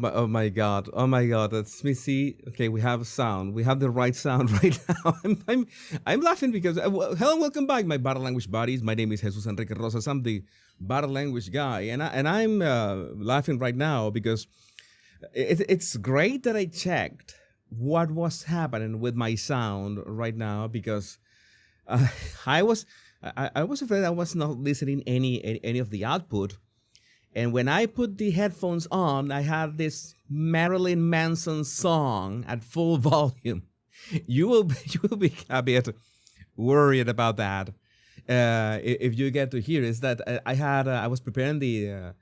Oh my God! Oh my God! That's me. See, okay, we have sound. We have the right sound right now. I'm laughing because hello, and welcome back, my body language buddies. My name is Jesus Enrique Rosas. I'm the body language guy, and I'm laughing right now because it's great that I checked what was happening with my sound right now because uh, I was I was afraid I was not listening any of the output. And when I put the headphones on, I had this Marilyn Manson song at full volume. You will be a bit worried about that if you get to hear. Is that I was preparing the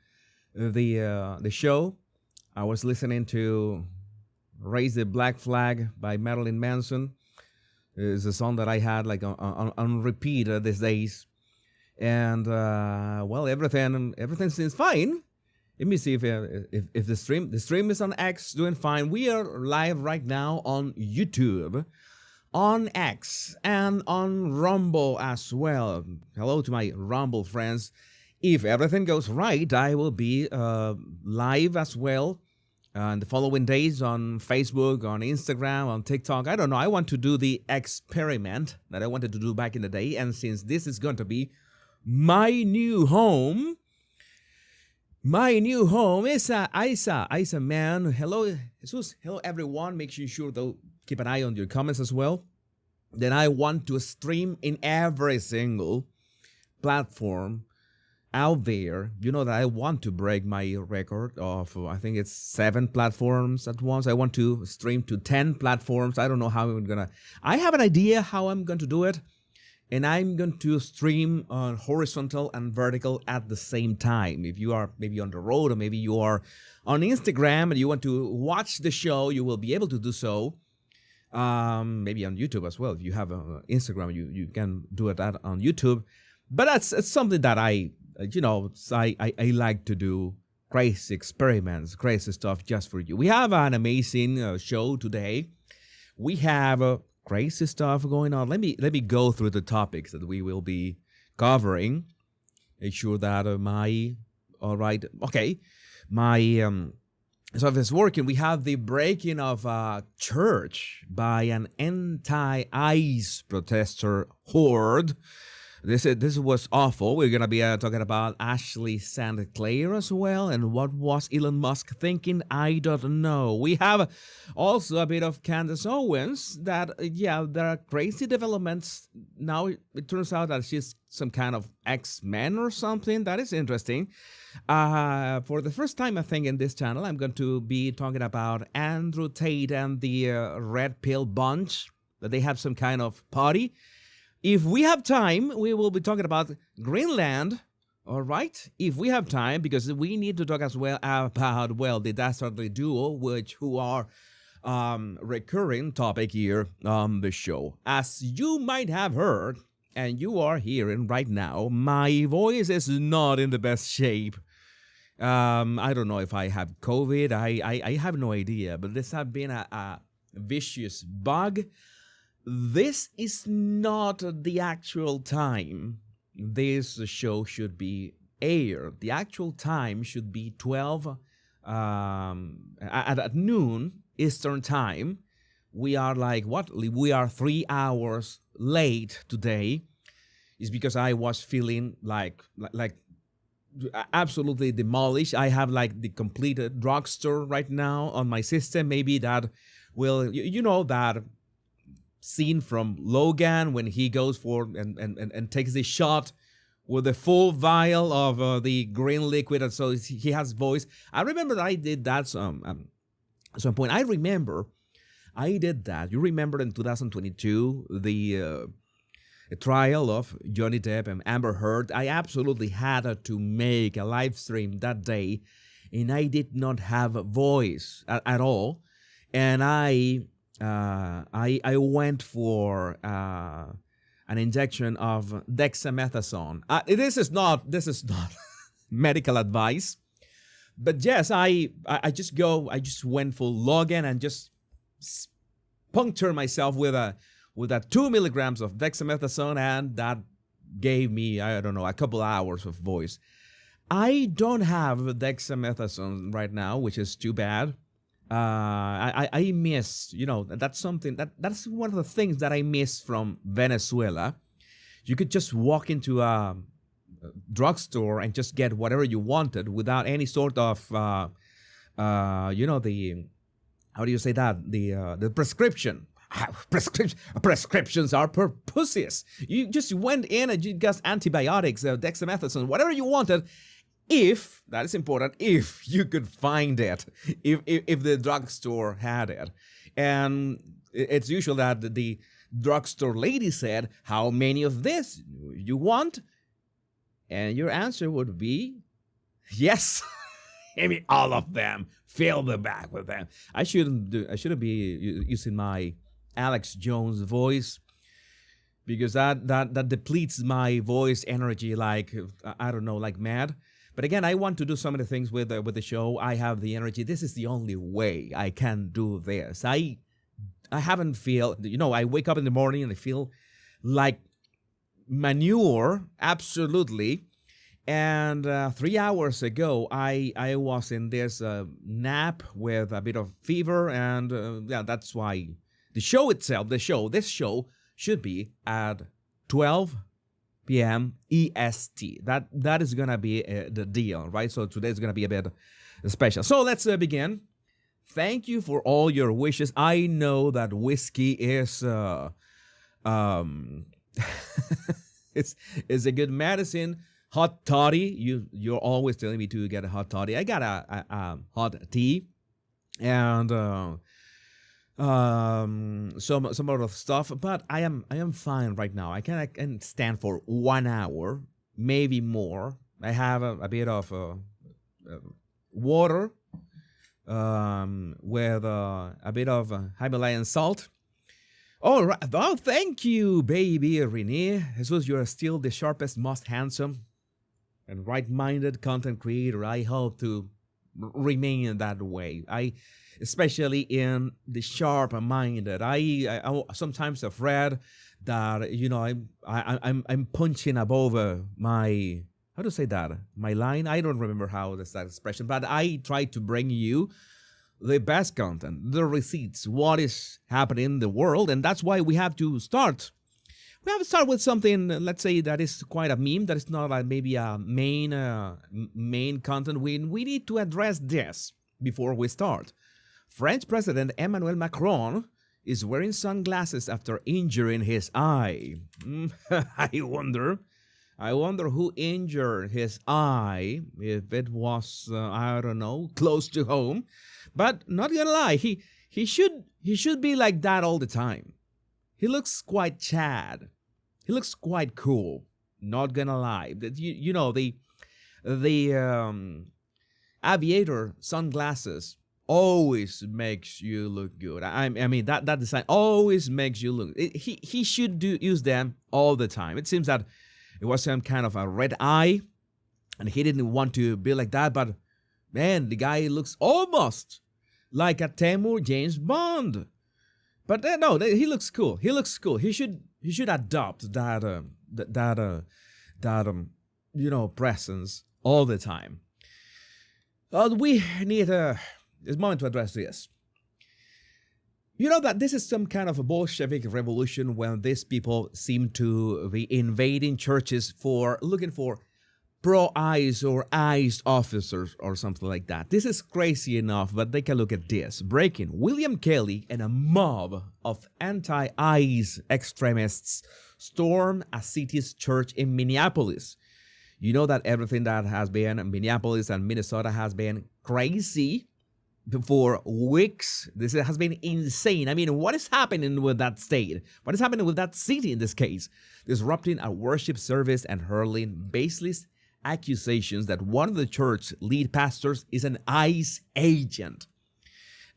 show. I was listening to "Raise the Black Flag" by Marilyn Manson. It's a song that I had like on repeat these days. And well, everything seems fine. Let me see if the stream is on X doing fine. We are live right now on YouTube, on X, and on Rumble as well. Hello to my Rumble friends. If everything goes right, I will be live as well in the following days on Facebook, on Instagram, on TikTok. I don't know. I want to do the experiment that I wanted to do back in the day, and since this is going to be my new home. My new home is Isa man. Hello, Jesus. Hello, everyone. Make sure to keep an eye on your comments as well. Then I want to stream in every single platform out there. You know that I want to break my record of, I think it's 7 platforms at once. I want to stream to 10 platforms. I don't know how I'm gonna. I have an idea how I'm going to do it. And I'm going to stream on horizontal and vertical at the same time. If you are maybe on the road or maybe you are on Instagram and you want to watch the show, you will be able to do so. Maybe on YouTube as well. If you have Instagram, you can do it on YouTube. But it's something that I like to do. Crazy experiments, crazy stuff just for you. We have an amazing show today. We have crazy stuff going on. Let me go through the topics that we will be covering. Make sure that so if it's working, we have the breaking of a church by an anti-ICE protester horde. This was awful. We're gonna be talking about Ashley St. Clair as well, and what was Elon Musk thinking? I don't know. We have also a bit of Candace Owens. That there are crazy developments now. It turns out that she's some kind of X-Men or something. That is interesting. For the first time, I think in this channel, I'm going to be talking about Andrew Tate and the Red Pill Bunch. That they have some kind of party. If we have time, we will be talking about Greenland, all right? If we have time, because we need to talk as well about, well, the Dastardly Duo, who are recurring topic here on the show. As you might have heard, and you are hearing right now, my voice is not in the best shape. I don't know if I have COVID. I have no idea, but this has been a vicious bug. This is not the actual time this show should be aired. The actual time should be 12 at noon Eastern time. We are we are 3 hours late today. It's because I was feeling like absolutely demolished. I have like the completed drugstore right now on my system. Maybe that will, you know, that scene from Logan when he goes for and takes the shot with a full vial of the green liquid, and so he has voice. I remember that I did that at some point. I remember I did that. You remember in 2022 the trial of Johnny Depp and Amber Heard. I absolutely had to make a live stream that day, and I did not have a voice at all, and I went for an injection of dexamethasone. This is not medical advice, but yes, I just went for Logan and just punctured myself with a 2 milligrams of dexamethasone, and that gave me, I don't know, a couple hours of voice. I don't have dexamethasone right now, which is too bad. I miss, that's something that's one of the things that I miss from Venezuela. You could just walk into a drugstore and just get whatever you wanted without any sort of, the, how do you say that? The prescription. Prescriptions are for pussies. You just went in and you got antibiotics, dexamethasone, whatever you wanted. If, that is important, if you could find it, if the drugstore had it. And it's usual that the drugstore lady said, how many of this you want? And your answer would be, yes. I mean, all of them. Fill the bag with them. I shouldn't be using my Alex Jones voice, because that depletes my voice energy like, I don't know, like mad. But again, I want to do so many things with the show. I have the energy. This is the only way I can do this. I haven't feel, I wake up in the morning and I feel like manure, absolutely. And 3 hours ago, I was in this nap with a bit of fever, and that's why the show itself, this show should be at 12 p.m. EST. That is gonna be the deal, right? So today's gonna be a bit special. So let's begin. Thank you for all your wishes. I know that whiskey is it's a good medicine. Hot toddy. You're always telling me to get a hot toddy. I got a hot tea and some other stuff, but I am fine right now. I can stand for 1 hour, maybe more. I have a bit of water with a bit of Himalayan salt. All right. Oh, thank you, baby Renee. Jesus, you're still the sharpest, most handsome, and right-minded content creator. I hope to remain that way. Especially in the sharp-minded. I sometimes afraid that I'm punching above my, how to say that, my line. I don't remember how that's that expression, but I try to bring you the best content, the receipts, what is happening in the world, and that's why we have to start. We have to start with something, let's say, that is quite a meme, that is not maybe a main content. We need to address this before we start. French President Emmanuel Macron is wearing sunglasses after injuring his eye. I wonder who injured his eye, if it was, I don't know, close to home. But not gonna lie, he should be like that all the time. He looks quite Chad. He looks quite cool. Not gonna lie. The aviator sunglasses always makes you look good. I mean that design always makes you look. He should use them all the time. It seems that it was some kind of a red eye, and he didn't want to be like that. But man, the guy looks almost like a Temur James Bond. But no, he looks cool. He looks cool. He should adopt that presence all the time. We need this moment to address this. You know that this is some kind of a Bolshevik revolution when these people seem to be invading churches looking for pro-ICE or ICE officers or something like that. This is crazy enough, but take a look at this. Breaking: William Kelly and a mob of anti-ICE extremists storm a city's church in Minneapolis. You know that everything that has been in Minneapolis and Minnesota has been crazy for weeks. This has been insane. I mean, what is happening with that state? What is happening with that city in this case? Disrupting a worship service and hurling baseless accusations that one of the church lead pastors is an ICE agent.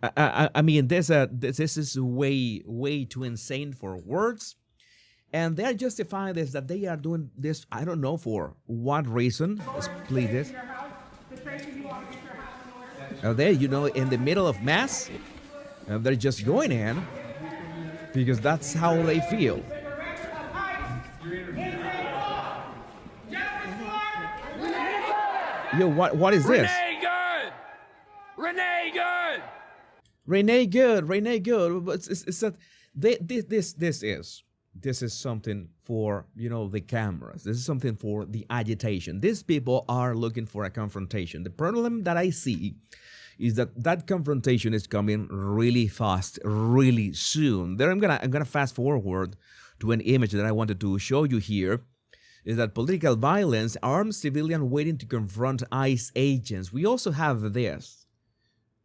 I mean, this is way too insane for words. And they're justifying this, that they are doing this, I don't know for what reason. Let's play this. There, in the middle of mass, and they're just going in because that's how they feel. Yo, what is this? Renee Good! Renee Good! Renee Good, Renee Good. But it's that this is something for, you know, the cameras. This is something for the agitation. These people are looking for a confrontation. The problem that I see is that confrontation is coming really fast, really soon. There, I'm gonna fast forward to an image that I wanted to show you here. Is that political violence, armed civilian waiting to confront ICE agents. We also have this.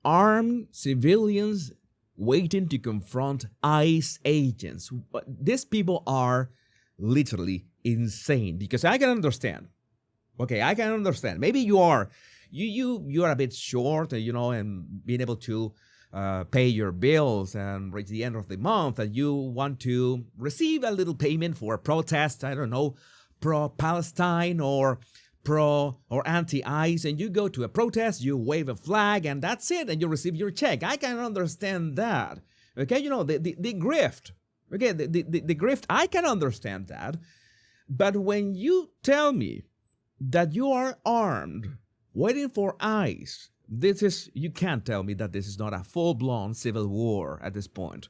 Armed civilians waiting to confront ICE agents. But these people are literally insane, because I can understand. Okay, I can understand. Maybe you are a bit short, you know, and being able to pay your bills and reach the end of the month, and you want to receive a little payment for a protest, I don't know, pro-Palestine or pro or anti-ICE, and you go to a protest, you wave a flag, and that's it, and you receive your check. I can understand that. Okay, you know, the grift. Okay, the grift, I can understand that. But when you tell me that you are armed, waiting for ICE, you can't tell me that this is not a full-blown civil war at this point.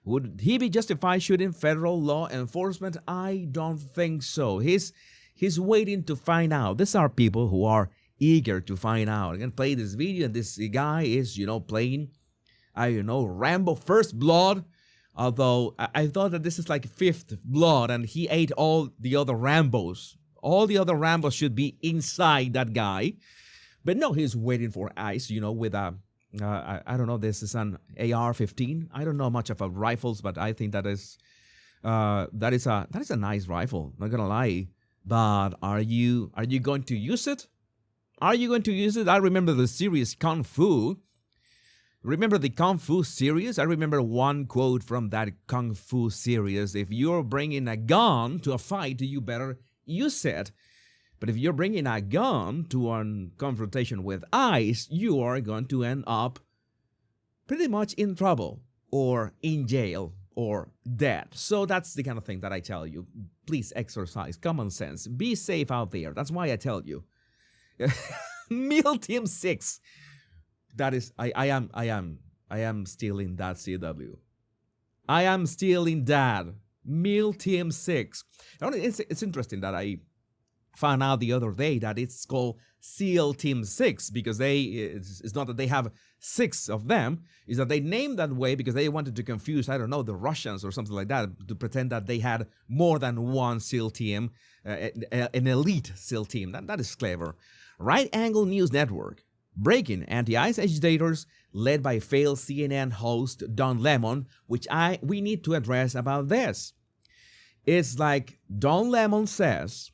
Would he be justified shooting federal law enforcement? I don't think so. He's waiting to find out. These are people who are eager to find out. I can play this video, and this guy is, you know, playing, Rambo First Blood. Although I thought that this is like Fifth Blood, and he ate all the other Rambos. All the other Rambos should be inside that guy. But no, he's waiting for ICE, you know, with a I don't know, this is an AR-15. I don't know much about rifles, but I think that is a nice rifle, not gonna lie. But are you going to use it? Are you going to use it? I remember the series Kung Fu. Remember the Kung Fu series? I remember one quote from that Kung Fu series. If you're bringing a gun to a fight, you better use it. But if you're bringing a gun to a confrontation with ICE, you are going to end up pretty much in trouble or in jail or dead. So that's the kind of thing that I tell you. Please exercise common sense. Be safe out there. That's why I tell you. Meal Team 6. That is, I am still in that CW. I am still in that. Meal Team 6. It's interesting that I found out the other day that it's called SEAL Team 6 because it's not that they have 6 of them, it's that they named that way because they wanted to confuse, I don't know, the Russians or something like that, to pretend that they had more than one SEAL team, an elite SEAL team. That is clever. Right Angle News Network, breaking anti-ICE agitators led by failed CNN host Don Lemon, which we need to address about this. It's like Don Lemon says,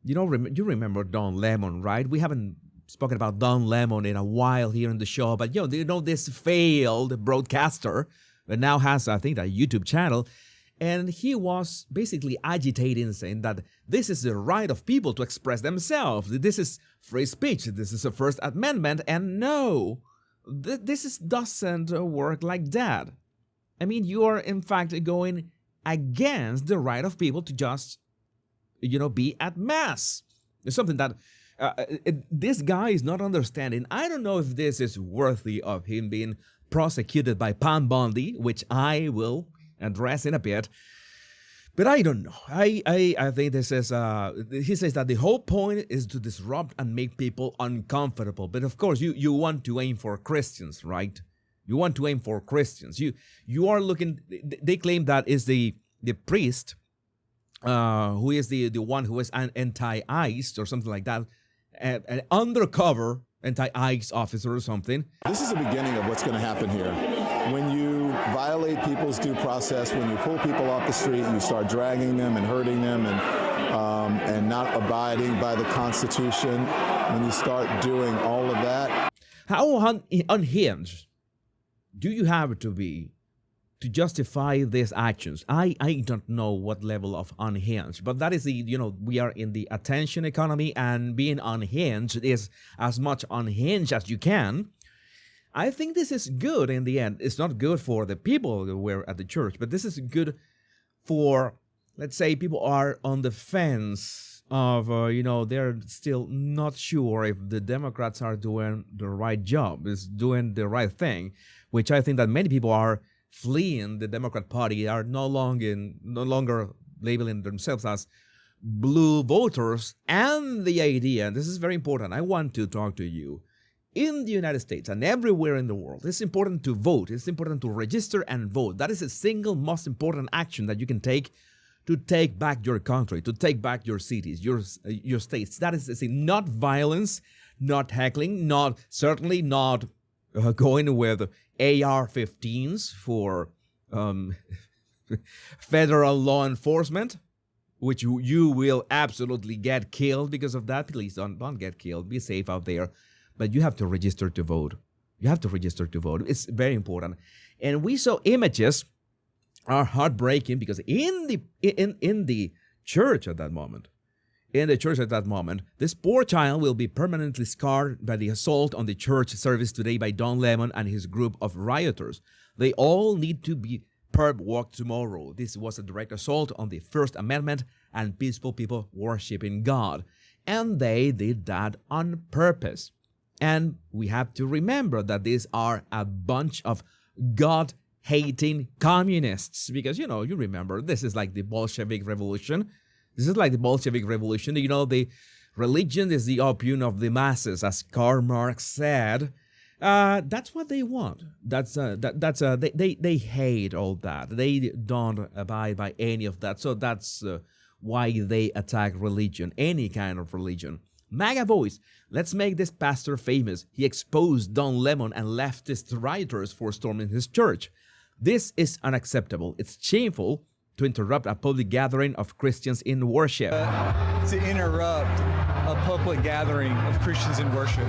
you remember Don Lemon, right? We haven't spoken about Don Lemon in a while here in the show, but this failed broadcaster that now has, I think, a YouTube channel, and he was basically agitating, saying that this is the right of people to express themselves. This is free speech. This is the First Amendment, and no, this doesn't work like that. I mean, you are in fact going against the right of people to just be at mass. It's something that this guy is not understanding. I don't know if this is worthy of him being prosecuted by Pam Bondi, which I will address in a bit. But I don't know. I think this is, he says that the whole point is to disrupt and make people uncomfortable. But of course, you want to aim for Christians, right? You want to aim for Christians. You are looking, they claim that is the priest, who is the one who is an anti-ICE or something like that, an undercover anti-ICE officer or something. This is the beginning of what's going to happen here. When you violate people's due process, when you pull people off the street and you start dragging them and hurting them and not abiding by the Constitution, when you start doing all of that. How unhinged do you have to be to justify these actions? I don't know what level of unhinged, but that is we are in the attention economy, and being unhinged is as much unhinged as you can. I think this is good in the end. It's not good for the people who were at the church, but this is good for, let's say, people are on the fence of, they're still not sure if the Democrats are doing the right job, is doing the right thing, which I think that many people are fleeing the Democrat Party, are no longer labeling themselves as blue voters. And the idea, and this is very important, I want to talk to you, in the United States and everywhere in the world, it's important to vote. It's important to register and vote. That is the single most important action that you can take to take back your country, to take back your cities, your states. That is the thing. Not violence, not heckling, certainly not going with AR-15s for federal law enforcement, which you will absolutely get killed because of that. Please don't get killed. Be safe out there. But you have to register to vote. You have to register to vote. It's very important. And we saw images are heartbreaking because in the church at that moment, this poor child will be permanently scarred by the assault on the church service today by Don Lemon and his group of rioters. They all need to be perp walked tomorrow. This was a direct assault on the First Amendment and peaceful people worshiping God. And they did that on purpose. And we have to remember that these are a bunch of God-hating communists. Because, you remember, this is like the Bolshevik Revolution. The religion is the opium of the masses, as Karl Marx said. That's what they want. They hate all that. They don't abide by any of that. So that's why they attack religion, any kind of religion. MAGA voice, let's make this pastor famous. He exposed Don Lemon and leftist rioters for storming his church. This is unacceptable. It's shameful to interrupt a public gathering of Christians in worship. To interrupt a public gathering of Christians in worship.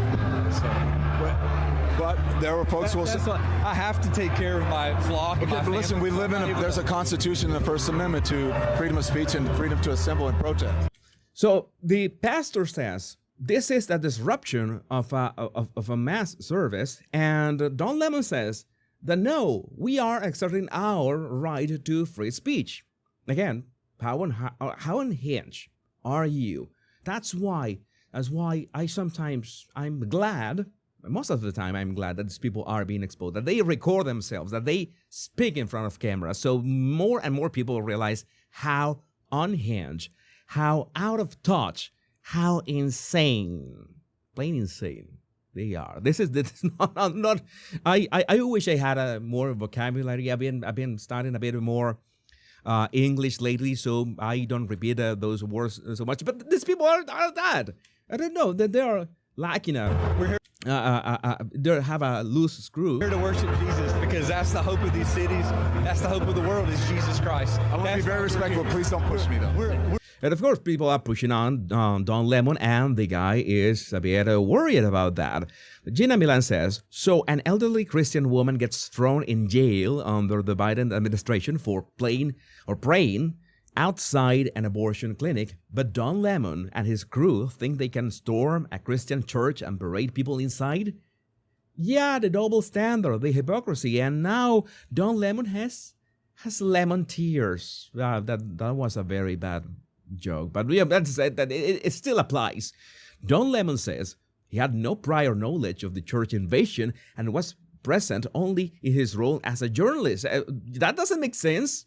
But there were folks who will say, I have to take care of my flock. Okay, but listen, we live there's a constitution in the First Amendment to freedom of speech and freedom to assemble and protest. So the pastor says, this is a disruption of a mass service, and Don Lemon says that no, we are exerting our right to free speech. Again, how unhinged are you? That's why I'm glad, most of the time I'm glad that these people are being exposed, that they record themselves, that they speak in front of camera, so more and more people realize how unhinged, how out of touch, how insane, plain insane they are. This is not. I wish I had a more vocabulary. I've been studying a bit more English lately, so I don't repeat those words so much. But these people are that. I don't know that they are lacking they have a loose screw. We're here to worship Jesus because that's the hope of these cities. That's the hope of the world is Jesus Christ. I want to be very respectful. Please don't push me, though. And of course, people are pushing on Don Lemon, and the guy is a bit worried about that. Gina Milan says, so an elderly Christian woman gets thrown in jail under the Biden administration for praying outside an abortion clinic, but Don Lemon and his crew think they can storm a Christian church and berate people inside? Yeah, the double standard, the hypocrisy, and now Don Lemon has lemon tears. That was a very bad joke, but we have said that it still applies. Don Lemon says he had no prior knowledge of the church invasion and was present only in his role as a journalist. That doesn't make sense.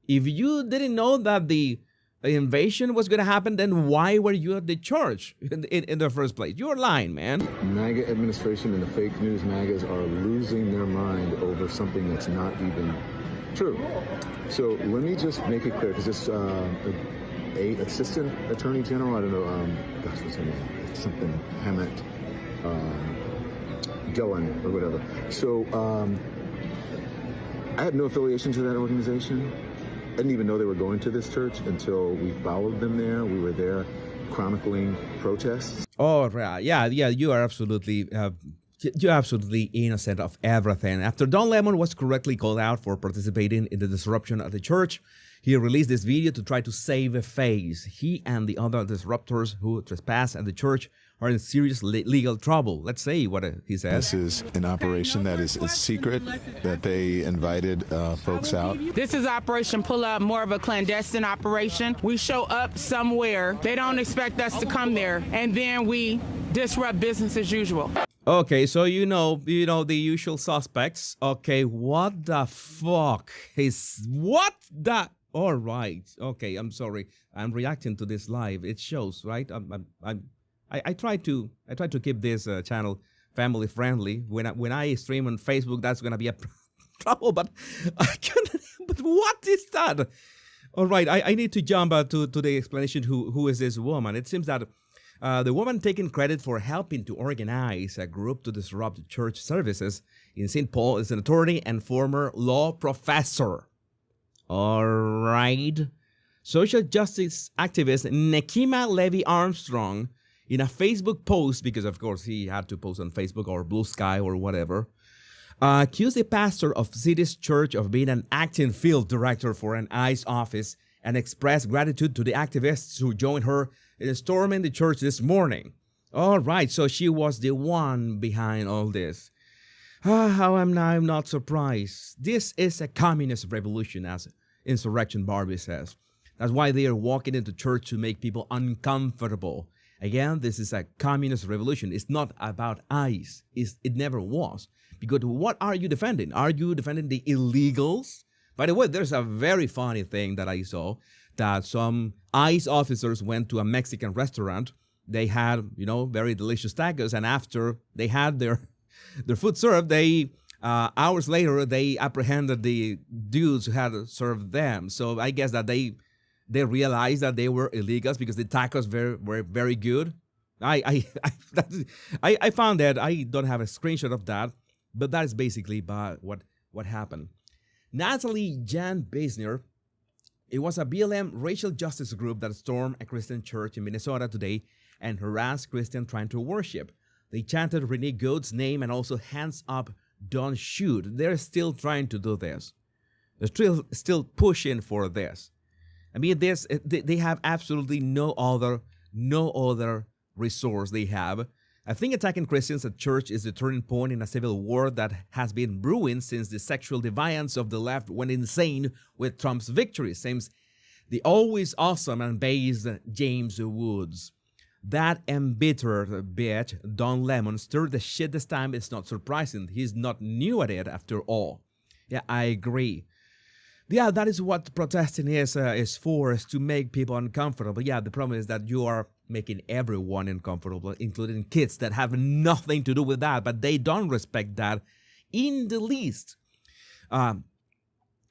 If you didn't know that the invasion was going to happen, then why were you at the church in the first place? You're lying, man. MAGA administration and the fake news MAGAs are losing their mind over something that's not even true. So let me just make it clear, because this assistant attorney general, I don't know, gosh, what's her name? Something Hammett, Gillen or whatever. So I had no affiliation to that organization. I didn't even know they were going to this church until we followed them there. We were there chronicling protests. Oh, right. Yeah, you are absolutely you're absolutely innocent of everything. After Don Lemon was correctly called out for participating in the disruption at the church, He released this video to try to save face. He and the other disruptors who trespass at the church are in serious legal trouble. Let's see what he says. This is an operation that is secret, that they invited folks out. This is Operation Pull Up, more of a clandestine operation. We show up somewhere. They don't expect us to come there, and then we disrupt business as usual. Okay, so you know the usual suspects. Okay, what the fuck is what the? All right. Okay, I'm sorry. I'm reacting to this live. It shows, right? I try to keep this channel family friendly. When I stream on Facebook, that's gonna be a trouble. But I can't. But what is that? All right, I need to jump to the explanation. Who is this woman? It seems that the woman taking credit for helping to organize a group to disrupt church services in St. Paul is an attorney and former law professor. All right. Social justice activist Nekima Levy Armstrong, in a Facebook post, because of course he had to post on Facebook or Blue Sky or whatever, accused the pastor of city's church of being an acting field director for an ICE office and expressed gratitude to the activists who joined her in storming the church this morning. All right, so she was the one behind all this. I'm not surprised. This is a communist revolution, as Insurrection Barbie says. That's why they are walking into church to make people uncomfortable. Again, this is a communist revolution. It's not about ICE. It never was. Because what are you defending? Are you defending the illegals? By the way, there's a very funny thing that I saw, that some ICE officers went to a Mexican restaurant. They had, very delicious tacos, and after they had their food served, hours later, they apprehended the dudes who had served them. So I guess that they realized that they were illegals because the tacos were very good. I found that. I don't have a screenshot of that, but that is basically what happened. Natalie Jan Beisner, it was a BLM racial justice group that stormed a Christian church in Minnesota today and harassed Christians trying to worship. They chanted Renee Good's name and also hands up, don't shoot. They're still trying to do this. They're still pushing for this. I mean, they have absolutely no other resource they have. I think attacking Christians at church is the turning point in a civil war that has been brewing since the sexual deviance of the left went insane with Trump's victory, seems the always awesome and based James Woods. That embittered bitch, Don Lemon, stirred the shit this time. It's not surprising. He's not new at it after all. Yeah, I agree. Yeah, that is what protesting is for, is to make people uncomfortable. Yeah, the problem is that you are making everyone uncomfortable, including kids that have nothing to do with that, but they don't respect that in the least.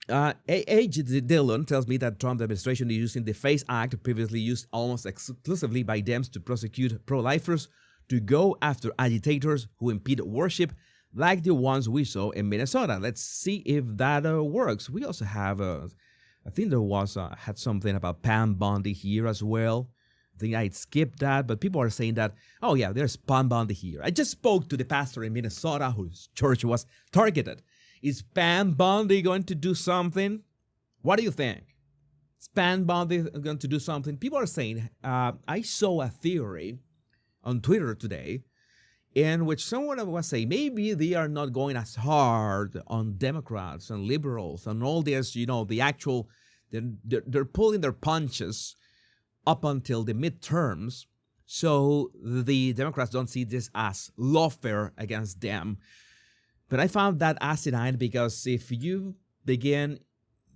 A.J. Dillon tells me that Trump administration is using the FACE Act, previously used almost exclusively by Dems to prosecute pro-lifers, to go after agitators who impede worship, like the ones we saw in Minnesota. Let's see if that works. We also have, I think there was, had something about Pam Bondi here as well. I think I'd skipped that, but people are saying that, oh yeah, there's Pam Bondi here. I just spoke to the pastor in Minnesota whose church was targeted. Is Pam Bondi going to do something? What do you think? Is Pam Bondi going to do something? People are saying, I saw a theory on Twitter today in which someone was saying maybe they are not going as hard on Democrats and liberals and all this, the actual, they're pulling their punches up until the midterms, so the Democrats don't see this as lawfare against them. But I found that asinine, because if you begin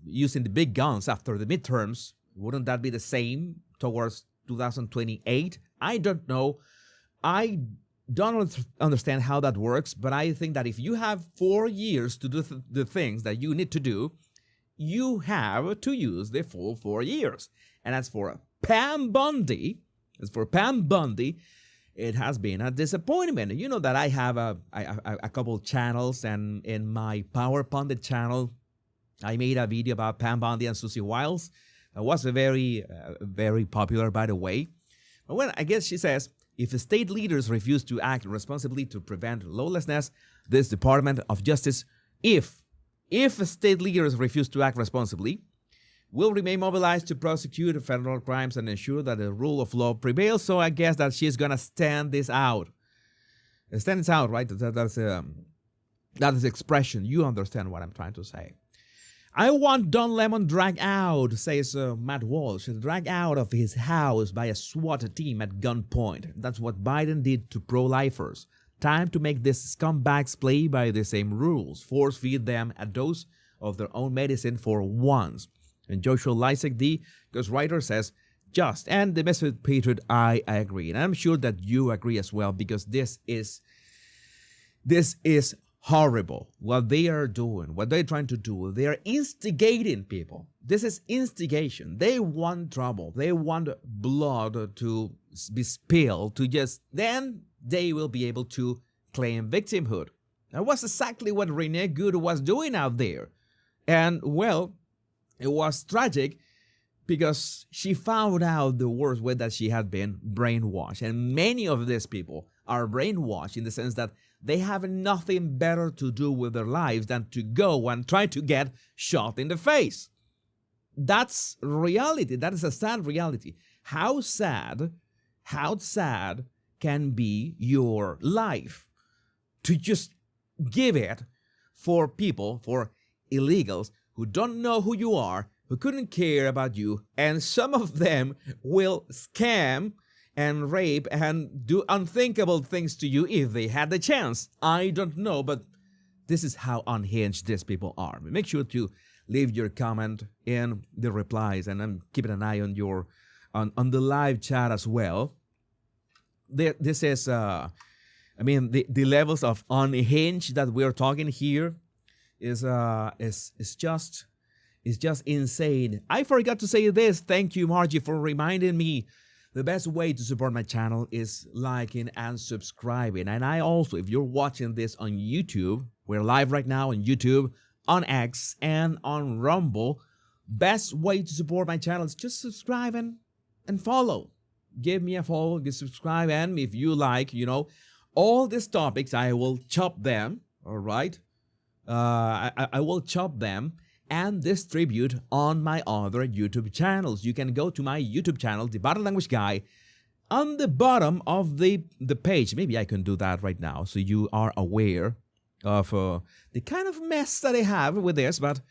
using the big guns after the midterms, wouldn't that be the same towards 2028? I don't know. I don't understand how that works, but I think that if you have 4 years to do the things that you need to do, you have to use the full 4 years. And as for Pam Bondi, it has been a disappointment. You know that I have a couple channels, and in my Power Pundit channel, I made a video about Pam Bondi and Susie Wiles. It was very popular, by the way. But well, I guess she says, if state leaders refuse to act responsibly to prevent lawlessness, this Department of Justice, if state leaders refuse to act responsibly, will remain mobilized to prosecute federal crimes and ensure that the rule of law prevails. So I guess that she's gonna stand this out. Stand this out, right? That is expression. You understand what I'm trying to say. I want Don Lemon dragged out, says Matt Walsh, dragged out of his house by a SWAT team at gunpoint. That's what Biden did to pro-lifers. Time to make these scumbags play by the same rules. Force feed them a dose of their own medicine for once. And Joshua Lysak, the ghostwriter, says, just. And the Misfit Patriot, I agree. And I'm sure that you agree as well, because this is horrible. What they are doing, what they're trying to do, they are instigating people. This is instigation. They want trouble. They want blood to be spilled, to just, then they will be able to claim victimhood. That was exactly what Renee Good was doing out there. And, well, it was tragic because she found out the worst way that she had been brainwashed. And many of these people are brainwashed in the sense that they have nothing better to do with their lives than to go and try to get shot in the face. That's reality. That is a sad reality. How sad can be your life to just give it for people, for illegals who don't know who you are, who couldn't care about you, and some of them will scam and rape and do unthinkable things to you if they had the chance. I don't know, but this is how unhinged these people are. Make sure to leave your comment in the replies, and I'm keeping an eye on your on the live chat as well. This is the levels of unhinged that we're talking here is just insane. I forgot to say this. Thank you, Margie, for reminding me. The best way to support my channel is liking and subscribing. And I also, if you're watching this on YouTube, we're live right now on YouTube, on X, and on Rumble. Best way to support my channel is just subscribe and follow. Give me a follow, subscribe, and if you like, all these topics, I will chop them, all right? I will chop them and distribute on my other YouTube channels. You can go to my YouTube channel, The Body Language Guy, on the bottom of the page. Maybe I can do that right now so you are aware of the kind of mess that I have with this. But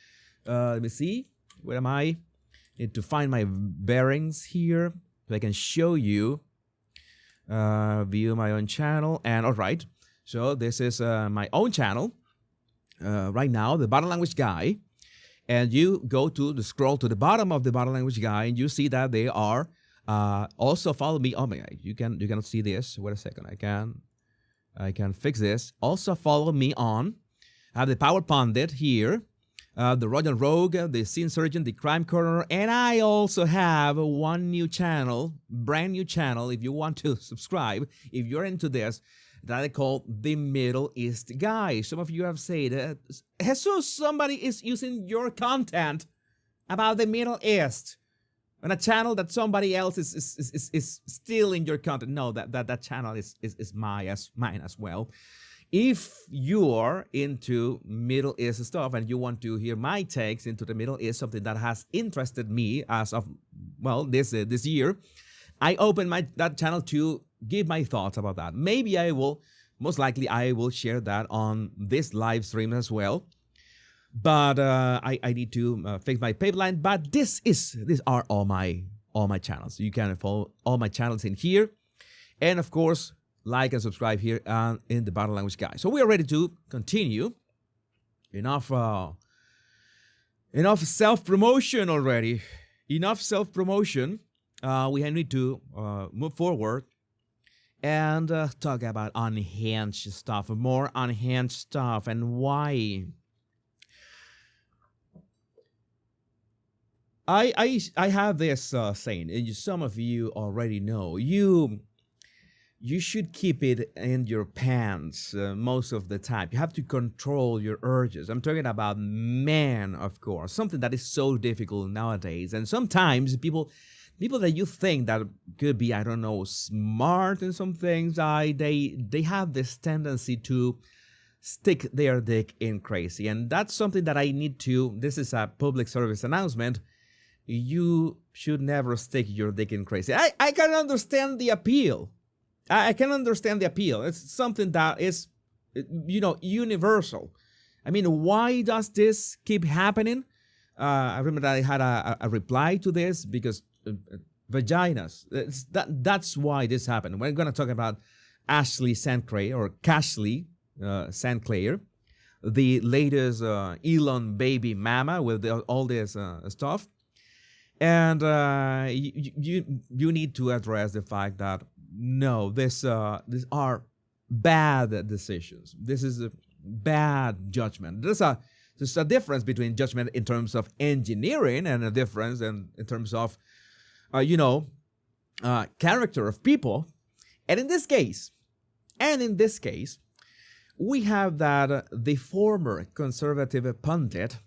let me see. Where am I? Need to find my bearings here so I can show you. View my own channel. And all right. So this is my own channel right now, The Body Language Guy. And you go to scroll to the bottom of The Body Language Guy, and you see that they are also follow me. Oh my God, you cannot see this. Wait a second, I can fix this. Also follow me on. I have the Power Pundit here, the Royal Rogue, the Scene Surgeon, the Crime Corner, and I also have one new channel, brand new channel. If you want to subscribe, if you're into this, that I call the Middle East Guy. Some of you have said, Jesus, somebody is using your content about the Middle East on a channel that somebody else is stealing your content. No, that channel is mine as well. If you are into Middle East stuff and you want to hear my takes into the Middle East, something that has interested me as of, well, this year, I opened that channel to give my thoughts about that. Maybe most likely I will share that on this live stream as well. But I need to fix my pipeline. But these are all my channels. You can follow all my channels in here, and of course, like and subscribe here in the Body Language Guy. So we are ready to continue. Enough self-promotion already. Enough self-promotion. We need to move forward and talk about unhinged stuff, more unhinged stuff, and why. I have this saying, and some of you already know. You should keep it in your pants most of the time. You have to control your urges. I'm talking about men, of course, something that is so difficult nowadays. And sometimes people that you think that could be, I don't know, smart in some things, they have this tendency to stick their dick in crazy. And that's something that I need to, this is a public service announcement, you should never stick your dick in crazy. I can understand the appeal. I can understand the appeal. It's something that is, universal. I mean, why does this keep happening? I remember that I had a reply to this because vaginas. That's why this happened. We're going to talk about Ashley St. Clair, or Cashley St. Clair, the latest Elon baby mama with all this stuff. And you need to address the fact that no, these are bad decisions. This is a bad judgment. There's a difference between judgment in terms of engineering and a difference in terms of, character of people. And in this case, we have that the former conservative pundit,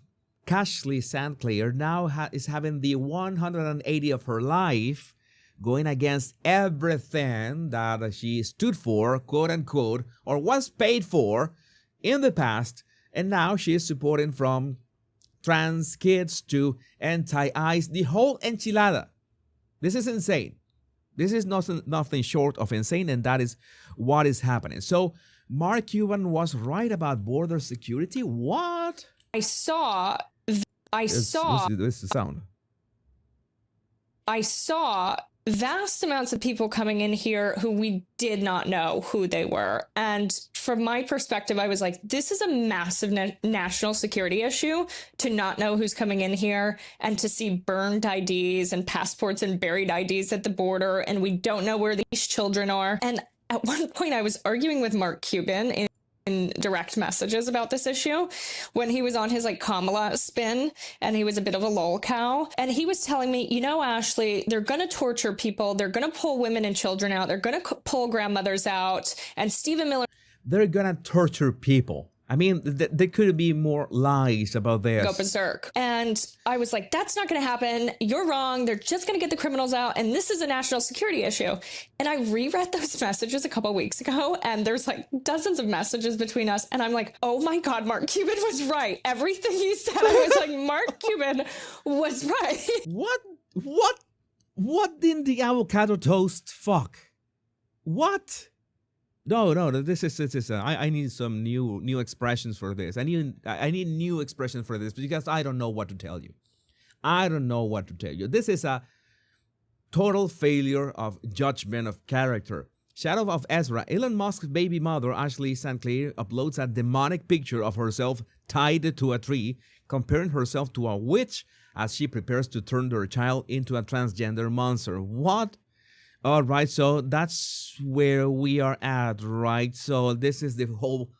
Cashley St. Clair, now is having the 180 of her life going against everything that she stood for, quote unquote, or was paid for in the past. And now she is supporting from trans kids to anti-ICE, the whole enchilada. This is insane. This is nothing short of insane, and that is what is happening. So Mark Cuban was right about border security. What? I saw This is the sound. I saw vast amounts of people coming in here who we did not know who they were. And from my perspective, I was like, this is a massive national security issue to not know who's coming in here and to see burned IDs and passports and buried IDs at the border. And we don't know where these children are. And at one point, I was arguing with Mark Cuban in direct messages about this issue when he was on his Kamala spin, and he was a bit of a lol cow. And he was telling me, Ashley, they're going to torture people. They're going to pull women and children out. They're going to pull grandmothers out. And Stephen Miller. They're going to torture people. I mean, there could be more lies about this. Go berserk. And I was like, that's not going to happen. You're wrong. They're just going to get the criminals out. And this is a national security issue. And I reread those messages a couple weeks ago, and there's dozens of messages between us. And I'm like, oh my God, Mark Cuban was right. Everything he said, I was like, Mark Cuban was right. What did the avocado toast fuck? What? No. This is. I need some new expressions for this. I need new expressions for this because I don't know what to tell you. This is a total failure of judgment of character. Shadow of Ezra. Elon Musk's baby mother, Ashley St. Clair, uploads a demonic picture of herself tied to a tree, comparing herself to a witch as she prepares to turn their child into a transgender monster. What? All right, so that's where we are at, right? So this is the whole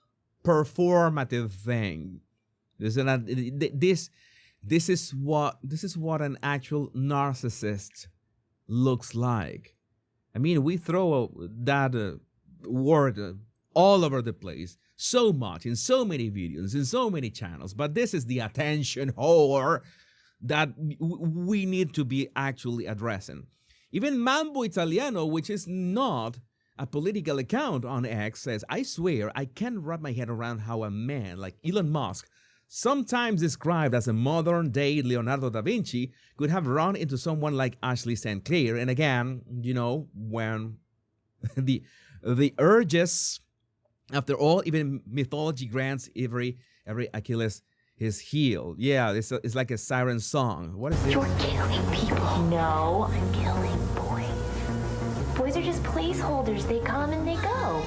performative thing. This is what an actual narcissist looks like. I mean, we throw that word all over the place so much in so many videos, in so many channels, but this is the attention whore that we need to be actually addressing. Even Mambo Italiano, which is not a political account on X, says, I swear I can't wrap my head around how a man like Elon Musk, sometimes described as a modern-day Leonardo da Vinci, could have run into someone like Ashley St. Clair. And again, when the urges, after all, even mythology grants every Achilles his heel. Yeah, it's like a siren song. What is it? You're killing people. No, I'm killing boys. Boys are just placeholders. They come and they go.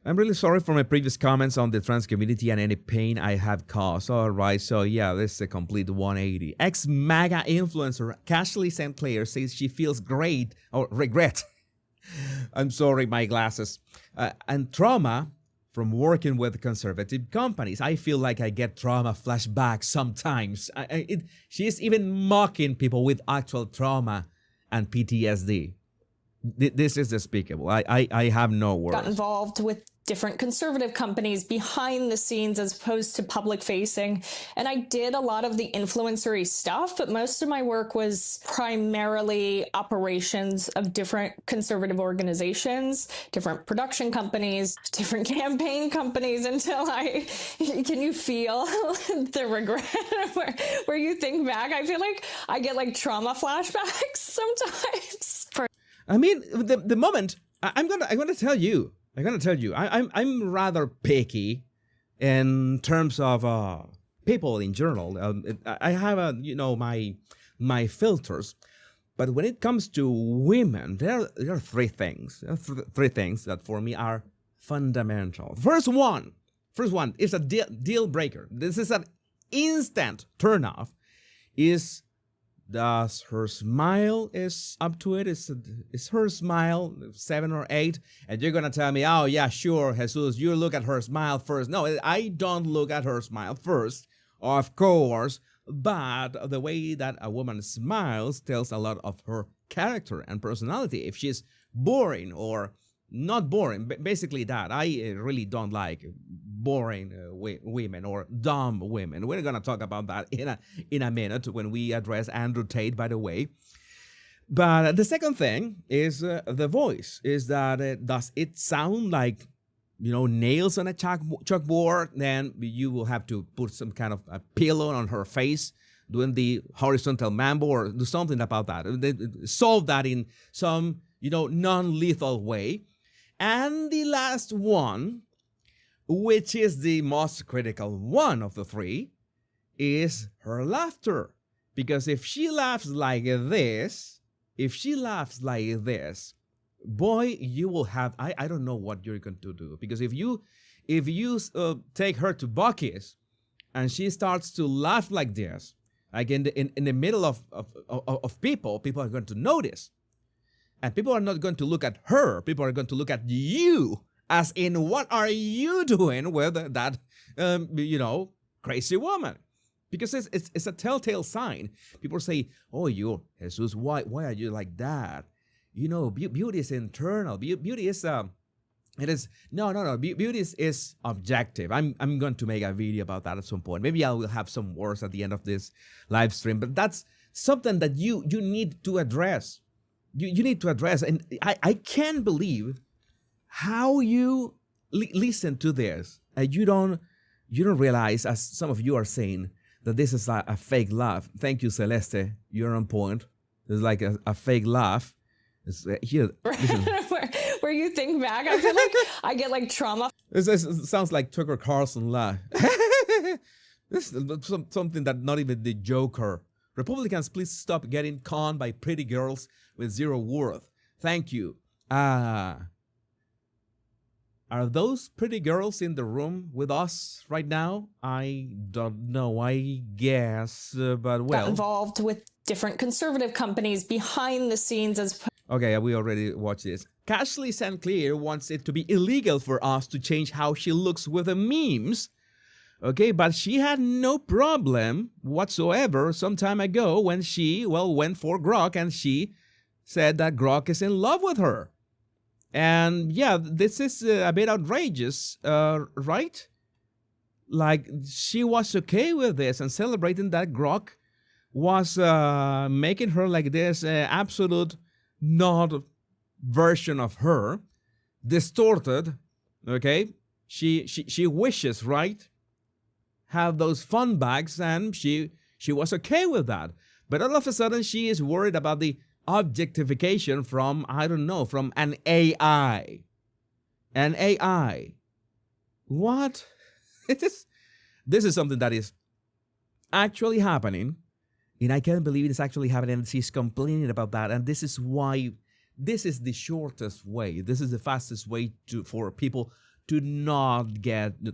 I'm really sorry for my previous comments on the trans community and any pain I have caused. All right, so yeah, this is a complete 180. Ex-MAGA influencer Cashley St. Clair says she feels great, or regret. I'm sorry, my glasses. And trauma from working with conservative companies. I feel like I get trauma flashbacks sometimes. She is even mocking people with actual trauma and PTSD. This is despicable. I have no words. Got involved with different conservative companies behind the scenes as opposed to public facing. And I did a lot of the influencery stuff, but most of my work was primarily operations of different conservative organizations, different production companies, different campaign companies until can you feel the regret where you think back? I feel like I get like trauma flashbacks sometimes. I mean, the moment I'm gonna tell you, I'm rather picky in terms of people in general. I have my filters, but when it comes to women, there are three things. Three things that for me are fundamental. First one is a deal breaker. This is an instant turnoff. Is does her smile is up to it? Is her smile 7 or 8? And you're gonna tell me, oh yeah, sure, Jesus, you look at her smile first. No, I don't look at her smile first, of course. But the way that a woman smiles tells a lot of her character and personality. If she's boring or not boring, basically that. I really don't like boring women or dumb women. We're gonna talk about that in a minute when we address Andrew Tate, by the way. But the second thing is the voice. Is that does it sound like nails on a chalkboard? Then you will have to put some kind of a pillow on her face, doing the horizontal mambo, or do something about that. Solve that in some non-lethal way. And the last one, which is the most critical one of the three, is her laughter. Because if she laughs like this, boy, you will have, I don't know what you're going to do. Because if you take her to Buc-ee's and she starts to laugh like this, like in the middle of people are going to notice. And people are not going to look at her. People are going to look at you, as in, what are you doing with that, crazy woman? Because it's a telltale sign. People say, oh, Jesus, why are you like that? Beauty is internal. Beauty is no. Beauty is objective. I'm going to make a video about that at some point. Maybe I will have some words at the end of this live stream. But that's something that you need to address. You need to address, and I can't believe how you listen to this and you don't realize, as some of you are saying, that this is a fake laugh. Thank you, Celeste. You're on point. It's like a fake laugh. It's, here, where you think back, I feel like I get like trauma. It sounds like Tucker Carlson laugh. This is something that not even the Joker. Republicans, please stop getting conned by pretty girls with zero worth. Thank you. Are those pretty girls in the room with us right now? I don't know. I guess, but well. Got involved with different conservative companies behind the scenes as. Okay, we already watched this. Cashley St. Clair wants it to be illegal for us to change how she looks with the memes. Okay, but she had no problem whatsoever some time ago when she, went for Grok and she said that Grok is in love with her. And yeah, this is a bit outrageous, right? Like, she was okay with this and celebrating that Grok was making her like this absolute not version of her, distorted, okay? She wishes, right? Have those fun bags, and she was okay with that. But all of a sudden, she is worried about the objectification from, I don't know, from an AI. An AI. What? This is something that is actually happening, and I can't believe it's actually happening, and she's complaining about that, and this is why, this is the shortest way, this is the fastest way for people to not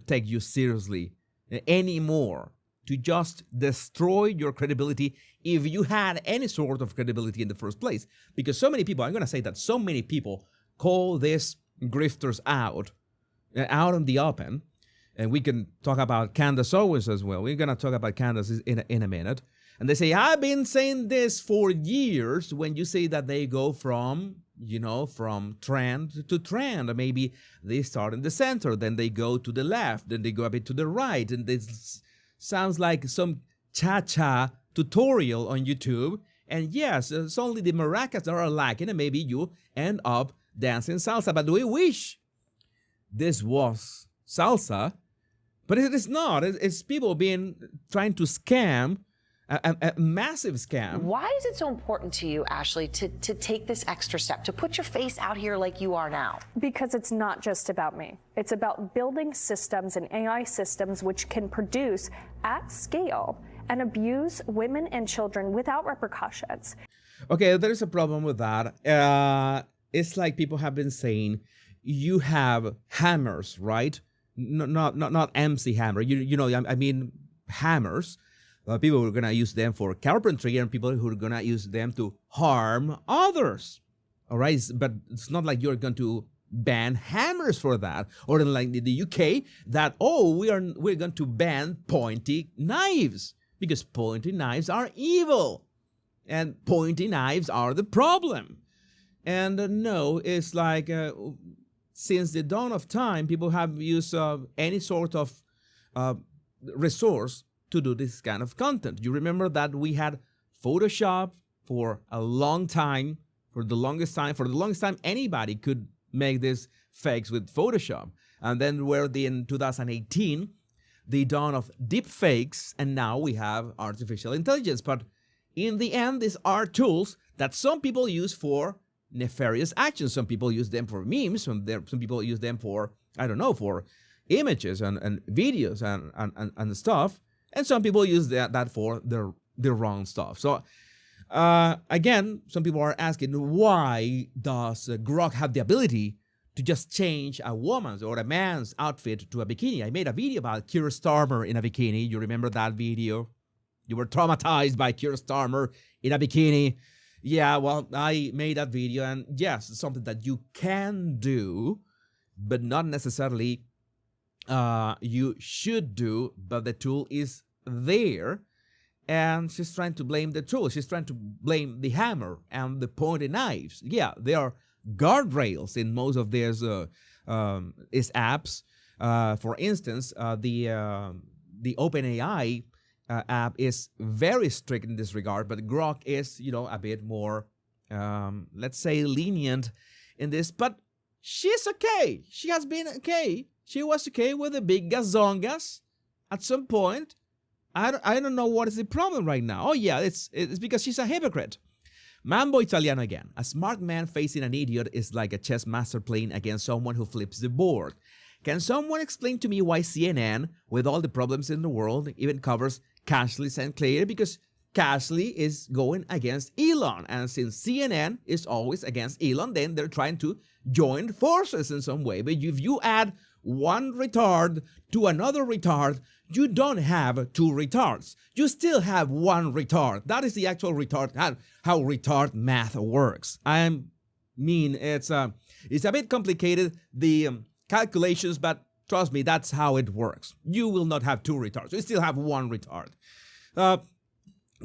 take you seriously anymore, to just destroy your credibility if you had any sort of credibility in the first place. Because so many people, I'm going to say that so many people call these grifters out in the open, and we can talk about Candace Owens as well. We're going to talk about Candace in a minute. And they say, I've been saying this for years, when you say that they go from, from trend to trend. Maybe they start in the center, then they go to the left, then they go a bit to the right, and this sounds like some cha-cha tutorial on YouTube. And yes, it's only the maracas that are lacking, and maybe you end up dancing salsa. But we wish this was salsa, but it is not. It's people trying to scam, a massive scam. Why is it so important to you, Ashley, to take this extra step, to put your face out here like you are now? Because it's not just about me. It's about building systems and AI systems which can produce at scale and abuse women and children without repercussions. Okay, there is a problem with that. It's like people have been saying, you have hammers, right? Not MC Hammer. I mean hammers. People who are gonna use them for carpentry, and people who are gonna use them to harm others. All right, but it's not like you're going to ban hammers for that, or like the UK that we're going to ban pointy knives because pointy knives are evil, and pointy knives are the problem. And no, it's like since the dawn of time, people have used any sort of resource to do this kind of content. You remember that we had Photoshop for a long time. For the longest time, anybody could make these fakes with Photoshop. And then in 2018, the dawn of deep fakes, and now we have artificial intelligence. But in the end, these are tools that some people use for nefarious actions. Some people use them for memes. Some people use them for, for images and videos and stuff. And some people use that for the wrong stuff. So again, some people are asking, why does Grok have the ability to just change a woman's or a man's outfit to a bikini? I made a video about Keir Starmer in a bikini. You remember that video? You were traumatized by Keir Starmer in a bikini. Yeah, well, I made that video, and yes, it's something that you can do, but not necessarily you should do, but the tool is there, and she's trying to blame the tool. She's trying to blame the hammer and the pointy knives. Yeah, there are guardrails in most of these apps. For instance, the OpenAI app is very strict in this regard, but Grok is, a bit more, let's say, lenient in this. But she's okay. She has been okay. She was okay with the big gazongas at some point. I don't know what is the problem right now. Oh yeah, it's because she's a hypocrite. Mambo Italiano again. A smart man facing an idiot is like a chess master playing against someone who flips the board. Can someone explain to me why CNN, with all the problems in the world, even covers Cashley St. Clair? Because Cashley is going against Elon. And since CNN is always against Elon, then they're trying to join forces in some way. But if you add one retard to another retard, you don't have two retards. You still have one retard. That is the actual retard, how retard math works. I mean, it's a bit complicated, the calculations, but trust me, that's how it works. You will not have two retards. You still have one retard.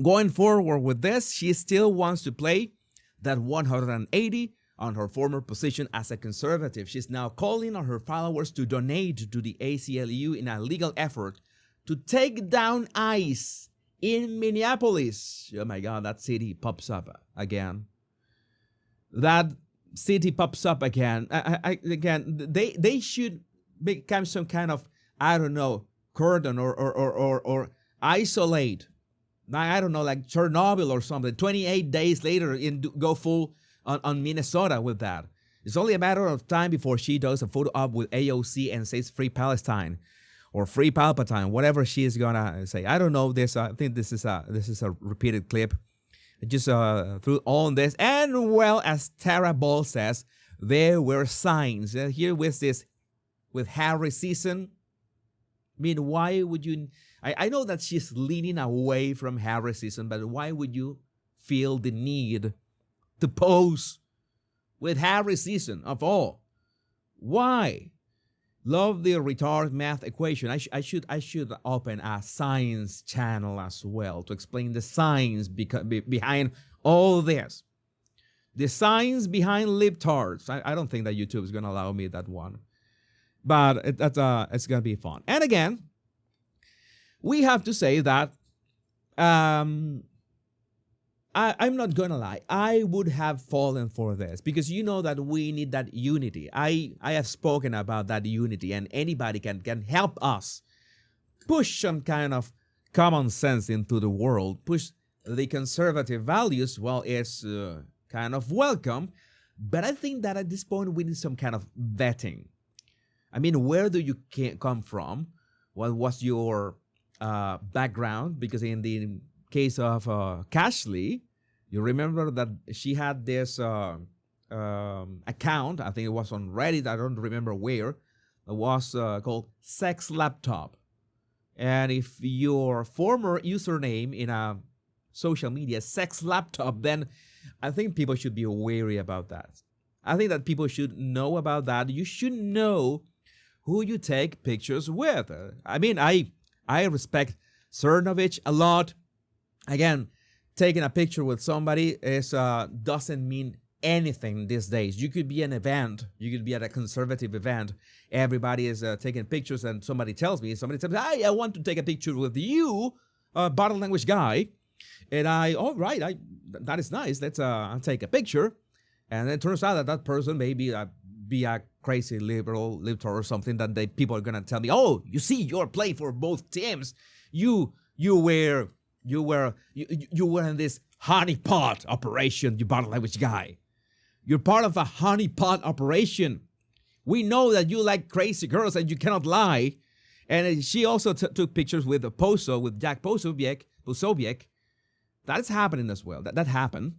Going forward with this, she still wants to play that 180 on her former position as a conservative. She's now calling on her followers to donate to the ACLU in a legal effort to take down ICE in Minneapolis. Oh my God, that city pops up again. That city pops up again. They should become some kind of, cordon or isolate. I don't know, like Chernobyl or something. 28 days later, go full on Minnesota with that. It's only a matter of time before she does a photo op with AOC and says Free Palestine or Free Palpatine, whatever she is gonna say. I don't know this. I think this is a repeated clip. Just through all this, and well, as Tara Ball says, there were signs. Here with Harry season. I mean, why would you? I know that she's leaning away from Harry season, but why would you feel the need to pose with Harry season of all? Why? Love the retard math equation. I should open a science channel as well to explain the science behind all this. The science behind libtards. I don't think that YouTube is going to allow me that one. But it's going to be fun. And again, we have to say that I'm not going to lie. I would have fallen for this because you know that we need that unity. I have spoken about that unity, and anybody can help us push some kind of common sense into the world, push the conservative values. Well, it's kind of welcome. But I think that at this point, we need some kind of vetting. I mean, where do you come from? What was your background? Because in the case of Cashley, you remember that she had this account. I think it was on Reddit. I don't remember where. It was called Sex Laptop. And if your former username in a social media Sex Laptop, then I think people should be wary about that. I think that people should know about that. You should know who you take pictures with. I mean, I respect Cernovich a lot. Again, taking a picture with somebody doesn't mean anything these days. You could be an event. You could be at a conservative event. Everybody is taking pictures, and somebody tells me, hey, I want to take a picture with you, body language guy. And all right, that is nice. Let's I'll take a picture. And it turns out that person may be a crazy libtard or something that people are gonna tell me, oh, you see, you're playing for both teams. You were in this honeypot operation, you body language guy. You're part of a honeypot operation. We know that you like crazy girls and you cannot lie. And she also took pictures with Jack Posobiec. That's happening as well. That happened.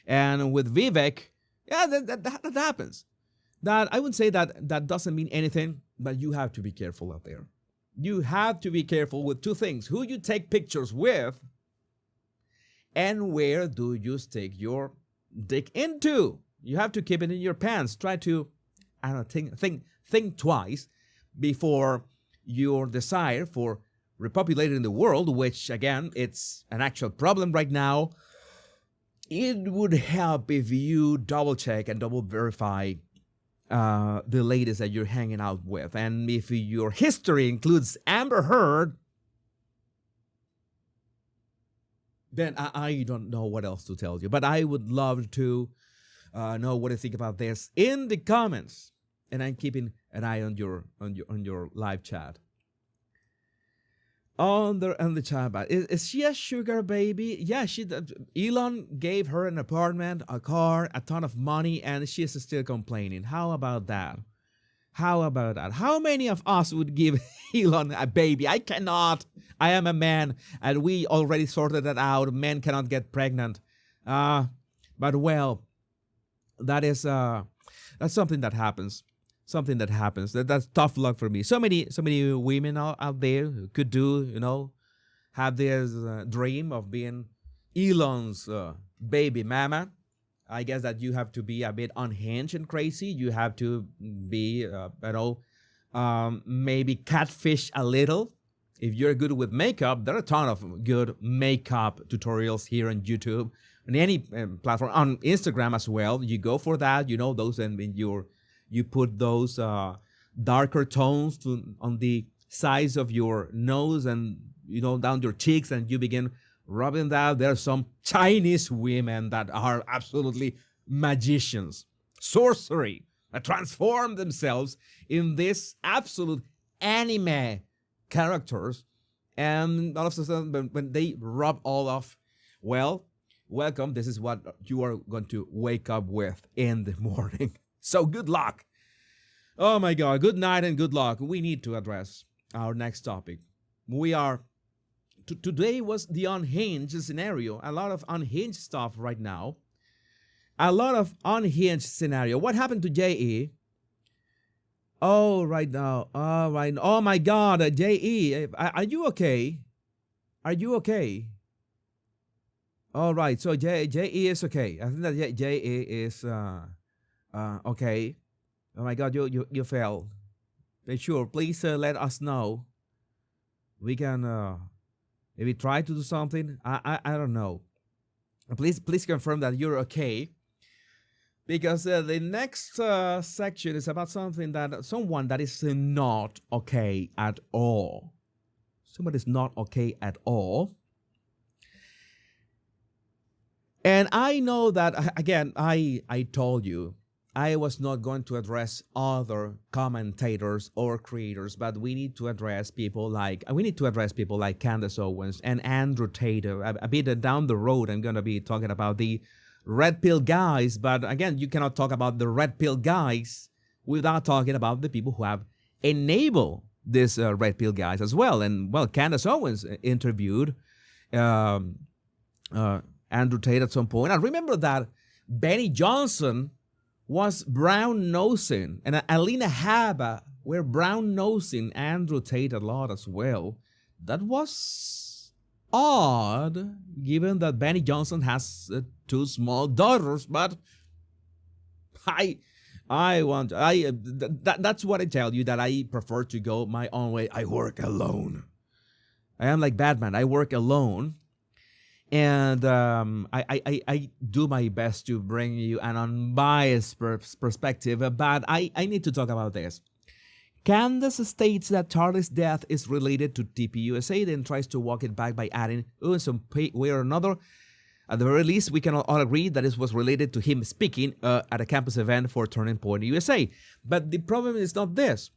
And with Vivek, yeah, that happens. That I would say that doesn't mean anything, but you have to be careful out there. You have to be careful with two things: who you take pictures with, and where do you stick your dick into. You have to keep it in your pants. Try to, I don't know, think twice before your desire for repopulating the world, which again, it's an actual problem right now. It would help if you double check and double verify the ladies that you're hanging out with. And if your history includes Amber Heard, then I don't know what else to tell you. But I would love to know what you think about this in the comments. And I'm keeping an eye on your live chat. On the chat, but is she a sugar baby? Yeah, Elon gave her an apartment, a car, a ton of money, and she is still complaining. How about that? How many of us would give Elon a baby? I cannot. I am a man, and we already sorted that out. Men cannot get pregnant. But well, that's something that happens. That's tough luck for me. So many women out there who could have this dream of being Elon's baby mama. I guess that you have to be a bit unhinged and crazy. You have to be, maybe catfish a little. If you're good with makeup, there are a ton of good makeup tutorials here on YouTube, on any platform, on Instagram as well. You go for that, those, and you put those darker tones on the sides of your nose and, down your cheeks, and you begin rubbing that. There are some Chinese women that are absolutely magicians, sorcery, that transform themselves in this absolute anime characters. And all of a sudden, when they rub all off, well, welcome. This is what you are going to wake up with in the morning. So good luck. Oh my God, good night and good luck. We need to address our next topic. Today was the unhinged scenario. A lot of unhinged stuff right now. A lot of unhinged scenario. What happened to J.E.? Oh, right now. Oh, right. Oh my God, J.E., are you okay? Are you okay? All right, so J.E. is okay. I think that J.E. is okay. Oh my God, you fell. Sure, please let us know. We can maybe try to do something. I don't know. Please confirm that you're okay. because the next section is about someone that is not okay at all. Somebody is not okay at all. And I know that, again, I told you, I was not going to address other commentators or creators, but we need to address people like Candace Owens and Andrew Tate. A bit down the road, I'm going to be talking about the Red Pill guys, but again, you cannot talk about the Red Pill guys without talking about the people who have enabled this Red Pill guys as well. And well, Candace Owens interviewed Andrew Tate at some point. I remember that Benny Johnson was brown-nosing, and Alina Habba were brown-nosing Andrew Tate a lot as well. That was odd, given that Benny Johnson has 2 small daughters, but that's what I tell you, that I prefer to go my own way. I work alone. I am like Batman. I work alone. And I do my best to bring you an unbiased perspective, but I need to talk about this. Candace states that Charlie's death is related to TPUSA, then tries to walk it back by adding, in some way or another, at the very least, we can all agree that this was related to him speaking at a campus event for Turning Point USA. But the problem is not this.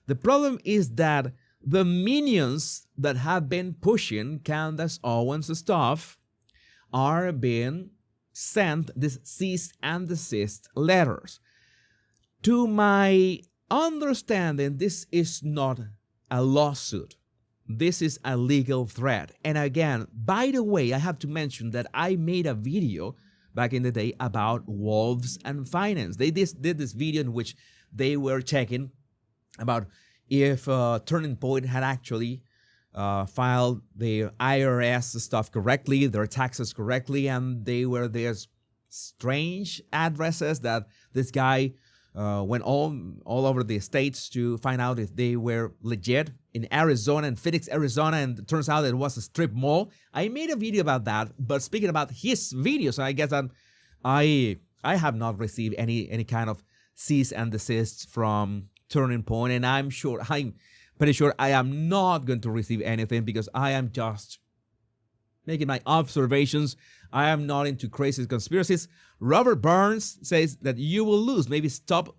The problem is that the minions that have been pushing Candace Owens' stuff are being sent these cease and desist letters. To my understanding, this is not a lawsuit. This is a legal threat. And again, by the way, I have to mention that I made a video back in the day about wolves and finance. They did this video in which they were checking about if Turning Point had actually filed their IRS stuff correctly, their taxes correctly, and they were these strange addresses that this guy went all over the states to find out if they were legit in Arizona, in Phoenix, Arizona, and it turns out it was a strip mall. I made a video about that, but speaking about his videos, I guess that I have not received any kind of cease and desist from Turning Point, and I'm pretty sure I am not going to receive anything because I am just making my observations. I am not into crazy conspiracies. Robert Burns says that you will lose. Maybe stop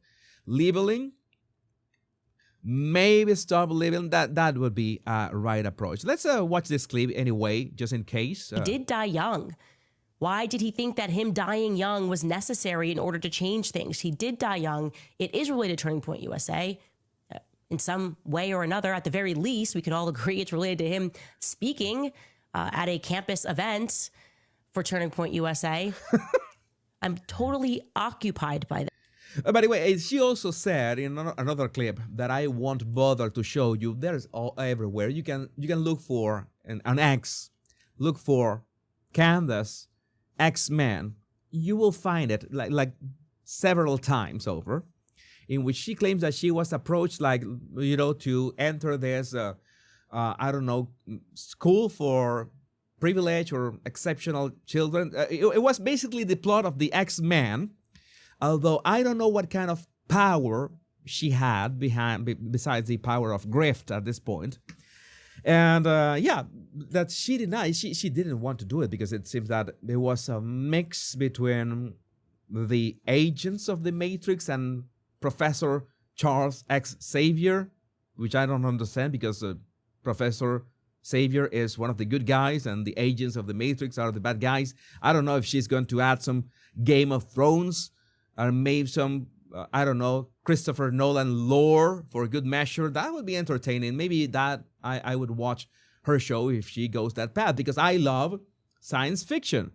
labeling. That would be a right approach. Let's watch this clip anyway, just in case. He did die young. Why did he think that him dying young was necessary in order to change things? He did die young. It is related to Turning Point USA. In some way or another, at the very least, we can all agree it's related to him speaking at a campus event for Turning Point USA. I'm totally occupied by that. By the way, she also said in another clip that I won't bother to show you. There's all everywhere. You can look for an X, look for Candace X-Men. You will find it like several times over, in which she claims that she was approached, to enter this, school for privileged or exceptional children. It was basically the plot of the X-Men, although I don't know what kind of power she had besides the power of grift at this point. And that she denied. She didn't want to do it because it seems that there was a mix between the agents of the Matrix and Professor Charles X. Xavier, which I don't understand because Professor Xavier is one of the good guys and the agents of the Matrix are the bad guys. I don't know if she's going to add some Game of Thrones or maybe some, Christopher Nolan lore for good measure. That would be entertaining. Maybe that I would watch her show if she goes that path because I love science fiction.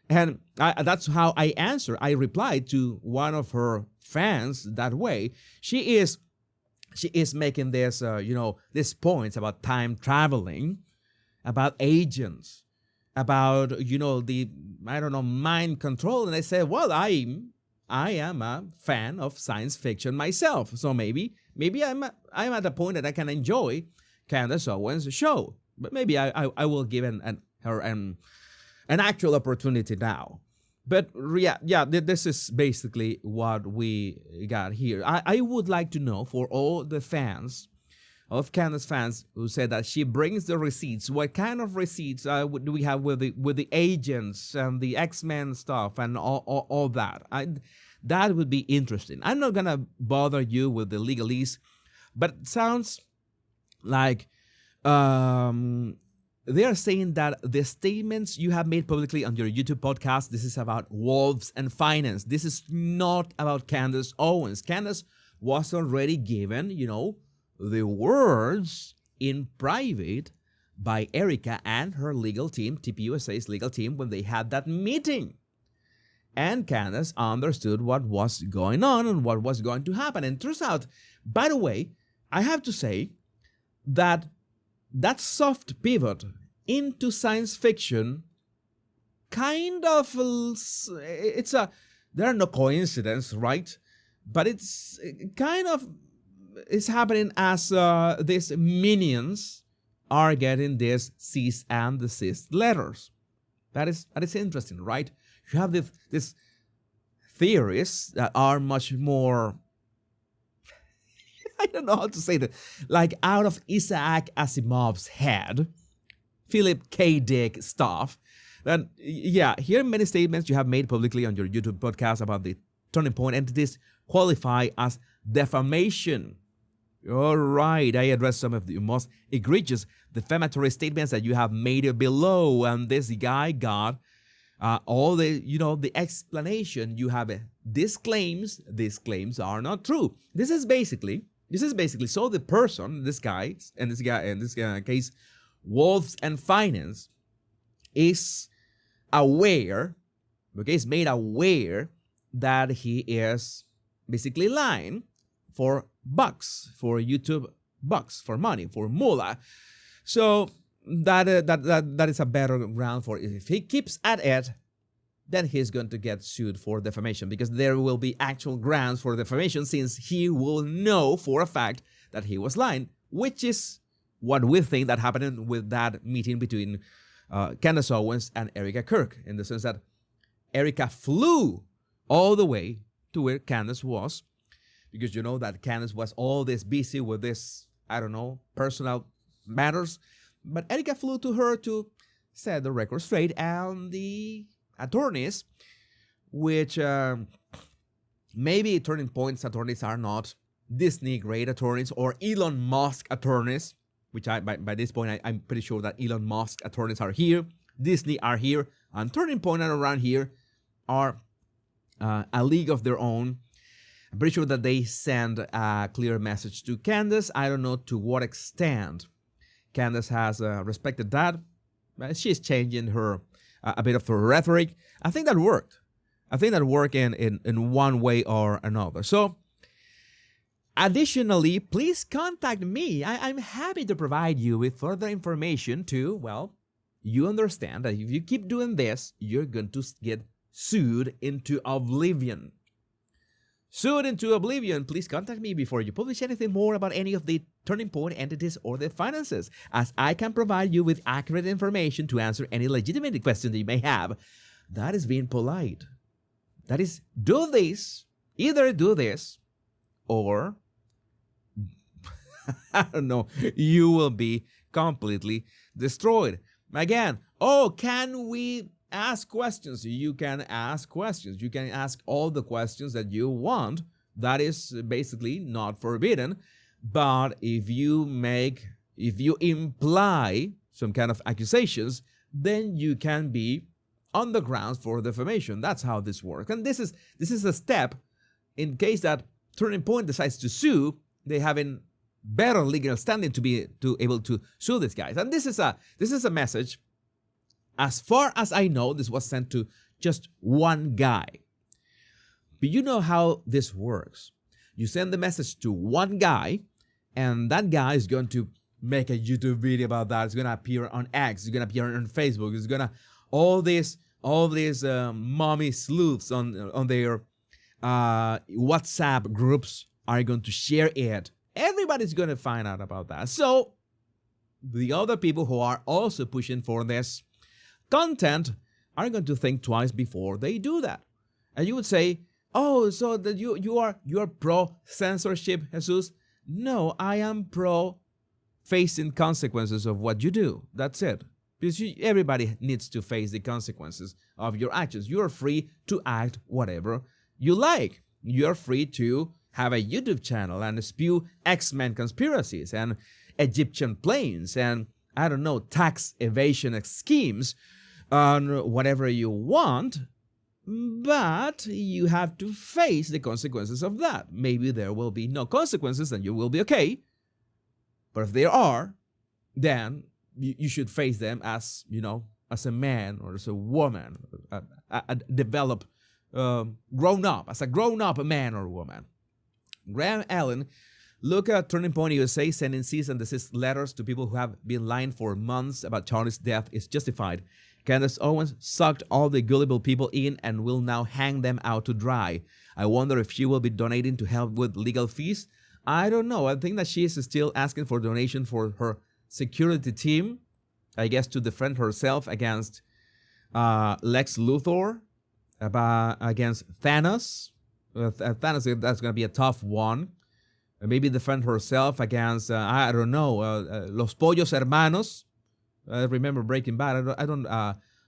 And that's how I answer. I replied to one of her fans that way. She is making this, these points about time traveling, about agents, about, mind control. And I said, well, I am a fan of science fiction myself. So maybe I'm at a point that I can enjoy Candace Owens' show. But maybe I will give her an actual opportunity now. But this is basically what we got here. I would like to know, for all the fans of Candace fans who said that she brings the receipts, what kind of receipts do we have with the agents and the X-Men stuff and all that? That would be interesting. I'm not gonna bother you with the legalese, but it sounds like they are saying that the statements you have made publicly on your YouTube podcast, this is about wolves and finance. This is not about Candace Owens. Candace was already given, the words in private by Erica and her legal team, TPUSA's legal team, when they had that meeting. And Candace understood what was going on and what was going to happen. And it turns out, by the way, I have to say that soft pivot into science fiction kind of, there are no coincidences, right? But it's kind of, it's happening as these minions are getting these cease and desist letters. That is interesting, right? You have these theories that are much more, I don't know how to say that, like out of Isaac Asimov's head, Philip K. Dick stuff. Then, here many statements you have made publicly on your YouTube podcast about the turning point entities qualify as defamation. All right, I addressed some of the most egregious defamatory statements that you have made below, and this guy got all the explanation. You have these claims are not true. This is basically so the person, this guy in this case, Wolves and Finance, is aware, is made aware that he is basically lying for bucks, for YouTube bucks, for money, for moolah. So that is a better ground for it. If he keeps at it, then he's going to get sued for defamation, because there will be actual grounds for defamation, since he will know for a fact that he was lying, which is what we think that happened with that meeting between Candace Owens and Erica Kirk, in the sense that Erica flew all the way to where Candace was, because you know that Candace was all this busy with this, personal matters. But Erica flew to her to set the record straight, and the attorneys, which maybe Turning Point's attorneys are not Disney-grade attorneys or Elon Musk attorneys, which by this point, I'm pretty sure that Elon Musk attorneys are here, Disney are here, and Turning Point and around here are a league of their own. I'm pretty sure that they send a clear message to Candace. I don't know to what extent Candace has respected that. She's changing her a bit of her rhetoric. I think that worked. In one way or another. So, additionally, please contact me. I'm happy to provide you with further information to, you understand that if you keep doing this, you're going to get sued into oblivion. Please contact me before you publish anything more about any of the Turning Point entities or their finances, as I can provide you with accurate information to answer any legitimate question that you may have. That is being polite. That is, do this, either do this, or, I don't know, you will be completely destroyed. Again, can we ask questions? You can ask questions. You can ask all the questions that you want. That is basically not forbidden. But if you imply some kind of accusations, then you can be on the grounds for defamation. That's how this works. And this is a step in case that Turning Point decides to sue. They have in better legal standing to be able to sue these guys. And this is a message. As far as I know, this was sent to just one guy. But you know how this works. You send the message to one guy, and that guy is going to make a YouTube video about that. It's going to appear on X. It's going to appear on Facebook. It's going to all these mommy sleuths on their WhatsApp groups are going to share it. Everybody's going to find out about that. So the other people who are also pushing for this content are going to think twice before they do that. And you would say, oh, so that you are pro censorship, Jesus? No, I am pro facing consequences of what you do. That's it. Because everybody needs to face the consequences of your actions. You are free to act whatever you like. You are free to have a YouTube channel and spew X-Men conspiracies and Egyptian planes and, I don't know, tax evasion schemes on whatever you want. But you have to face the consequences of that. Maybe there will be no consequences and you will be okay. But if there are, then you should face them as, as a man or as a woman, a developed, grown-up, as a grown-up man or woman. Graham Allen, look at Turning Point USA sending cease and desist letters to people who have been lying for months about Charlie's death is justified. Candace Owens sucked all the gullible people in and will now hang them out to dry. I wonder if she will be donating to help with legal fees. I don't know. I think that she is still asking for donation for her security team, I guess, to defend herself against Lex Luthor, against Thanos. Thanos, that's going to be a tough one. Maybe defend herself against, I don't know, Los Pollos Hermanos. I remember Breaking Bad.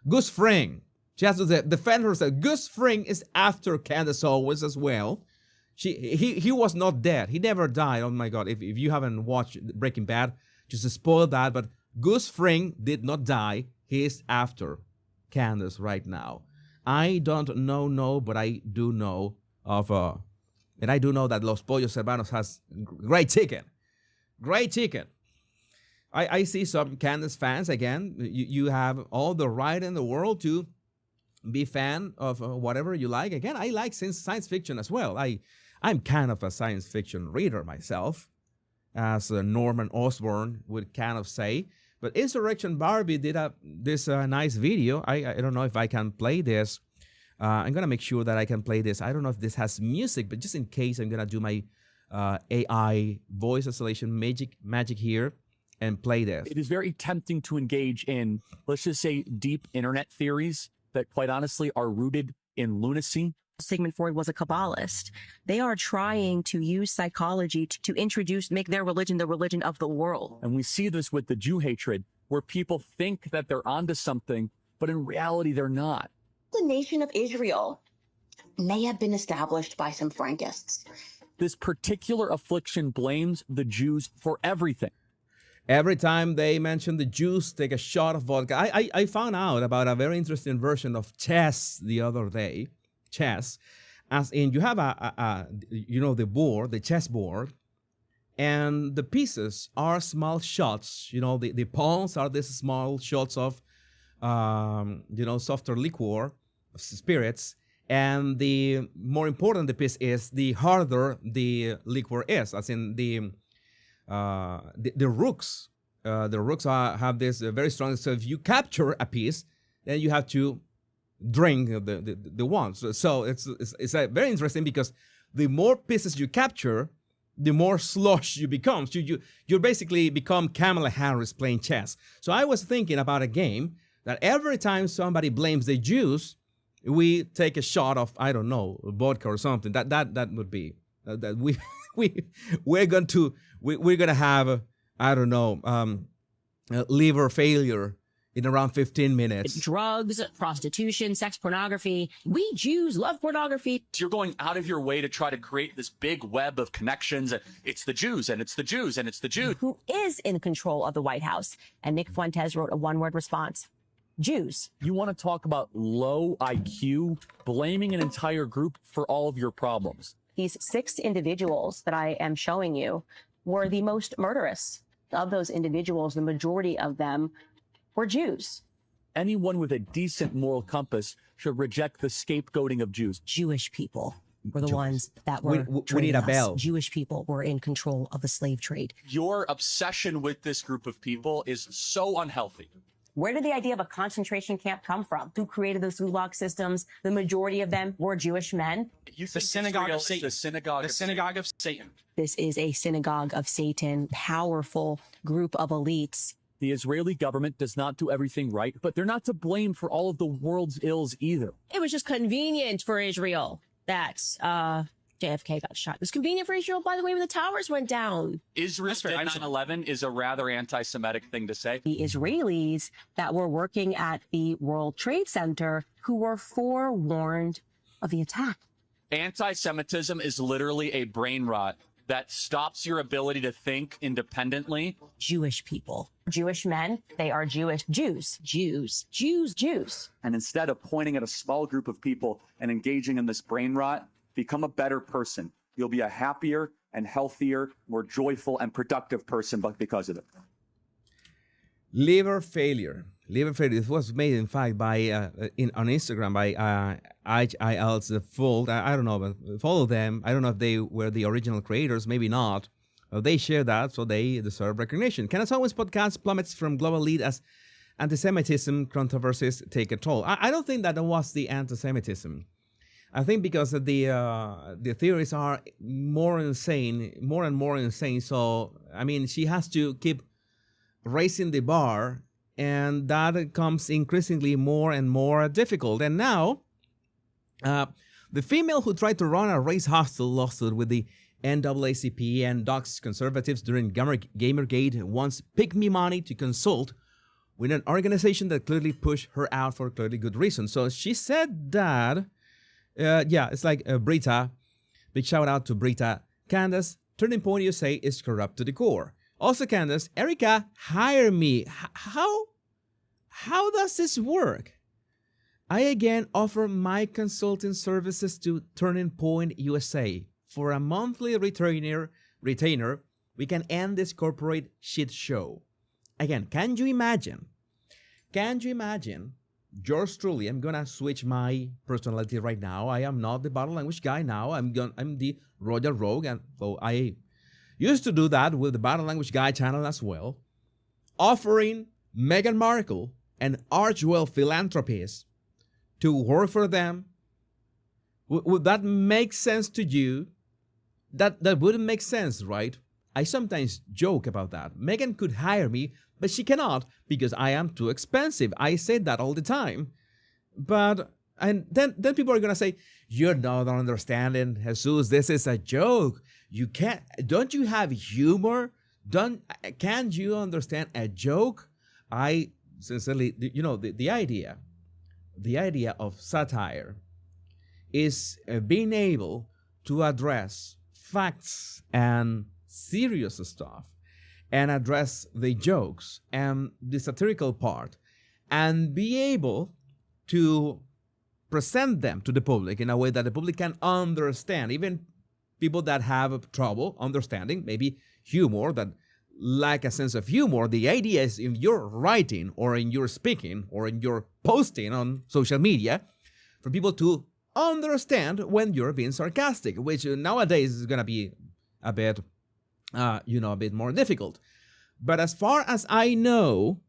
Gus Fring. She has to defend herself. Gus Fring is after Candace Owens as well. He was not dead. He never died. Oh my God. If you haven't watched Breaking Bad, just to spoil that. But Gus Fring did not die. He is after Candace right now. I don't know, but I do know of, and I do know that Los Pollos Hermanos has great chicken. Great chicken. I see some Candace fans, again, you have all the right in the world to be fan of whatever you like. Again, I like science fiction as well. I'm kind of a science fiction reader myself, as Norman Osborn would kind of say. But Insurrection Barbie did this nice video. I don't know if I can play this. I'm going to make sure that I can play this. I don't know if this has music, but just in case, I'm going to do my AI voice isolation magic here and play this. It is very tempting to engage in, let's just say, deep internet theories that quite honestly are rooted in lunacy. Sigmund Freud was a Kabbalist. They are trying to use psychology to make their religion the religion of the world. And we see this with the Jew hatred, where people think that they're onto something, but in reality, they're not. The nation of Israel may have been established by some Frankists. This particular affliction blames the Jews for everything. Every time they mention the Jews, take a shot of vodka. I found out about a very interesting version of chess the other day. Chess, as in you have the chess board, and the pieces are small shots. The pawns are these small shots of, softer liquor, spirits, and the more important the piece is, the harder the liquor is. As in the rooks. The rooks have this very strong. So if you capture a piece, then you have to drink the one. So it's very interesting, because the more pieces you capture, the more slush you become. So you basically become Kamala Harris playing chess. So I was thinking about a game that every time somebody blames the Jews, we take a shot of, I don't know, vodka or something. That would be that we're gonna have I don't know, liver failure in around 15 minutes. Drugs, prostitution, sex pornography. We Jews love pornography. You're going out of your way to try to create this big web of connections. It's the Jews, and it's the Jews, and it's the Jews. Who is in control of the White House? And Nick Fuentes wrote a one-word response. Jews. You want to talk about low IQ, blaming an entire group for all of your problems. These 6 individuals that I am showing you were the most murderous. Of those individuals, the majority of them were Jews. Anyone with a decent moral compass should reject the scapegoating of Jews. Jewish people were the ones that were we need a bell. Jewish people were in control of the slave trade. Your obsession with this group of people is so unhealthy. Where did the idea of a concentration camp come from? Who created those gulag systems? The majority of them were Jewish men. The synagogue of Satan. The synagogue of Satan. This is a synagogue of Satan, powerful group of elites The Israeli government does not do everything right, but they're not to blame for all of the world's ills either. It was just convenient for Israel that JFK got shot. It was convenient for Israel, by the way, when the towers went down. Israel did 9/11 is a rather anti-Semitic thing to say. The Israelis that were working at the World Trade Center who were forewarned of the attack. Anti-Semitism is literally a brain rot that stops your ability to think independently. Jewish people. Jewish men, they are Jewish. Jews. And instead of pointing at a small group of people and engaging in this brain rot, become a better person. You'll be a happier and healthier, more joyful and productive person because of it. Liver failure. This was made, in fact, by on Instagram by HIL's The Fold. I don't know, but follow them. I don't know if they were the original creators, maybe not. They share that, so they deserve recognition. Candace Owens' podcast plummets from global lead as anti-Semitism controversies take a toll. I don't think that was the anti-Semitism. I think because the theories are more and more insane. So, I mean, she has to keep raising the bar, and that becomes increasingly more and more difficult. And now, the female who tried to run a race hostile lawsuit with the NAACP and doxed conservatives during Gamergate wants pick me money to consult with an organization that clearly pushed her out for clearly good reasons. So she said that, it's like Brita. Big shout out to Brita. Candace, Turning Point USA is corrupt to the core. Also, Candace, Erica, hire me. How does this work? I again offer my consulting services to Turning Point USA. For a monthly retainer, we can end this corporate shit show. Again, can you imagine? Yours truly, I'm gonna switch my personality right now. I am not the body language guy now. I'm the Royal Rogue, and so I used to do that with the body language guy channel as well. Offering Meghan Markle and Archwell philanthropists to work for them. Would that make sense to you? That wouldn't make sense, right? I sometimes joke about that. Meghan could hire me, but she cannot because I am too expensive. I say that all the time. And then people are going to say, you're not understanding, Jesus, this is a joke. You can't, don't you have humor? Can't you understand a joke? I sincerely, the idea of satire is being able to address facts and serious stuff and address the jokes and the satirical part and be able to present them to the public in a way that the public can understand. Even people that have trouble understanding, maybe humor, that lack a sense of humor. The idea is in your writing or in your speaking or in your posting on social media for people to understand when you're being sarcastic, which nowadays is going to be a bit more difficult. But as far as I know,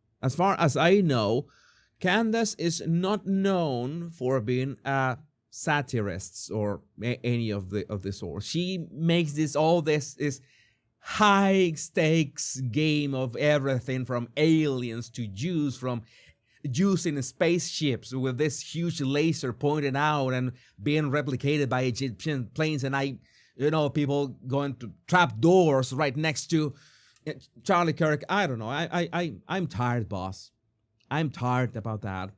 Candace is not known for being a satirist or any of the sort. She makes this high stakes game of everything from aliens to Jews, from Jews in spaceships with this huge laser pointed out and being replicated by Egyptian planes, and people going to trap doors right next to Charlie Kirk. I don't know. I'm tired, boss. I'm tired about that.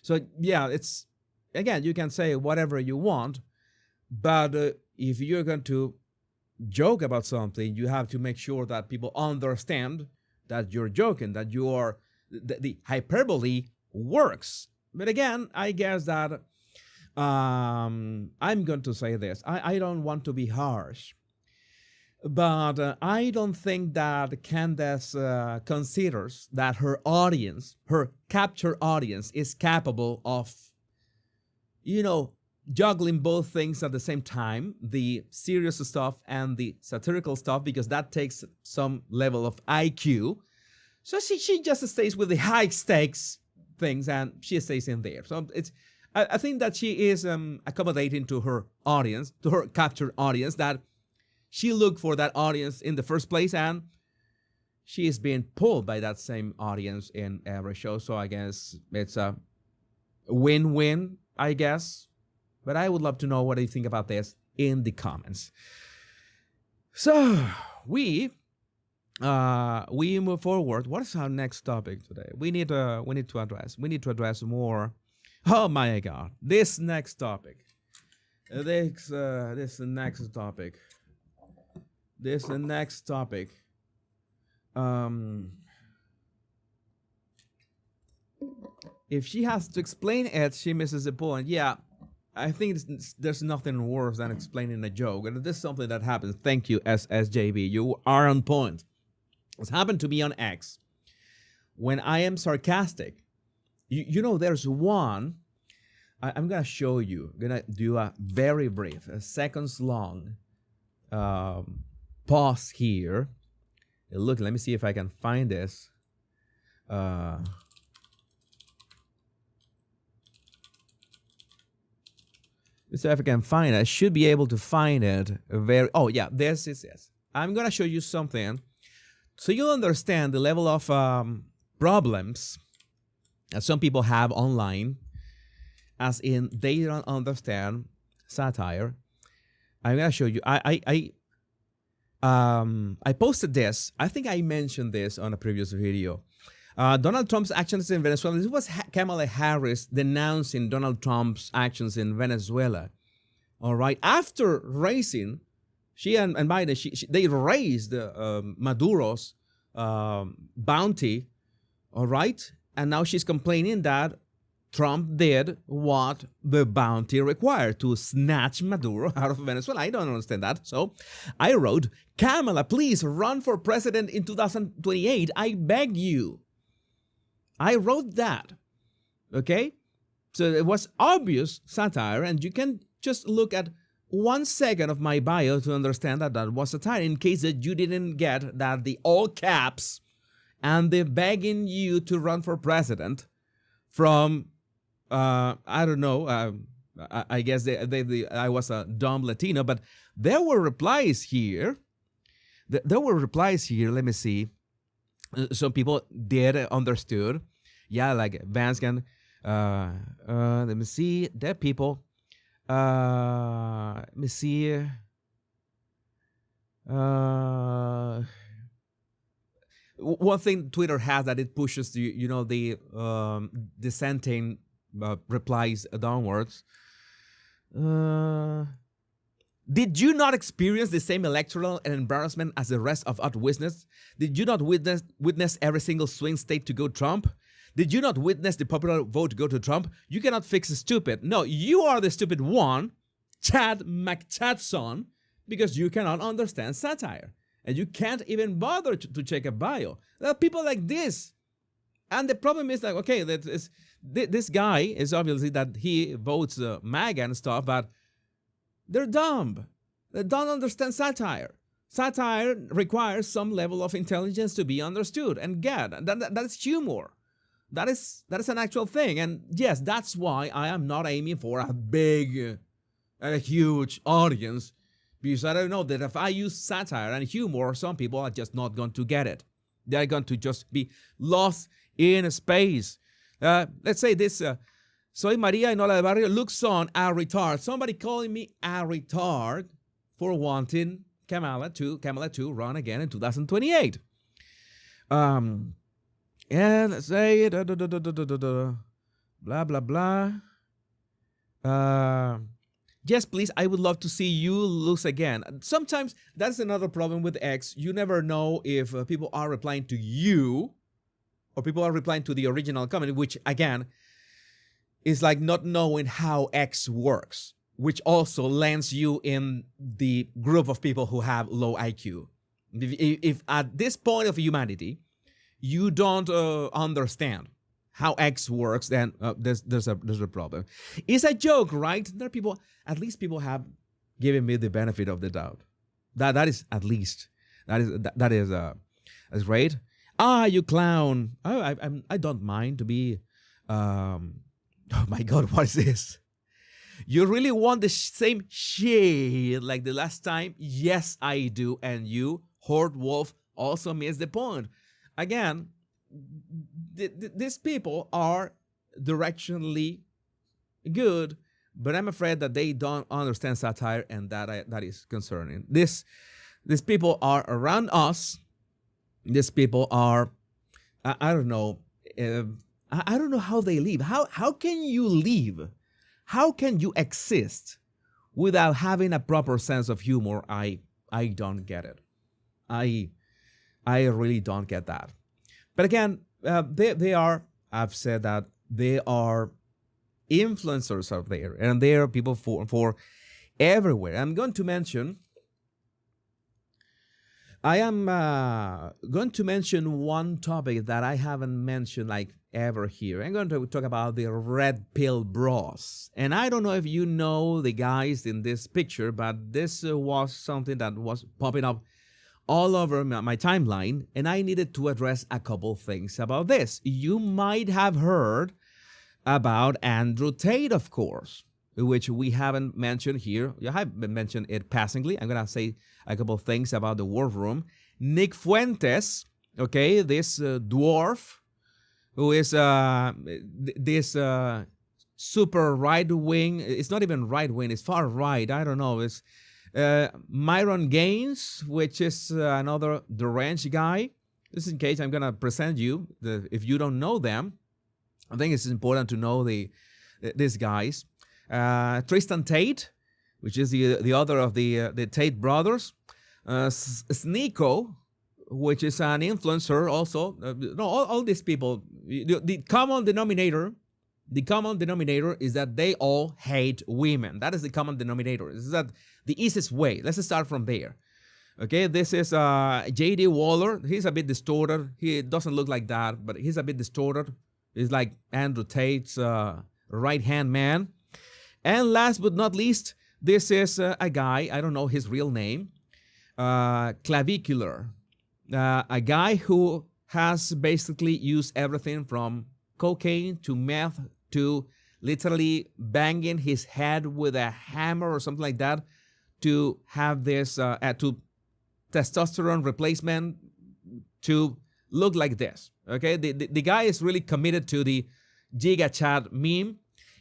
So yeah, it's, again, you can say whatever you want, but if you're going to joke about something, you have to make sure that people understand that you're joking, that you are, the hyperbole works. But again, I guess that I'm going to say this. I don't want to be harsh, but I don't think that Candace considers that her audience, her captured audience, is capable of, juggling both things at the same time, the serious stuff and the satirical stuff, because that takes some level of IQ. So she just stays with the high stakes things and she stays in there. So I think that she is accommodating to her audience, to her captured audience, that she looked for that audience in the first place, and she is being pulled by that same audience in every show. So I guess it's a win-win, I guess. But I would love to know what you think about this in the comments. So we move forward. What is our next topic today? We need to address more. Oh my God! This next topic. This next topic. If she has to explain it, she misses the point. Yeah, I think there's nothing worse than explaining a joke. And this is something that happens. Thank you, SSJB. You are on point. It's happened to me on X. When I am sarcastic, you know, there's one. I'm going to show you. I'm going to do a very brief, a seconds long pause here. Look, let me see if I can find this. Let me see if I can find it. I should be able to find it oh yeah, this is it. I'm going to show you something so you'll understand the level of problems that some people have online, as in they don't understand satire. I'm going to show you. I posted this. I think I mentioned this on a previous video. Donald Trump's actions in Venezuela. This was Kamala Harris denouncing Donald Trump's actions in Venezuela. All right. After raising, she and Biden, they raised Maduro's bounty. All right. And now she's complaining that Trump did what the bounty required to snatch Maduro out of Venezuela. I don't understand that. So I wrote, Kamala, please run for president in 2028. I beg you. I wrote that. Okay? So it was obvious satire, and you can just look at 1 second of my bio to understand that that was satire, in case that you didn't get that the all caps and the begging you to run for president from I don't know, I guess I was a dumb Latino, but there were replies here. There were replies here. Let me see. Some people did understood. Yeah, like Vance can. Let me see. There are people. Let me see. One thing Twitter has that it pushes the dissenting replies downwards. Did you not experience the same electoral embarrassment as the rest of us witnessed? Did you not witness every single swing state to go Trump? Did you not witness the popular vote go to Trump? You cannot fix the stupid. No, you are the stupid one, Chad McChatson, because you cannot understand satire. And you can't even bother to check a bio. There are people like this. And the problem is like, okay, this guy is obviously that he votes MAGA and stuff, but they're dumb. They don't understand satire. Satire requires some level of intelligence to be understood and get. That's humor. That is an actual thing. And yes, that's why I am not aiming for a big, huge audience. Because I don't know that if I use satire and humor, some people are just not going to get it. They're going to just be lost in space. Let's say this, Soy Maria Enola del Barrio looks on a retard. Somebody calling me a retard for wanting Kamala to run again in 2028. And let's say blah blah blah. Yes, please. I would love to see you lose again. Sometimes that's another problem with X. You never know if people are replying to you or people are replying to the original comment, which again is like not knowing how X works, which also lands you in the group of people who have low IQ. If at this point of humanity, you don't understand how X works, then there's a problem. It's a joke, right? There are people, at least people have given me the benefit of the doubt. That is at least that is great. Ah, you clown. Oh, I don't mind to be. Oh my God, what is this? You really want the same shit like the last time? Yes, I do. And you, Horde Wolf also miss the point. Again, these people are directionally good, but I'm afraid that they don't understand satire, and that is concerning. These people are around us. These people are, I don't know. I don't know how they live. How can you live? How can you exist without having a proper sense of humor? I don't get it. I really don't get that. But again, they are, I've said that they are influencers out there, and they are people for everywhere. I'm going to mention, I am going to mention one topic that I haven't mentioned like ever here. I'm going to talk about the red pill bros. And I don't know if you know the guys in this picture, but this was something that was popping up all over my timeline, and I needed to address a couple things about this. You might have heard about Andrew Tate, of course, which we haven't mentioned here. You haven't mentioned it passingly. I'm going to say a couple things about the War Room. Nick Fuentes, okay, this dwarf who is this super right-wing. It's not even right-wing, it's far right. I don't know. It's Myron Gaines, which is another deranged guy. Just in case I'm going to present you, if you don't know them, I think it's important to know these guys. Tristan Tate, which is the other of the Tate brothers. Sneeko, which is an influencer also. All these people, the common denominator is that they all hate women. That is the common denominator. This is the easiest way. Let's start from there. Okay, this is J.D. Waller. He's a bit distorted. He doesn't look like that, but he's a bit distorted. He's like Andrew Tate's right-hand man. And last but not least, this is a guy, I don't know his real name, Clavicular. A guy who has basically used everything from cocaine to meth to literally banging his head with a hammer or something like that to have this, to testosterone replacement to look like this. Okay, the guy is really committed to the Giga Chat meme,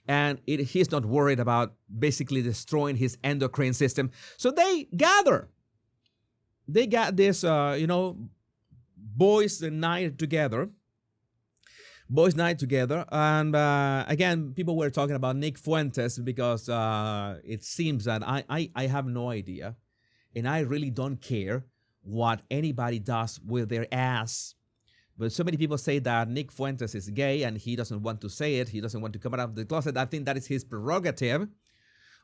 and he's not worried about basically destroying his endocrine system. So they gather. They got this, boys' night together. Boys' night together. And again, people were talking about Nick Fuentes because it seems that I have no idea, and I really don't care what anybody does with their ass. But so many people say that Nick Fuentes is gay and he doesn't want to say it. He doesn't want to come out of the closet. I think that is his prerogative.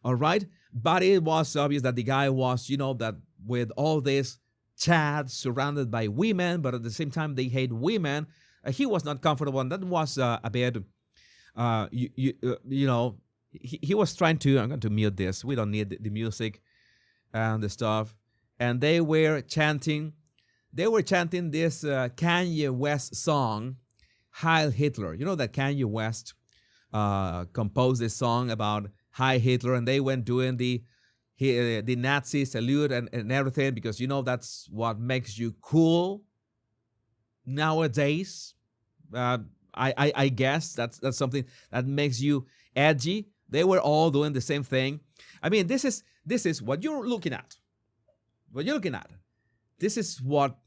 All right. But it was obvious that the guy was, that with all this chat surrounded by women, but at the same time they hate women, he was not comfortable. And that was a bit, he was trying to, I'm going to mute this. We don't need the music and the stuff. And they were chanting this Kanye West song, Heil Hitler. You know that Kanye West composed this song about Heil Hitler, and they went doing the Nazi salute and everything because, that's what makes you cool nowadays. I guess that's something that makes you edgy. They were all doing the same thing. I mean, this is what you're looking at. What you're looking at. This is what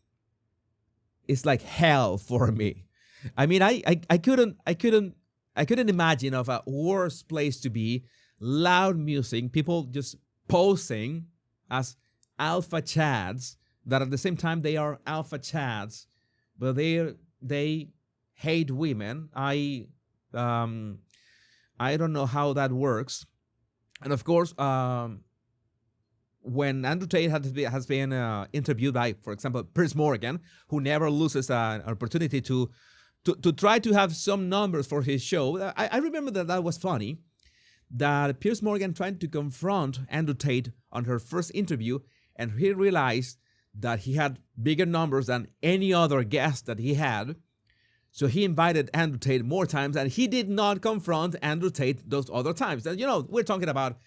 is like hell for me. I mean, I couldn't imagine of a worse place to be. Loud music, people just posing as alpha chads that at the same time they are alpha chads, but they hate women. I don't know how that works. And of course, when Andrew Tate has been interviewed by, for example, Piers Morgan, who never loses an opportunity to try to have some numbers for his show, I remember that was funny, that Piers Morgan tried to confront Andrew Tate on her first interview, and he realized that he had bigger numbers than any other guest that he had. So he invited Andrew Tate more times, and he did not confront Andrew Tate those other times. And, we're talking about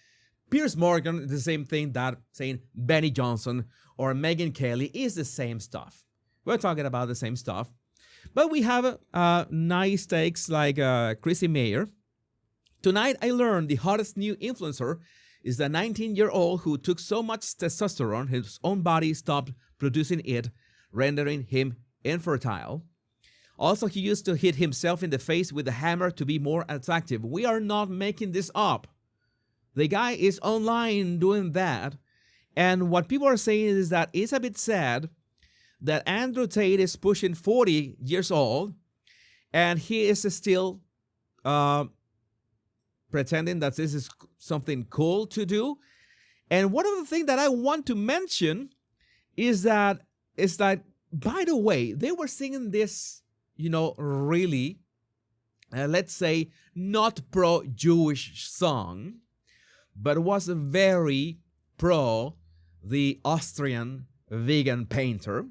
Piers Morgan, the same thing that saying Benny Johnson or Megyn Kelly is the same stuff. We're talking about the same stuff. But we have nice takes like Chrissy Mayer. Tonight I learned the hottest new influencer is the 19-year-old who took so much testosterone his own body stopped producing it, rendering him infertile. Also, he used to hit himself in the face with a hammer to be more attractive. We are not making this up. The guy is online doing that. And what people are saying is that it's a bit sad that Andrew Tate is pushing 40 years old and he is still pretending that this is something cool to do. And one of the things that I want to mention is that, by the way, they were singing this, really, let's say, not pro-Jewish song, but was very pro the Austrian vegan painter.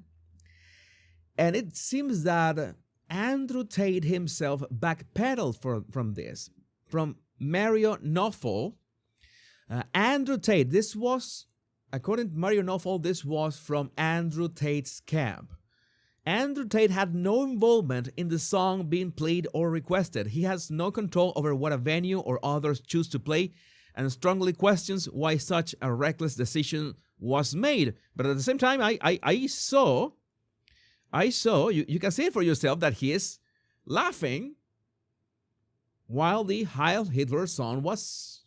And it seems that Andrew Tate himself backpedaled from this. From Mario Knopfel, Andrew Tate, this was, according to Mario Knopfel, this was from Andrew Tate's camp. Andrew Tate had no involvement in the song being played or requested. He has no control over what a venue or others choose to play and strongly questions why such a reckless decision was made. But at the same time, I saw, you can see it for yourself that he is laughing while the Heil Hitler song was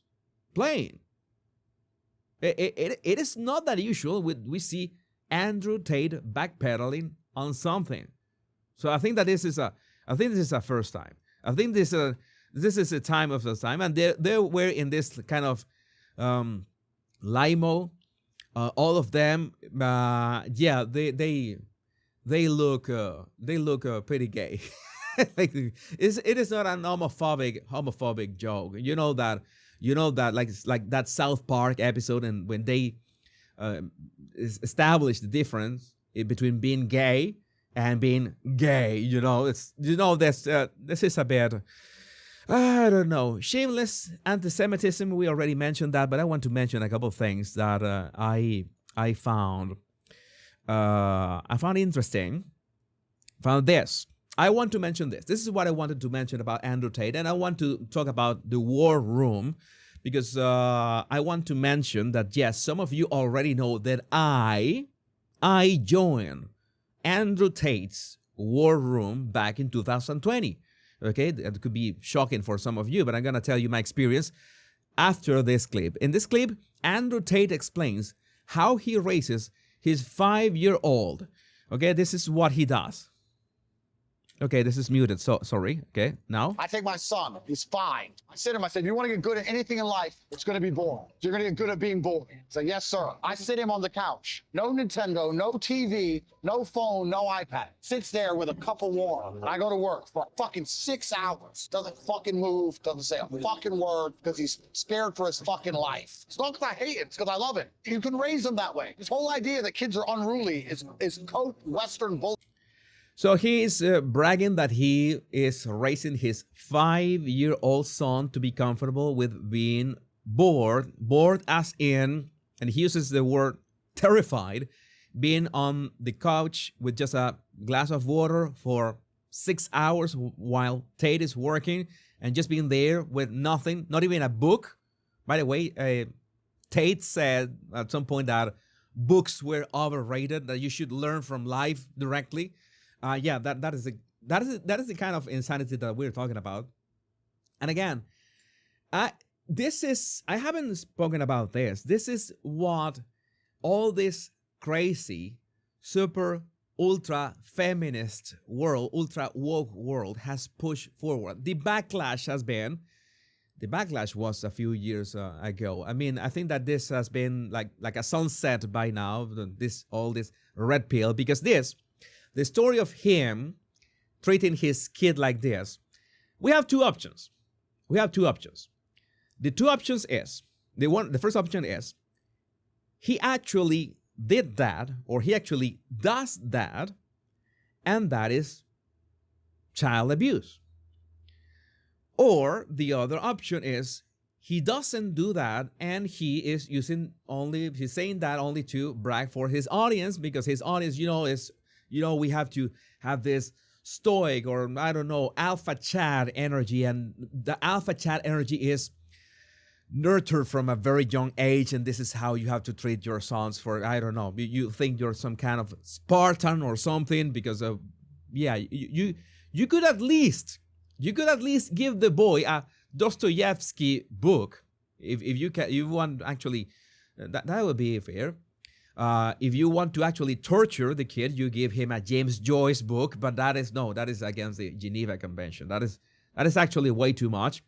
playing. It is not that usual we see Andrew Tate backpedaling on something. So I think that this is a first time. I think this is a time of the time, and they were in this kind of limo. All of them, they look pretty gay. Like, it is not an homophobic joke. You know that like that South Park episode, and when they establish the difference between being gay and being gay, this is a bit, I don't know, shameless anti-Semitism. We already mentioned that, but I want to mention a couple of things that I found interesting. Found this. I want to mention this. This is what I wanted to mention about Andrew Tate, and I want to talk about the war room, because I want to mention that, yes, some of you already know that I joined Andrew Tate's war room back in 2020. Okay, that could be shocking for some of you, but I'm going to tell you my experience after this clip. In this clip, Andrew Tate explains how he raises his 5-year-old. Okay, this is what he does. Okay, this is muted, so sorry. Okay, now. I take my son, he's 5. I said to him, if you want to get good at anything in life, it's going to be boring. You're going to get good at being bored. He said, yes, sir. I sit him on the couch. No Nintendo, no TV, no phone, no iPad. Sits there with a cup of water. And I go to work for fucking 6 hours. Doesn't fucking move, doesn't say a fucking word, because he's scared for his fucking life. It's not because I hate it, it's because I love it. You can raise them that way. This whole idea that kids are unruly is coat Western bullshit. So he is bragging that he is raising his 5-year-old son to be comfortable with being bored as in, and he uses the word terrified, being on the couch with just a glass of water for 6 hours while Tate is working, and just being there with nothing, not even a book. By the way, Tate said at some point that books were overrated, that you should learn from life directly. That is the kind of insanity that we're talking about. And again, I haven't spoken about this. This is what all this crazy, super, ultra feminist world, ultra woke world has pushed forward. The backlash was a few years ago. I mean, I think that this has been like a sunset by now. All this red pill, because the story of him treating his kid like this, we have two options. The two options is, the first option is, he actually did that, or he actually does that, and that is child abuse. Or the other option is, he doesn't do that, and he's saying that only to brag for his audience, because his audience, we have to have this stoic or, I don't know, alpha chat energy. And the alpha chat energy is nurtured from a very young age. And this is how you have to treat your sons for, I don't know, you think you're some kind of Spartan or something because of, you could at least give the boy a Dostoevsky book. If you want actually, that would be fair. If you want to actually torture the kid, you give him a James Joyce book, but that is against the Geneva Convention. That is actually way too much.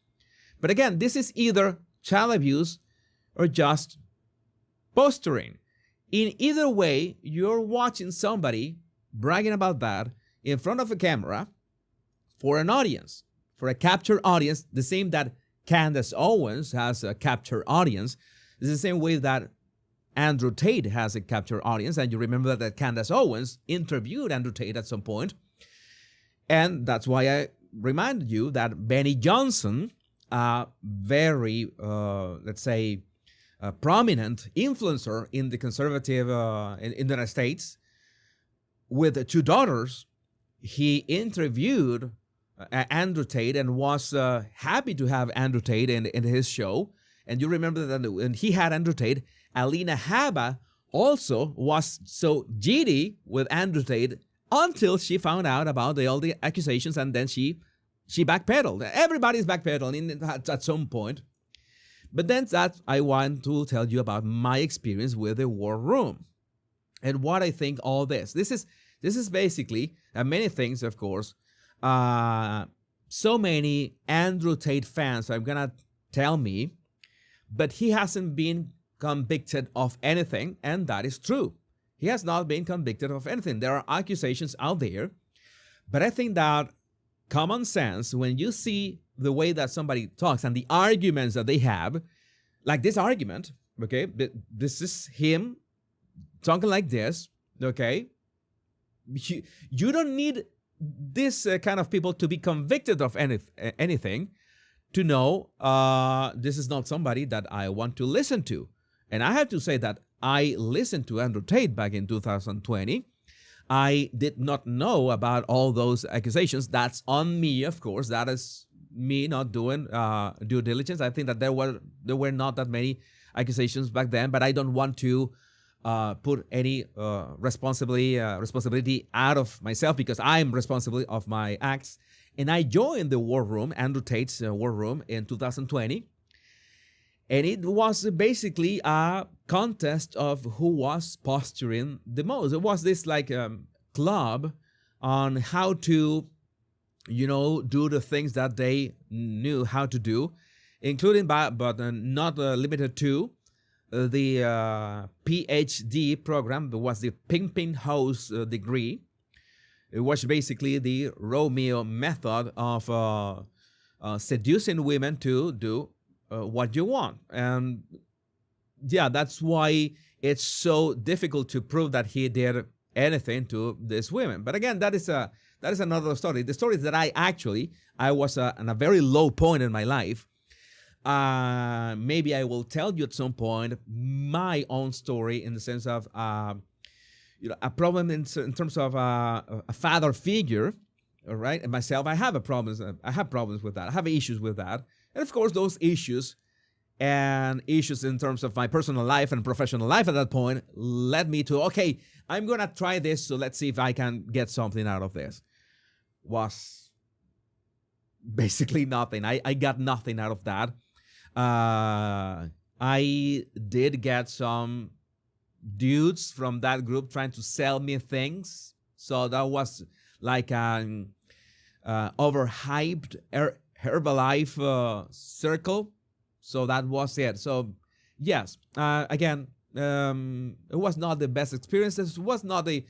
But again, this is either child abuse or just posturing. In either way, you're watching somebody bragging about that in front of a camera for an audience, for a captured audience, the same that Candace Owens has a captured audience. It's the same way that Andrew Tate has a captured audience. And you remember that Candace Owens interviewed Andrew Tate at some point. And that's why I reminded you that Benny Johnson, a very, let's say, prominent influencer in the conservative in the United States, with 2 daughters, he interviewed Andrew Tate and was happy to have Andrew Tate in his show. And you remember that when he had Andrew Tate, Alina Habba also was so giddy with Andrew Tate until she found out about all the accusations, and then she backpedaled. Everybody's backpedaling at some point. But then I want to tell you about my experience with the War Room and what I think all this. This is basically, many things, of course. So many Andrew Tate fans are gonna tell me, but he hasn't been convicted of anything, and that is true. He has not been convicted of anything. There are accusations out there, but I think that common sense, when you see the way that somebody talks and the arguments that they have, like this argument, okay, this is him talking like this, okay? You don't need this kind of people to be convicted of anything to know this is not somebody that I want to listen to. And I have to say that I listened to Andrew Tate back in 2020. I did not know about all those accusations. That's on me, of course. That is me not doing due diligence. I think that there were not that many accusations back then, but I don't want to put any responsibility out of myself, because I'm responsible of my acts. And I joined the War Room, Andrew Tate's War Room, in 2020. And it was basically a contest of who was posturing the most. It was this club on how to, do the things that they knew how to do, including but not limited to the PhD program. That was the pimping house degree. It was basically the Romeo method of seducing women to do what you want. And yeah, that's why it's so difficult to prove that he did anything to these women. But again, that is another story. The story is that I was on a very low point in my life. Maybe I will tell you at some point my own story, in the sense of a problem in terms of a father figure. All right, and myself, I have problems with that. I have issues with that. And of course, those issues and issues in terms of my personal life and professional life at that point led me to, okay, I'm going to try this, so let's see if I can get something out of this. Was basically nothing. I got nothing out of that. I did get some dudes from that group trying to sell me things. So that was like an overhyped Herbalife circle. So that was it. So yes, again, it was not the best experience. It was not a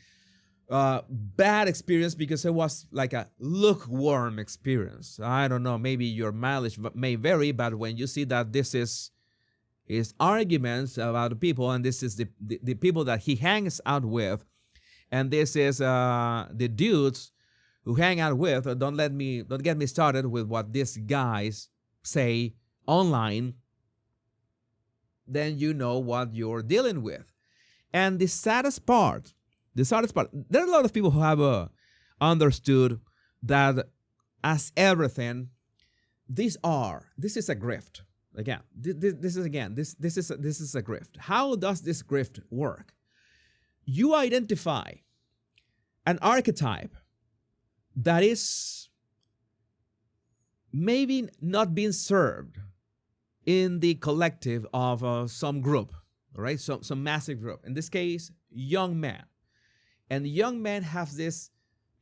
bad experience, because it was like a lukewarm experience. I don't know, maybe your mileage may vary, but when you see that this is his arguments about people, and this is the people that he hangs out with, and this is the dudes who hang out with, don't get me started with what these guys say online, then you know what you're dealing with. And the saddest part The saddest part, there are a lot of people who have understood that as everything, this is a grift. Again, this is a grift. How does this grift work? You identify an archetype that is maybe not being served in the collective of some group, right? Some massive group. In this case, young men. And young men have this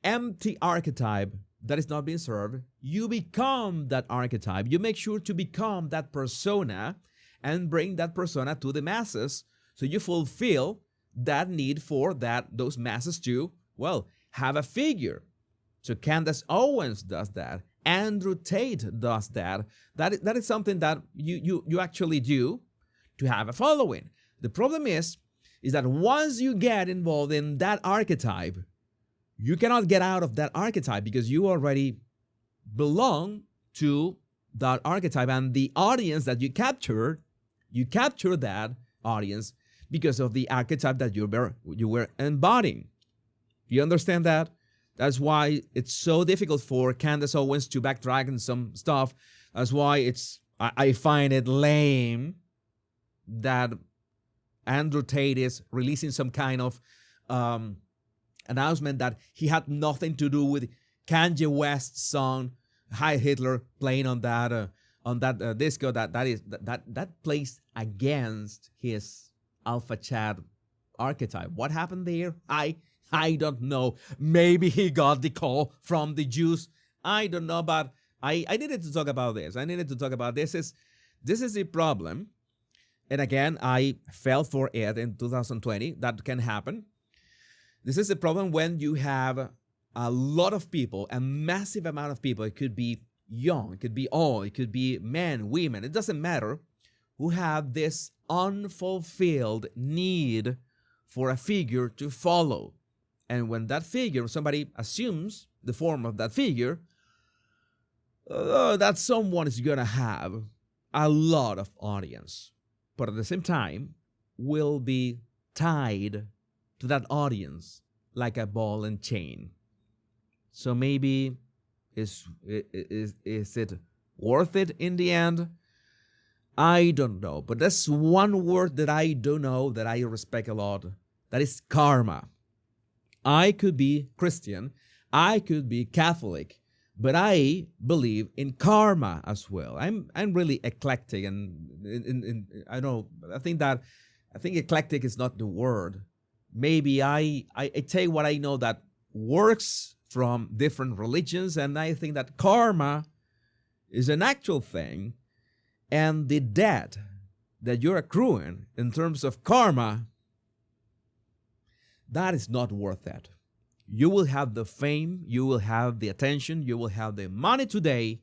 empty archetype that is not being served. You become that archetype. You make sure to become that persona and bring that persona to the masses. So you fulfill that need for those masses to, well, have a figure. So Candace Owens does that. Andrew Tate does that. That is something that you actually do to have a following. The problem is that once you get involved in that archetype, you cannot get out of that archetype because you already belong to that archetype, and the audience that you capture that audience because of the archetype that you were embodying. You understand that? That's why it's so difficult for Candace Owens to backtrack on some stuff. That's why I find it lame that Andrew Tate is releasing some kind of announcement that he had nothing to do with Kanye West's song "Hi Hitler" playing on that disco that plays against his alpha chat archetype. What happened there? I don't know. Maybe he got the call from the Jews. I don't know, but I needed to talk about this. This is the problem. And again, I fell for it in 2020. That can happen. This is a problem when you have a lot of people, a massive amount of people. It could be young, it could be old, it could be men, women. It doesn't matter, who have this unfulfilled need for a figure to follow. And when that figure, somebody assumes the form of that figure, that someone is going to have a lot of audience. But at the same time, will be tied to that audience like a ball and chain. So maybe is it worth it in the end? I don't know. But that's one word that I don't know, that I respect a lot. That is karma. I could be Christian, I could be Catholic, but I believe in karma as well. I'm really eclectic, and I don't know. I think eclectic is not the word. Maybe I take what I know that works from different religions, and I think that karma is an actual thing, and the debt that you're accruing in terms of karma, that is not worth it. You will have the fame, you will have the attention, you will have the money today,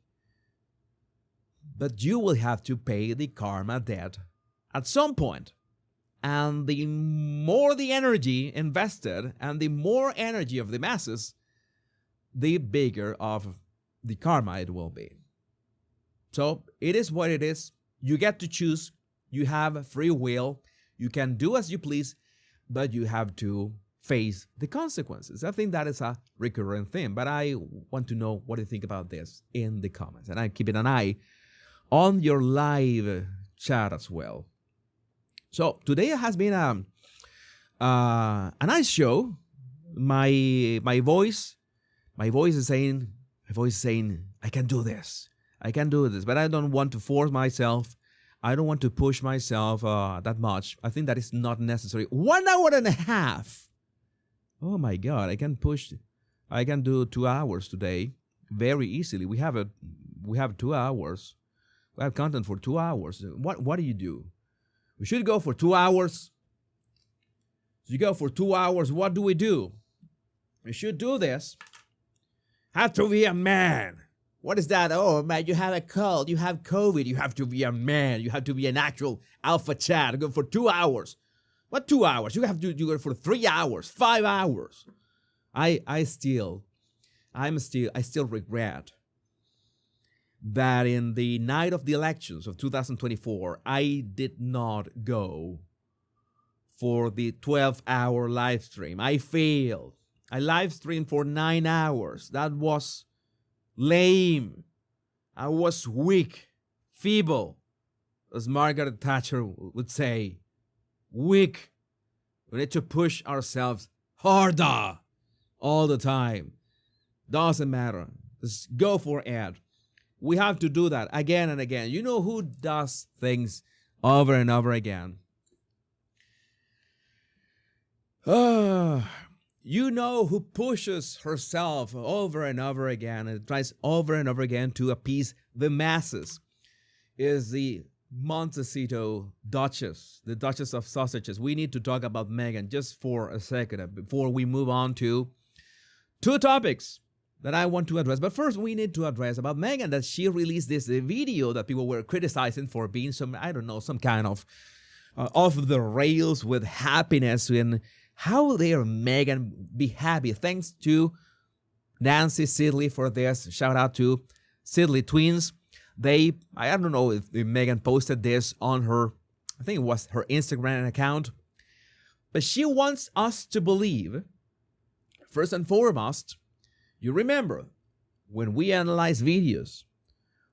but you will have to pay the karma debt at some point. And the more the energy invested and the more energy of the masses, the bigger of the karma it will be. So it is what it is. You get to choose. You have free will. You can do as you please, but you have to face the consequences. I think that is a recurrent theme, but I want to know what you think about this in the comments. And I'm keeping an eye on your live chat as well. So today has been a nice show. My voice is saying, I can do this. I can do this, but I don't want to force myself. I don't want to push myself that much. I think that is not necessary. 1 hour and a half. Oh my God, I can do 2 hours today very easily. We have 2 hours. We have content for 2 hours. What do you do? We should go for 2 hours. You go for 2 hours. What do? We should do this. Have to be a man. What is that? Oh man, you have a cold, you have COVID, you have to be a man, you have to be an actual alpha chat. Go for 2 hours. What 2 hours? You have to go for 3 hours, 5 hours. I still regret that in the night of the elections of 2024, I did not go for the 12-hour live stream. I failed. I live streamed for 9 hours. That was lame. I was weak, feeble, as Margaret Thatcher would say. Weak. We need to push ourselves harder all the time. Doesn't matter. Just go for it. We have to do that again and again. You know who does things over and over again? You know who pushes herself over and over again and tries over and over again to appease the masses is the Montecito Duchess, the Duchess of Sausages. We need to talk about Meghan just for a second before we move on to two topics that I want to address. But first, we need to address about Meghan, that she released this video that people were criticizing for being some, I don't know, some kind of off the rails with happiness. And how dare Meghan be happy? Thanks to Nancy Sidley for this. Shout out to Sidley twins. I don't know if Meghan posted this on her, I think it was her Instagram account. But she wants us to believe, first and foremost, you remember, when we analyze videos,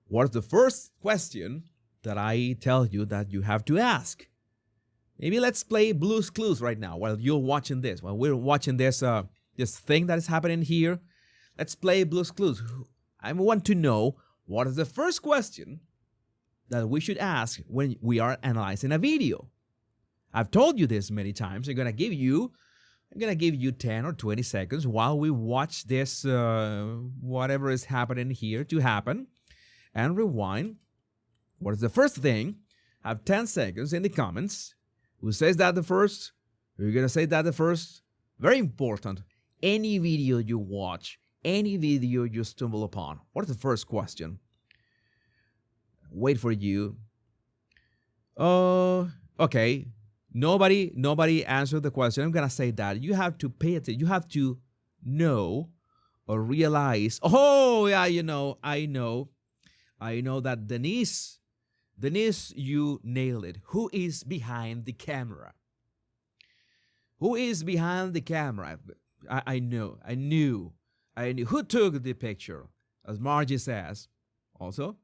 what's the first question that I tell you that you have to ask? Maybe let's play Blue's Clues right now while you're watching this. While we're watching this thing that is happening here, let's play Blue's Clues. I want to know what is the first question that we should ask when we are analyzing a video. I've told you this many times. I'm going to give you 10 or 20 seconds while we watch this, whatever is happening here to happen, and rewind. What is the first thing? Have 10 seconds in the comments. Who says that the first? You're going to say that the first. Very important. Any video you watch, any video you stumble upon, what is the first question? Wait for you. Okay. Nobody answered the question. I'm going to say that. You have to pay attention. You have to know or realize. Oh, yeah, I know that Denise, you nailed it. Who is behind the camera? Who is behind the camera? I knew. Who took the picture? As Margie says. Also,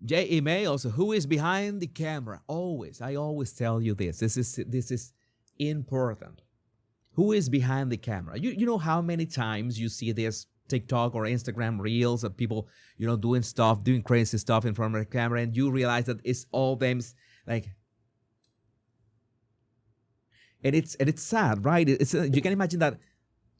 J.E. May, who is behind the camera? I always tell you this. This is important. Who is behind the camera? You know how many times you see this TikTok or Instagram reels of people, doing crazy stuff in front of the camera, and you realize that it's all them, like, and it's sad, right? You can imagine that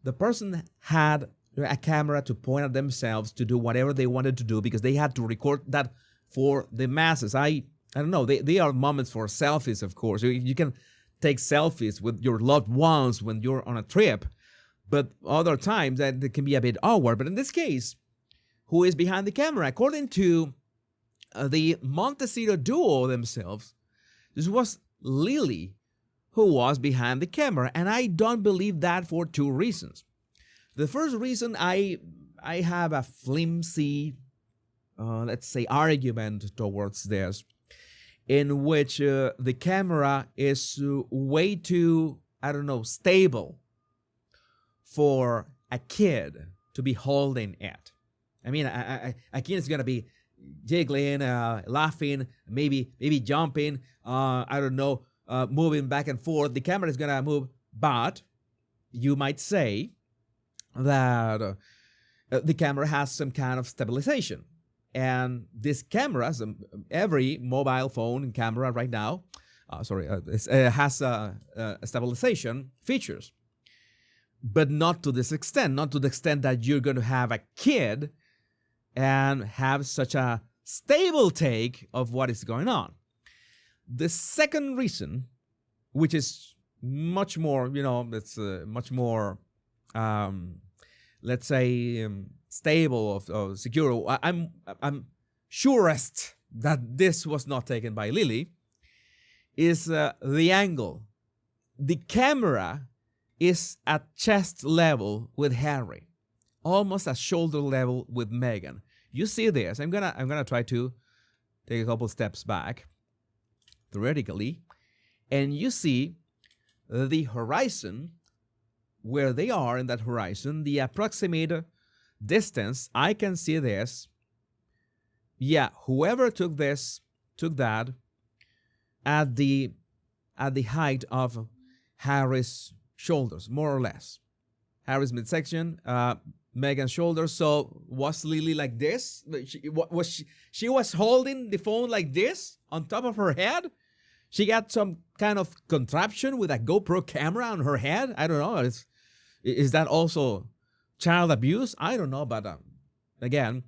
the person had a camera to point at themselves to do whatever they wanted to do because they had to record that for the masses. I don't know. They are moments for selfies, of course. You can take selfies with your loved ones when you're on a trip, but other times that it can be a bit awkward. But in this case, who is behind the camera? According to the Montecito duo themselves, this was Lily who was behind the camera, and I don't believe that for two reasons. The first reason, I have a flimsy, let's say, argument towards this, in which the camera is way too, stable for a kid to be holding it. I mean, a kid is going to be jiggling, laughing, maybe jumping, moving back and forth. The camera is going to move, but you might say that the camera has some kind of stabilization. And this camera, every mobile phone camera right now, has stabilization features. But not to this extent, not to the extent that you're going to have a kid and have such a stable take of what is going on. The second reason, which is much more, it's much more, let's say, stable or secure. I'm surest that this was not taken by Lily, is the angle. The camera is at chest level with Harry, almost at shoulder level with Meghan. You see this? I'm gonna try to take a couple steps back, theoretically, and you see the horizon, where they are in that horizon, the approximate distance. I can see this. Yeah, whoever took that at the height of Harry's shoulders, more or less. Harry's midsection, Meghan's shoulders. So was Lily like this? She was holding the phone like this on top of her head? She got some kind of contraption with a GoPro camera on her head? I don't know. Is that also child abuse? I don't know, but again,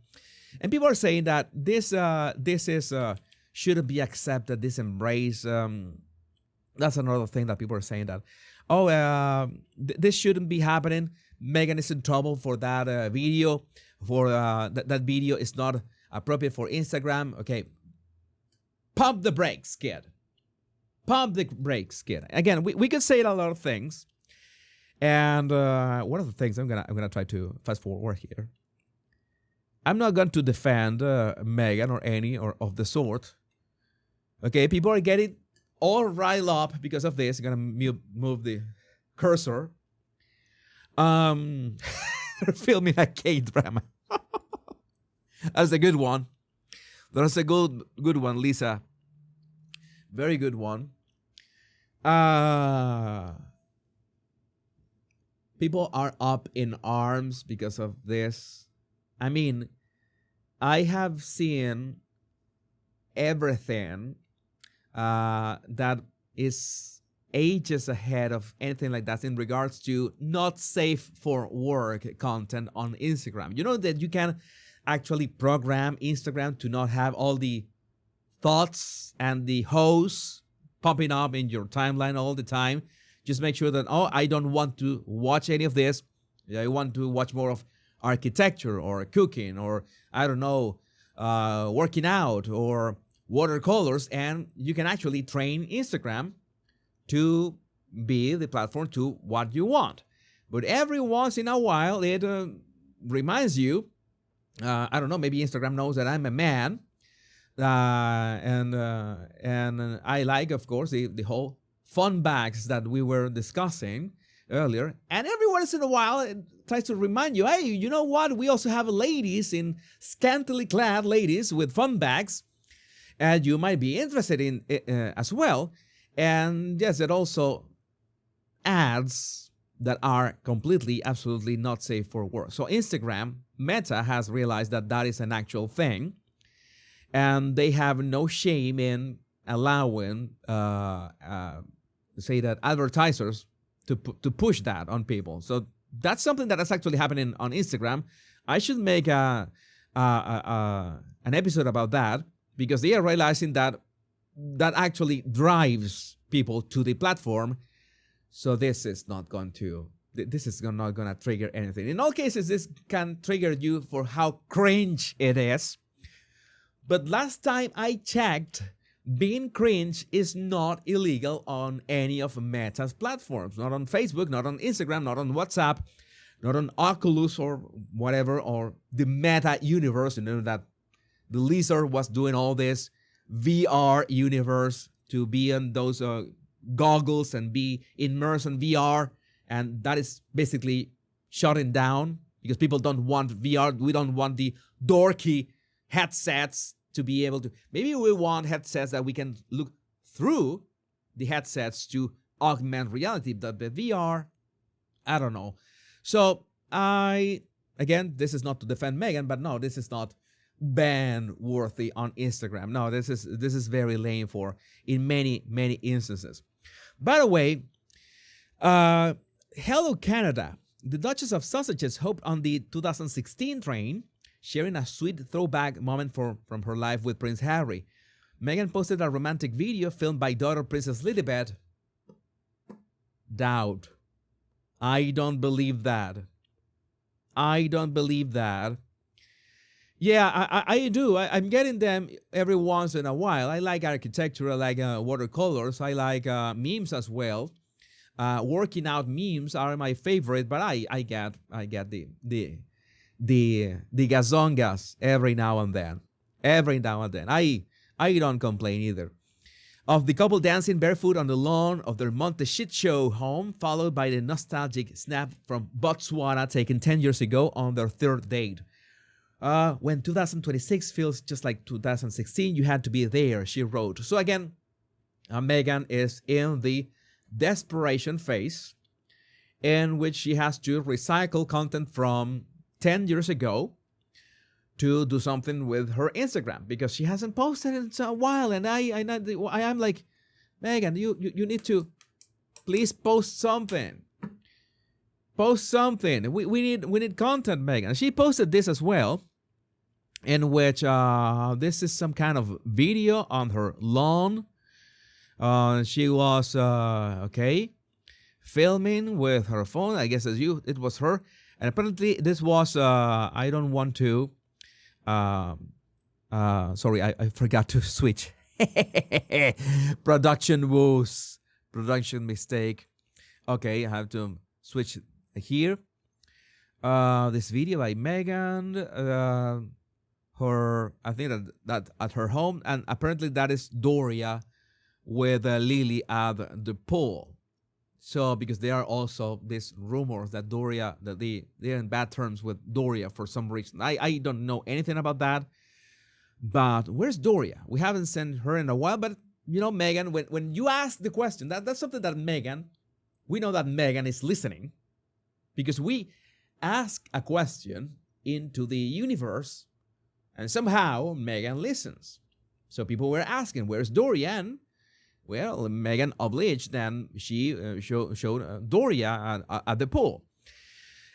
and people are saying that this is shouldn't be accepted. This embrace. That's another thing that people are saying that, this shouldn't be happening. Meghan is in trouble for that video. For that video is not appropriate for Instagram. Okay, pump the brakes, kid. Pump the brakes, kid. Again, we could say a lot of things, and one of the things I'm gonna try to fast forward here. I'm not going to defend Meghan or any or of the sort. Okay, people are getting all riled up because of this. I'm gonna move the cursor. Filming a K-drama. That's a good one. That's a good one, Lisa. Very good one. People are up in arms because of this. I mean, I have seen everything that is ages ahead of anything like that in regards to not safe for work content on Instagram. You know that you can actually program Instagram to not have all the thoughts and the hosts popping up in your timeline all the time. Just make sure that, I don't want to watch any of this. I want to watch more of architecture or cooking or, I don't know, working out or watercolors. And you can actually train Instagram to be the platform to what you want. But every once in a while, it reminds you, I don't know, maybe Instagram knows that I'm a man. And I like, of course, the whole fun bags that we were discussing earlier. And every once in a while, it tries to remind you, hey, you know what? We also have ladies in scantily clad ladies with fun bags. And you might be interested in it as well. And yes, it also ads that are completely, absolutely not safe for work. So Instagram, Meta has realized that that is an actual thing. And they have no shame in allowing, say that advertisers to push that on people. So that's something that is actually happening on Instagram. I should make an episode about that because they are realizing that actually drives people to the platform. So this is not going to trigger anything. In all cases, this can trigger you for how cringe it is. But last time I checked, being cringe is not illegal on any of Meta's platforms. Not on Facebook, not on Instagram, not on WhatsApp, not on Oculus or whatever, or the Meta universe. You know that the lizard was doing all this VR universe to be on those goggles and be immersed in VR. And that is basically shutting down because people don't want VR. We don't want the dorky headsets to be able to. Maybe we want headsets that we can look through the headsets to augment reality. But the VR, I don't know. So again, this is not to defend Meghan, but no, this is not ban worthy on Instagram. No, this is very lame for in many instances. By the way, hello Canada. The Duchess of Sussex hoped on the 2016 train, sharing a sweet throwback moment from her life with Prince Harry. Meghan posted a romantic video filmed by daughter Princess Lilibet. Doubt. I don't believe that. Yeah, I do. I'm getting them every once in a while. I like architecture. I like watercolors. I like memes as well. Working out memes are my favorite, but I get the gazongas every now and then. I don't complain either. of the couple dancing barefoot on the lawn of their Monte Shit Show home, followed by the nostalgic snap from Botswana taken 10 years ago on their third date. When 2026 feels just like 2016, you had to be there, she wrote. So again, Meghan is in the desperation phase in which she has to recycle content from 10 years ago to do something with her Instagram because she hasn't posted in a while. And I am like, Meghan, you need to please post something. Post something. We need content, Meghan. She posted this as well, in which this is some kind of video on her lawn. She was filming with her phone. I guess it was her. And apparently this was I don't want to. Sorry, I forgot to switch. Production woes. Production mistake. Okay, I have to switch here. This video by Meghan. I think that at her home, and apparently that is Doria with Lily at the pool. So because there are also these rumors that Doria, that they're in bad terms with Doria for some reason. I don't know anything about that. But where's Doria? We haven't seen her in a while. But you know, Meghan, when you ask the question, that's something that we know that Meghan is listening, because we ask a question into the universe, and somehow Meghan listens. So people were asking, where's Doria? And well, Meghan obliged, and she showed Doria at the pool.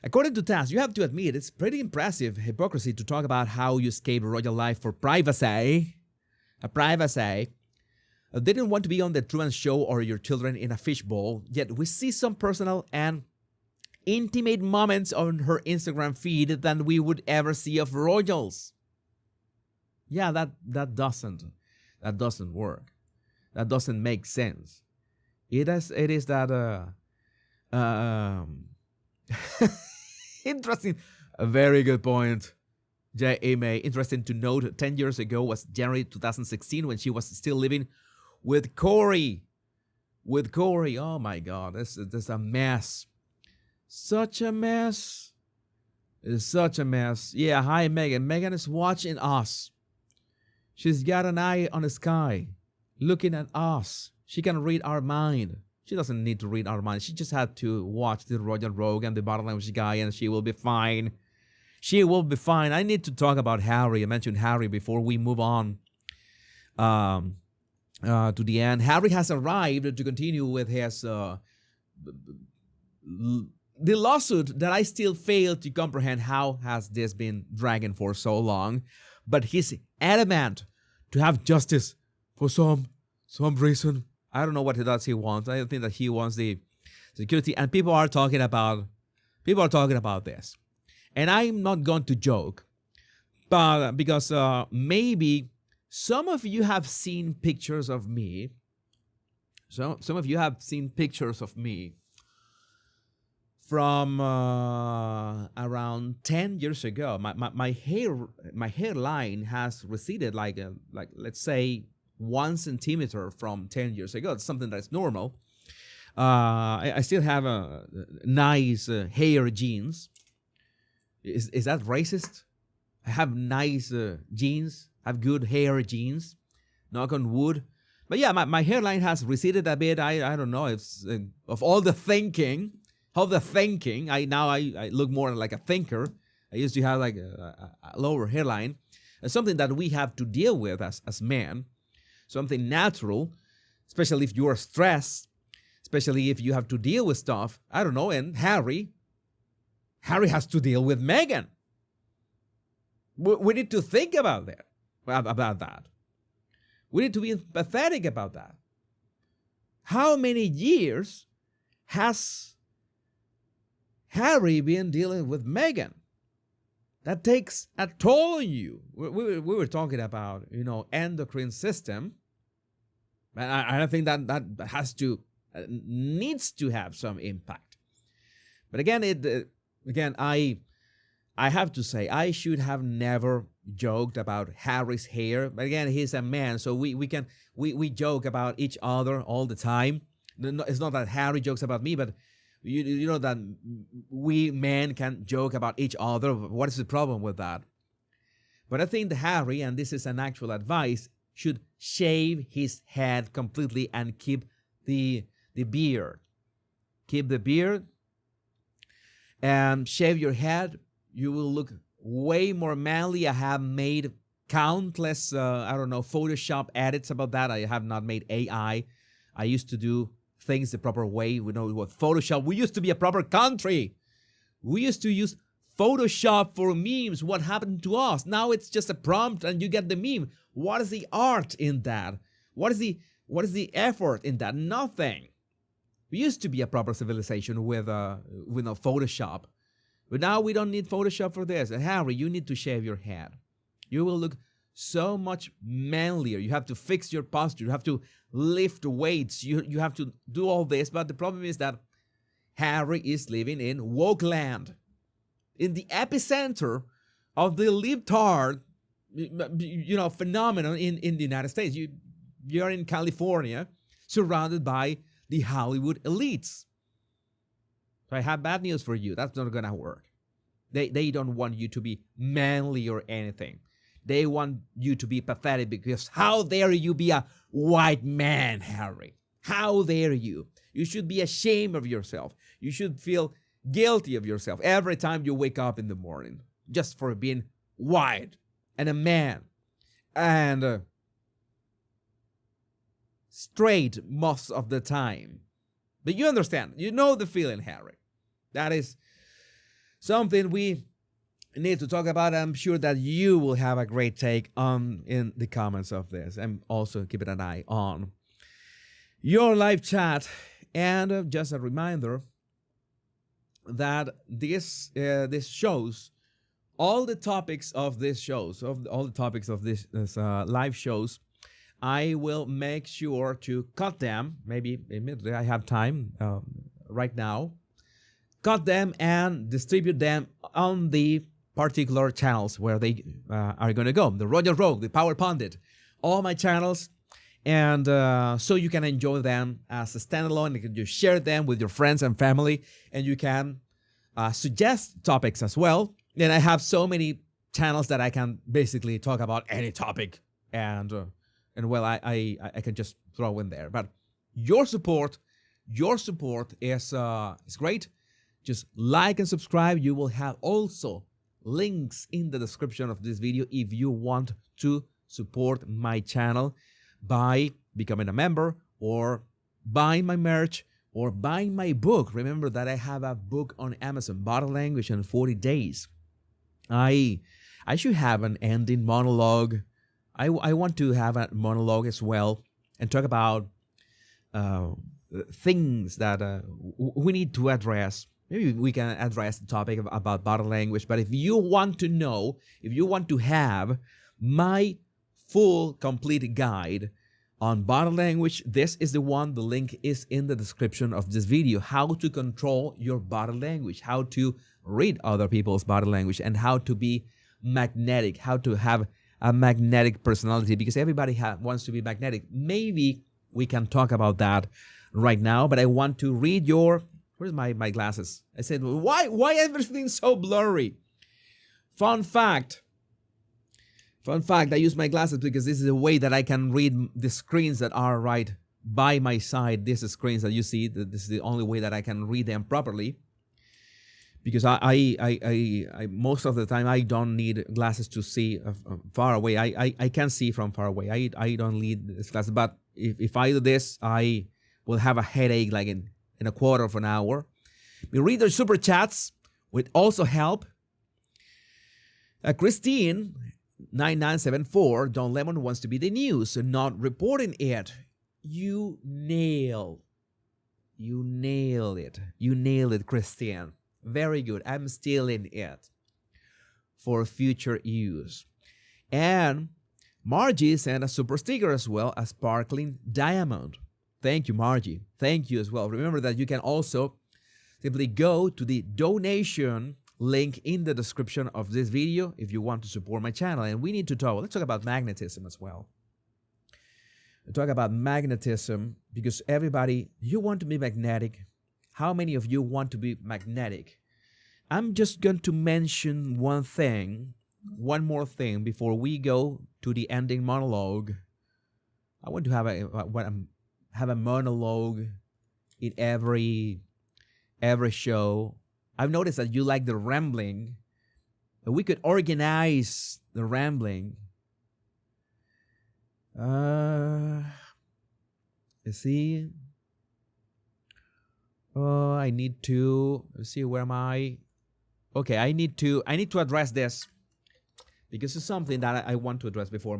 According to TASS, you have to admit it's pretty impressive hypocrisy to talk about how you escape royal life for privacy. Didn't want to be on the Truman Show or your children in a fishbowl, yet we see some personal and intimate moments on her Instagram feed than we would ever see of royals. Yeah, that doesn't work. That doesn't make sense. It is that interesting. A very good point, J.A. Interesting to note, 10 years ago was January 2016 when she was still living with Corey. Oh my God, this is a mess. Such a mess. It's such a mess. Yeah, hi Meghan. Meghan is watching us. She's got an eye on the sky, looking at us. She can read our mind. She doesn't need to read our mind. She just had to watch the Royal Rogue and the Bottom Language Guy, and she will be fine. She will be fine. I need to talk about Harry. I mentioned Harry before we move on to the end. Harry has arrived to continue with his the lawsuit that I still fail to comprehend. How has this been dragging for so long? But he's adamant to have justice for some reason. I don't know what he wants. I think that he wants the security, and people are talking about this. And I'm not going to joke, but because maybe some of you have seen pictures of me. Some of you have seen pictures of me from around 10 years ago. My hairline has receded like let's say 1 centimeter from 10 years ago. It's something that's normal. I still have a nice hair genes. Is that racist? I have nice genes. I have good hair genes. Knock on wood. But yeah, my hairline has receded a bit. I don't know. It's of all the thinking. I look more like a thinker. I used to have like a lower hairline. It's something that we have to deal with as men. Something natural, especially if you are stressed, especially if you have to deal with stuff. I don't know. And Harry has to deal with Meghan. We need to think about that. We need to be empathetic about that. How many years has Harry been dealing with Meghan? That takes a toll on you. We were talking about, endocrine system. And I think that needs to have some impact. But again, I have to say, I should have never joked about Harry's hair, but again, he's a man, so we joke about each other all the time. It's not that Harry jokes about me, but you know that we men can joke about each other. What is the problem with that? But I think that Harry, and this is an actual advice, should shave his head completely and keep the beard. Keep the beard and shave your head. You will look way more manly. I have made countless, Photoshop edits about that. I have not made AI. I used to do things the proper way. We know what Photoshop. We used to be a proper country. We used to use Photoshop for memes. What happened to us? Now it's just a prompt and you get the meme. What is the art in that? What is the effort in that? Nothing. We used to be a proper civilization with no Photoshop. But now we don't need Photoshop for this. And Harry, you need to shave your head. You will look so much manlier. You have to fix your posture. You have to lift weights. You have to do all this. But the problem is that Harry is living in woke land, in the epicenter of the libtard, phenomenon in the United States. You're in California, surrounded by the Hollywood elites. So I have bad news for you. That's not gonna work. They don't want you to be manly or anything. They want you to be pathetic, because how dare you be a white man, Harry? How dare you? You should be ashamed of yourself. You should feel guilty of yourself every time you wake up in the morning, just for being white and a man and straight most of the time. But you understand, you know the feeling, Harry. That is something we need to talk about. I'm sure that you will have a great take on in the comments of this, and also keep an eye on your live chat. And just a reminder that this shows, all the topics of this shows, all the topics of this live shows, I will make sure to cut them, maybe immediately. I have time right now. Cut them and distribute them on the particular channels where they are going to go. The Royal Rogue, the Power Pundit, all my channels. And so you can enjoy them as a standalone. You can just share them with your friends and family. And you can suggest topics as well. And I have so many channels that I can basically talk about any topic. And well, I can just throw in there. But your support is great. Just like and subscribe. You will have also links in the description of this video if you want to support my channel by becoming a member, or buying my merch, or buying my book. Remember that I have a book on Amazon, Body Language in 40 Days. I should have an ending monologue. I want to have a monologue as well and talk about things that we need to address. Maybe we can address the topic about body language. But if you want to know, if you want to have my full, complete guide on body language, this is the one. The link is in the description of this video. How to control your body language, how to read other people's body language, and how to be magnetic, how to have a magnetic personality, because everybody wants to be magnetic. Maybe we can talk about that right now, but I want to read your... Where's my glasses? I said, why everything's so blurry? Fun fact, I use my glasses because this is a way that I can read the screens that are right by my side. These screens that you see, this is the only way that I can read them properly. Because I most of the time, I don't need glasses to see far away. I can see from far away. I don't need this glasses. But if I do this, I will have a headache like in a quarter of an hour. We read the super chats, would also help. Christine 9974, Don Lemon wants to be the news and not reporting it. You nailed it. You nailed it, Christine. Very good. I'm stealing it for future use. And Margie sent a super sticker as well, a sparkling diamond. Thank you, Margie. Thank you as well. Remember that you can also simply go to the donation link in the description of this video if you want to support my channel. And we need to talk, let's talk about magnetism as well. Talk about magnetism, because everybody, you want to be magnetic. How many of you want to be magnetic? I'm just going to mention one more thing before we go to the ending monologue. I want to have a monologue in every show. I've noticed that you like the rambling. We could organize the rambling. Let's see. Oh, I need to, let's see, where am I? Okay, I need to address this, because it's something that I want to address before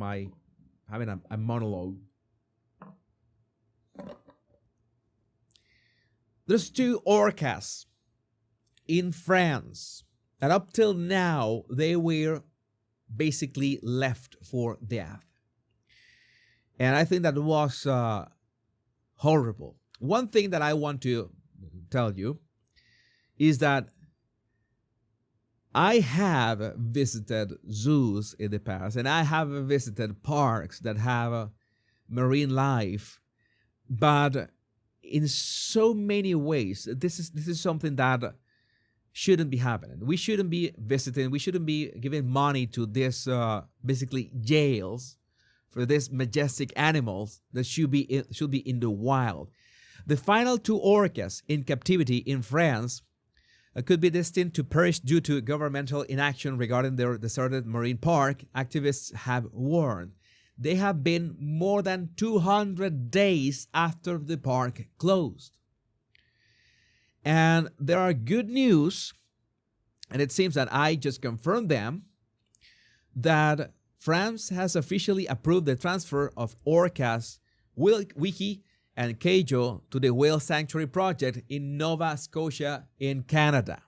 having a monologue. There's 2 orcas in France, and up till now, they were basically left for death. And I think that was horrible. One thing that I want to tell you is that I have visited zoos in the past, and I have visited parks that have marine life, but in so many ways, this is something that shouldn't be happening. We shouldn't be visiting. We shouldn't be giving money to this basically jails for these majestic animals that should be in the wild. The final 2 orcas in captivity in France could be destined to perish due to governmental inaction regarding their deserted marine park, activists have warned. They have been more than 200 days after the park closed. And there are good news, and it seems that I just confirmed them, that France has officially approved the transfer of orcas, Wiki, and Keijo to the Whale Sanctuary Project in Nova Scotia in Canada.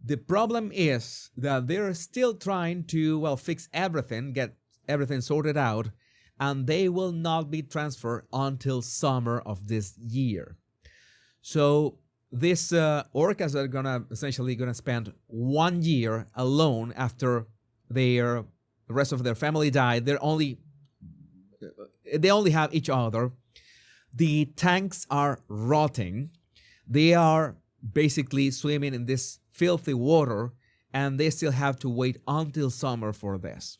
The problem is that they're still trying to, well, fix everything, get everything sorted out, and they will not be transferred until summer of this year. So these orcas are essentially gonna spend 1 year alone after the rest of their family died. They only have each other. The tanks are rotting. They are basically swimming in this filthy water, and they still have to wait until summer for this.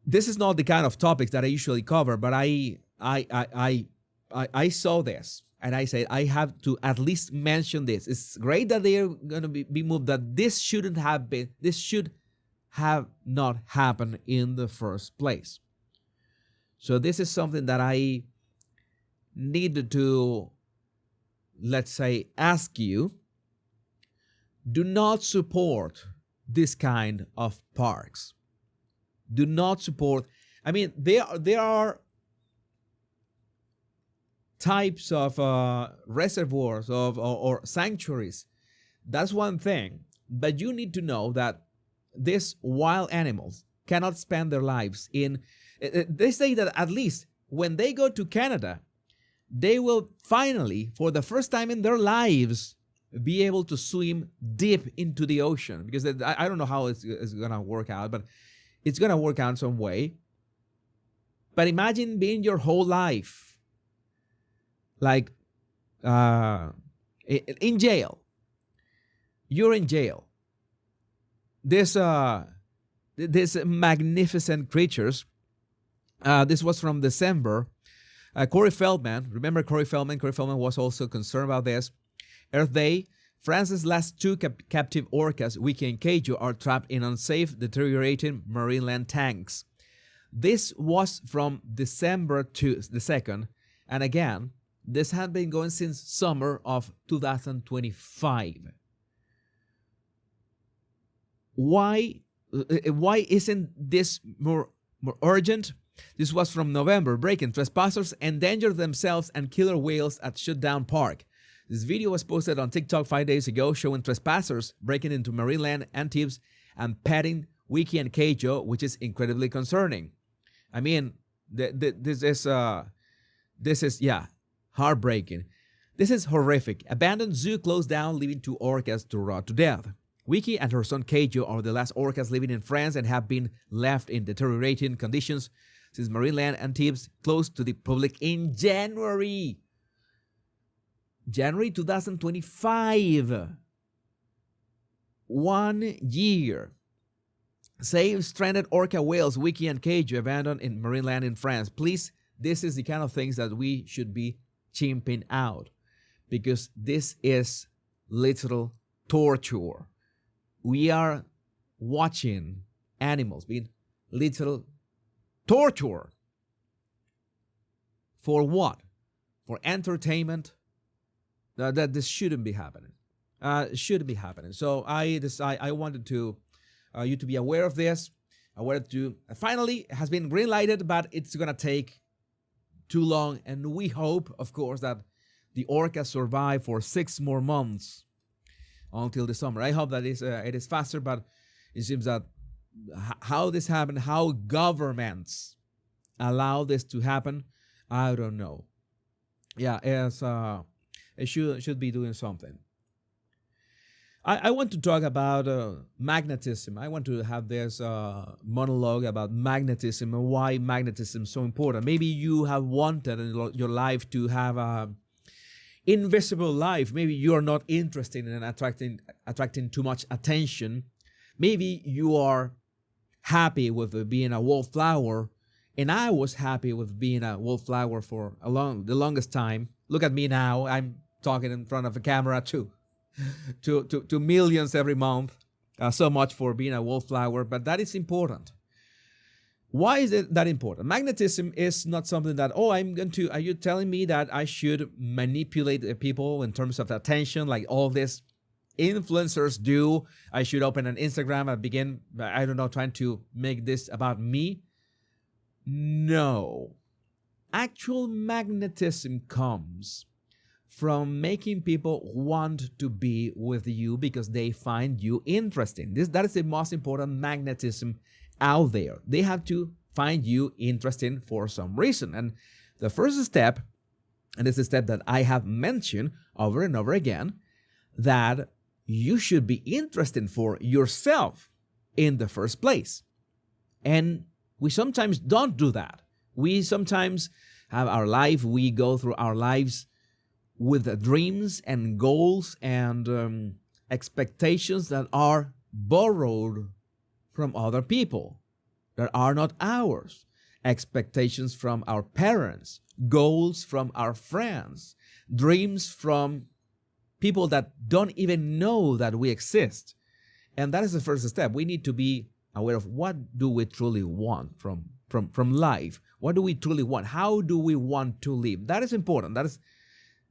This is not the kind of topics that I usually cover, but I saw this, and I said I have to at least mention this. It's great that they are going to be moved. That this shouldn't have been. This should have not happened in the first place. So this is something that I needed to, let's say, ask you. Do not support this kind of parks. Do not support. I mean, there are types of reservoirs or sanctuaries. That's one thing. But you need to know that these wild animals cannot spend their lives in. They say that at least when they go to Canada, they will finally, for the first time in their lives, be able to swim deep into the ocean. Because I don't know how it's going to work out, but it's going to work out some way. But imagine being your whole life like in jail. You're in jail. This magnificent creatures. This was from December. Corey Feldman, remember Corey Feldman? Corey Feldman was also concerned about this. Earth Day, France's last 2 captive orcas, Wiki and Keijo, are trapped in unsafe, deteriorating marine land tanks. This was from December 2nd, and again, this had been going since summer of 2025. Why isn't this more urgent? This was from November. Breaking: trespassers endanger themselves and killer whales at shutdown park. This video was posted on TikTok 5 days ago, showing trespassers breaking into marine land, Antibes, and petting Wiki and Keijo, which is incredibly concerning. I mean, this is heartbreaking. This is horrific. Abandoned zoo closed down, leaving 2 orcas to rot to death. Wiki and her son Keijo are the last orcas living in France and have been left in deteriorating conditions since Marineland Antibes closed to the public in January 2025. 1 year. Save stranded orca whales, Wiki and Keijo abandoned in Marineland in France. Please, this is the kind of things that we should be chimping out, because this is literal torture. We are watching animals being literal torture. For what? For entertainment? That this shouldn't be happening. Shouldn't be happening. So I wanted to you to be aware of this. Aware to finally it has been green lighted, but it's gonna take too long, and we hope, of course, that the orcas survive for 6 more months until the summer. I hope that it is faster, but it seems that how this happened, how governments allow this to happen, I don't know. Yeah, it should be doing something. I want to talk about magnetism. I want to have this monologue about magnetism and why magnetism is so important. Maybe you have wanted in your life to have a invisible life. Maybe you are not interested in attracting too much attention. Maybe you are happy with being a wallflower, and I was happy with being a wallflower for the longest time. Look at me now. I'm talking in front of a camera too. To millions every month. So much for being a wallflower, but that is important. Why is it that important? Magnetism is not something that, are you telling me that I should manipulate people in terms of attention like all these influencers do? I should open an Instagram and begin, trying to make this about me? No. Actual magnetism comes from making people want to be with you because they find you interesting. That is the most important magnetism out there. They have to find you interesting for some reason. And the first step, and it's a step that I have mentioned over and over again, that you should be interested for yourself in the first place. And we sometimes don't do that. We sometimes have our life, we go through our lives with dreams and goals and expectations that are borrowed from other people, that are not ours. Expectations from our parents, goals from our friends, dreams from people that don't even know that we exist. And that is the first step. We need to be aware of what do we truly want from life. What do we truly want? How do we want to live? That is important. That is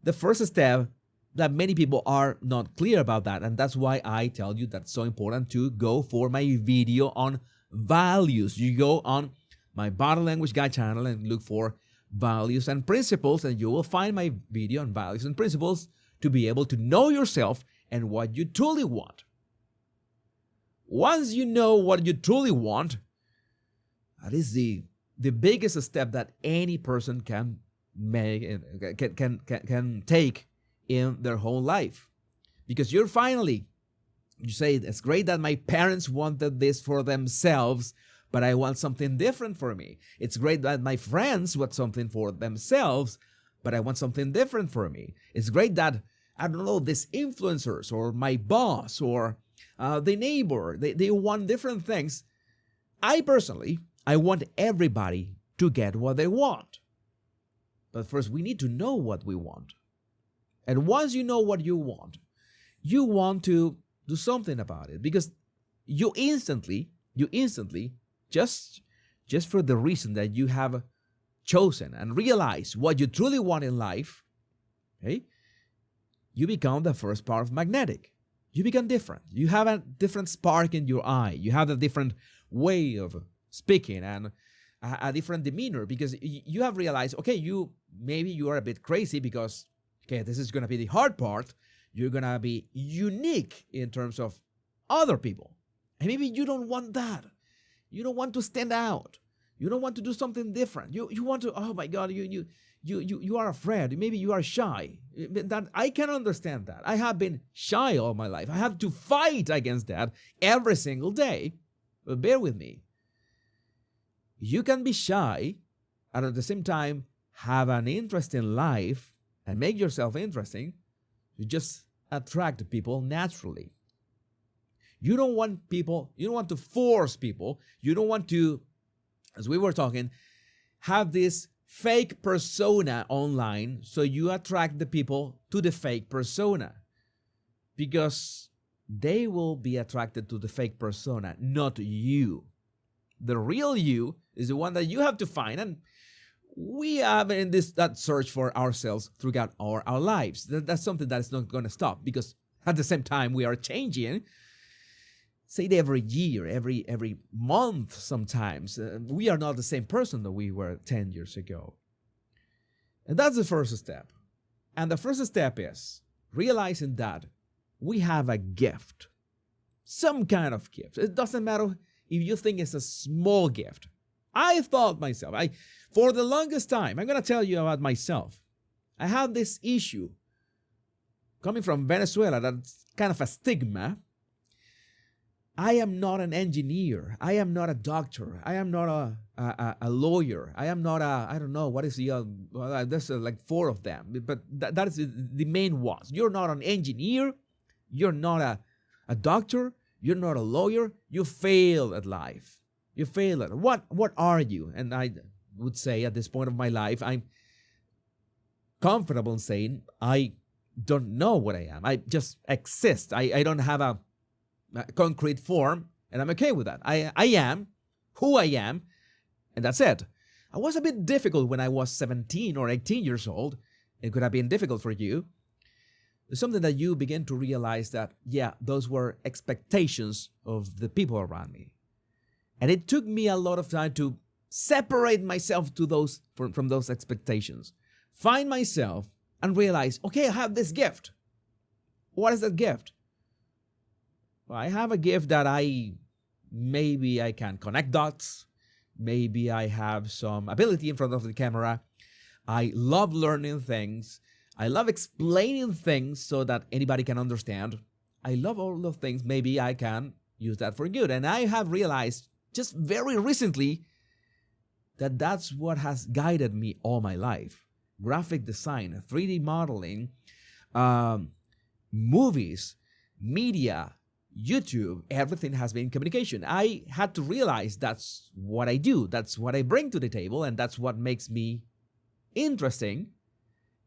the first step that many people are not clear about that. And that's why I tell you that's so important to go for my video on values. You go on my Body Language Guide channel and look for values and principles, and you will find my video on values and principles to be able to know yourself and what you truly want. Once you know what you truly want, that is the biggest step that any person can make can take in their whole life. Because you say, it's great that my parents wanted this for themselves, but I want something different for me. It's great that my friends want something for themselves, but I want something different for me. It's great that, these influencers or my boss or the neighbor, they want different things. I want everybody to get what they want. But first, we need to know what we want. And once you know what you want to do something about it, because you instantly, just for the reason that you have chosen and realized what you truly want in life, okay, you become the first part of magnetic. You become different. You have a different spark in your eye. You have a different way of speaking and a different demeanor, because you have realized, okay, maybe you are a bit crazy because, okay, this is going to be the hard part. You're going to be unique in terms of other people. And maybe you don't want that. You don't want to stand out. You don't want to do something different. You want to, oh my God, you are afraid. Maybe you are shy. That I can understand that. I have been shy all my life. I have to fight against that every single day. But bear with me. You can be shy and at the same time have an interesting life and make yourself interesting. You just attract people naturally. You don't want people, you don't want to force people. You don't want to, as we were talking, have this fake persona online so you attract the people to the fake persona because they will be attracted to the fake persona, not you. The real you is the one that you have to find, and we have in that search for ourselves throughout our lives. That's something that is not going to stop because at the same time we are changing. Say it every year, every month sometimes. We are not the same person that we were 10 years ago. And that's the first step. And the first step is realizing that we have a gift. Some kind of gift. It doesn't matter if you think it's a small gift. I thought myself, for the longest time, I'm going to tell you about myself. I had this issue coming from Venezuela, that's kind of a stigma. I am not an engineer. I am not a doctor. I am not a lawyer. I am not I don't know, what is the, there's like 4 of them, but that is the main ones. You're not an engineer. You're not a doctor. You're not a lawyer. You failed at life. You failed at what are you? And I would say at this point of my life, I'm comfortable in saying I don't know what I am. I just exist. I don't have a concrete form, and I'm okay with that. I am who I am, and that's it. I was a bit difficult when I was 17 or 18 years old. It could have been difficult for you. It's something that you begin to realize that, yeah, those were expectations of the people around me. And it took me a lot of time to separate myself from those expectations. Find myself and realize, okay, I have this gift. What is that gift? Well, I have a gift that maybe I can connect dots. Maybe I have some ability in front of the camera. I love learning things. I love explaining things so that anybody can understand. I love all those things. Maybe I can use that for good. And I have realized just very recently that that's what has guided me all my life. Graphic design, 3D modeling, movies, media, YouTube, everything has been communication. I had to realize that's what I do. That's what I bring to the table, and that's what makes me interesting,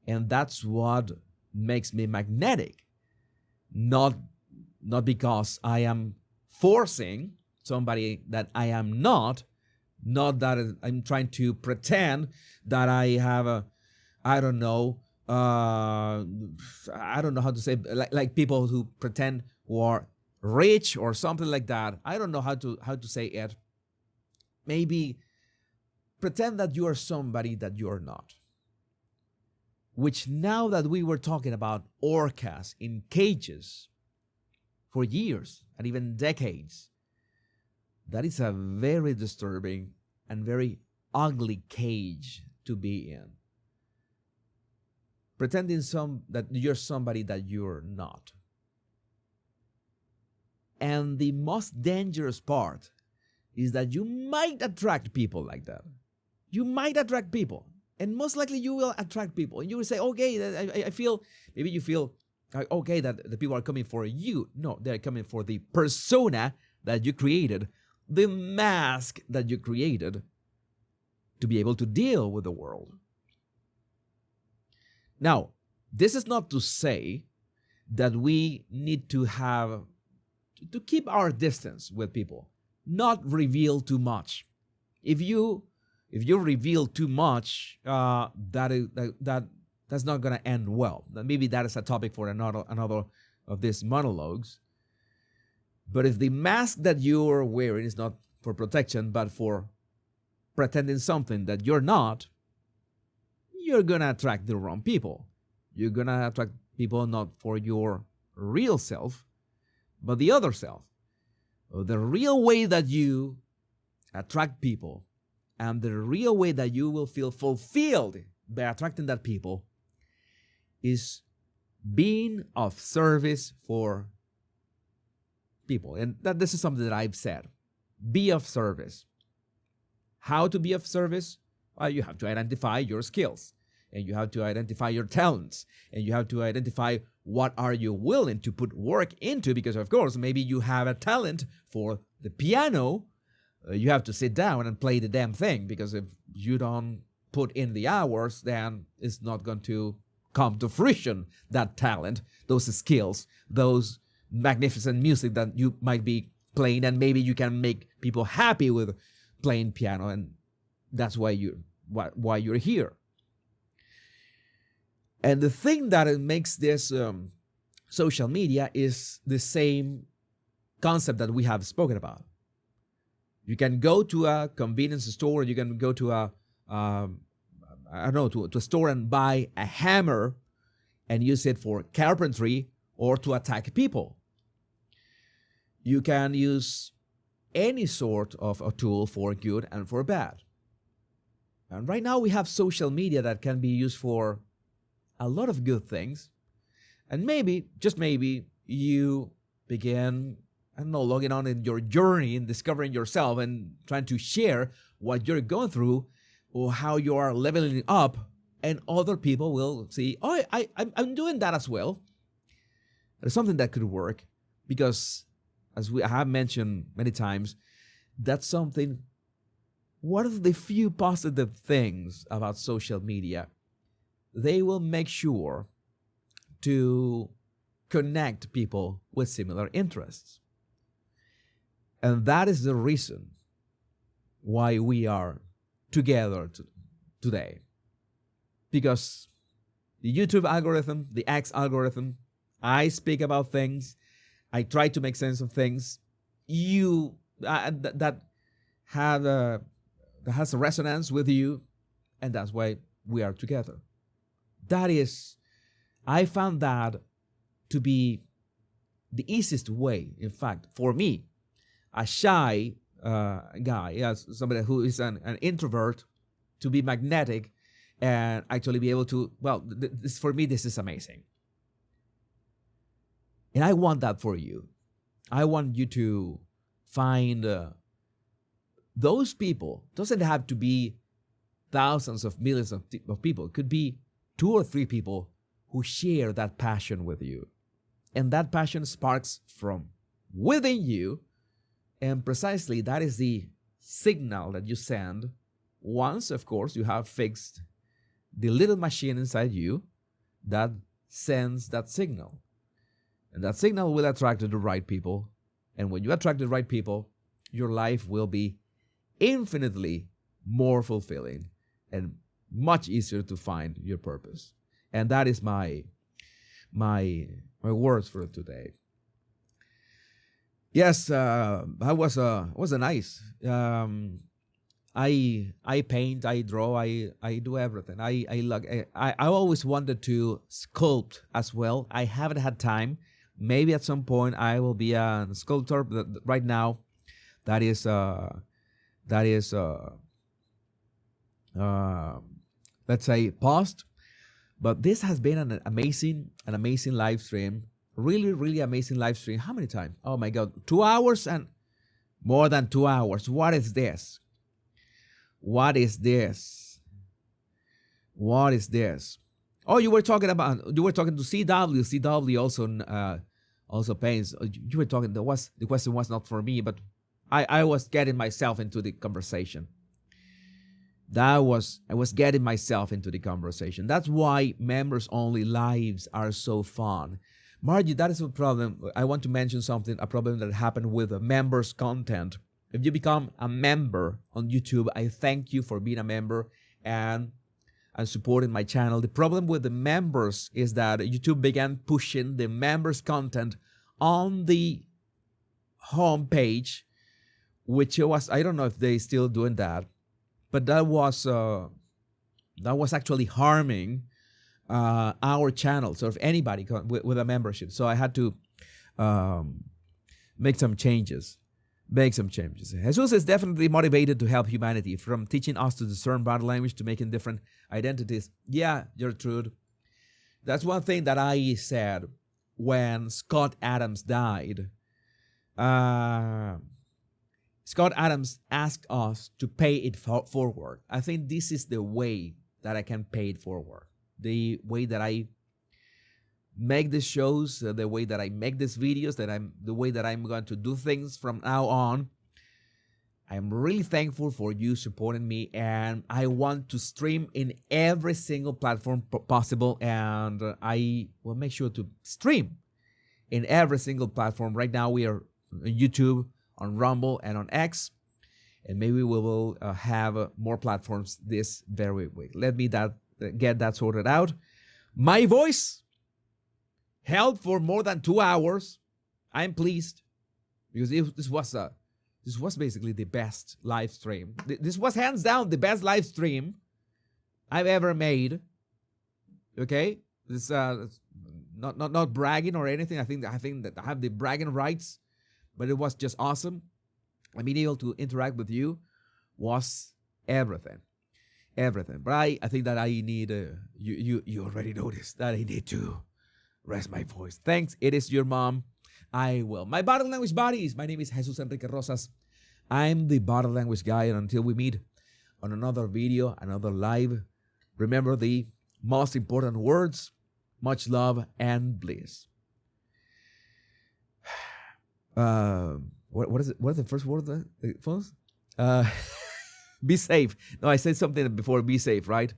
and that's what makes me magnetic. Not because I am forcing somebody that I am not that I'm trying to pretend that I have I don't know how to say, like people who pretend who are rich or something like that. I don't know how to say it. Maybe pretend that you are somebody that you are not. Which now that we were talking about orcas in cages for years and even decades, that is a very disturbing and very ugly cage to be in. Pretending that you're somebody that you're not. And the most dangerous part is that you might attract people like that. You might attract people. And most likely you will attract people. And you will say, okay, I feel, maybe you feel, okay, that the people are coming for you. No, they're coming for the persona that you created, the mask that you created to be able to deal with the world. Now, this is not to say that we need to keep our distance with people, not reveal too much. If you reveal too much, that's not going to end well. Maybe that is a topic for another of these monologues. But if the mask that you are wearing is not for protection, but for pretending something that you're not, you're going to attract the wrong people. You're going to attract people not for your real self, but the other self. The real way that you attract people And the real way that you will feel fulfilled by attracting that people is being of service for people. And that this is something that I've said. Be of service. How to be of service? Well, you have to identify your skills, and you have to identify your talents, and you have to identify what are you willing to put work into, because of course, maybe you have a talent for the piano. You have to sit down and play the damn thing, because if you don't put in the hours, then it's not going to come to fruition, that talent, those skills, those magnificent music that you might be playing, and maybe you can make people happy with playing piano, and that's why you're here. And the thing that it makes this social media is the same concept that we have spoken about. You can go to a convenience store, you can go to a to a store and buy a hammer and use it for carpentry or to attack people. You can use any sort of a tool for good and for bad. And right now we have social media that can be used for a lot of good things. And maybe, just maybe, you begin, logging on in your journey and discovering yourself and trying to share what you're going through or how you are leveling up, and other people will see, oh, I'm doing that as well. There's something that could work, because as I have mentioned many times, that's something, one of the few positive things about social media. They will make sure to connect people with similar interests. And that is the reason why we are together today. Because the YouTube algorithm, the X algorithm, I speak about things, I try to make sense of things. That has a resonance with you, and that's why we are together. I found that to be the easiest way, in fact, for me, a shy guy, somebody who is an introvert, to be magnetic and actually be able to, for me, this is amazing. And I want that for you. I want you to find those people. It doesn't have to be thousands of millions of people. It could be 2 or 3 people who share that passion with you. And that passion sparks from within you. And precisely that is the signal that you send once, of course, you have fixed the little machine inside you that sends that signal. And that signal will attract the right people. And when you attract the right people, your life will be infinitely more fulfilling and much easier to find your purpose. And that is my words for today. Yes, that was nice. I paint, I draw, I do everything. I always wanted to sculpt as well. I haven't had time. Maybe at some point I will be a sculptor, but right now that is let's say paused. But this has been an amazing live stream. Really amazing live stream. How many times? Oh my God, 2 hours and more than 2 hours. What is this? What is this? What is this? Oh, you were talking to CW. CW also paints. You were talking. The question was not for me, but I was getting myself into the conversation. I was getting myself into the conversation. That's why members only lives are so fun. Margie, that is a problem. I want to mention something, a problem that happened with the members' content. If you become a member on YouTube, I thank you for being a member and supporting my channel. The problem with the members is that YouTube began pushing the members' content on the home page, which was, I don't know if they still doing that, but that was actually harming our channel. So if anybody with a membership, so I had to make some changes. make some changes. Jesus is definitely motivated to help humanity, from teaching us to discern body language to making different identities. Yeah, Gertrude. That's one thing that I said when Scott Adams died. Scott Adams asked us to pay it forward. I think this is the way that I can pay it forward. The way that I make these shows, the way that I make these videos, the way that I'm going to do things from now on. I'm really thankful for you supporting me, and I want to stream in every single platform possible, and I will make sure to stream in every single platform. Right now we are on YouTube, on Rumble, and on X, and maybe we will have more platforms this very week. Let me get that sorted out. My voice held for more than 2 hours. I'm pleased because this was basically the best live stream. This was hands down the best live stream I've ever made. Okay, this not bragging or anything. I think that I have the bragging rights, but it was just awesome. I being able to interact with you was everything. But I think that I need you already noticed that I need to rest my voice. Thanks. It is your mom. I will. My body language buddies. My name is Jesus Enrique Rosas. I'm the body language guy. And until we meet on another video, another live, remember the most important words: much love and bliss. What is it? What is the first word? Be safe. No, I said something before be safe, right?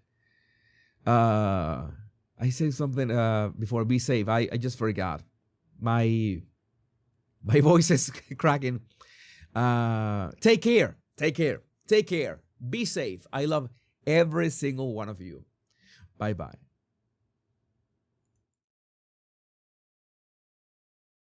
I said something before be safe. I just forgot. My voice is cracking. Take care. Be safe. I love every single one of you. Bye-bye.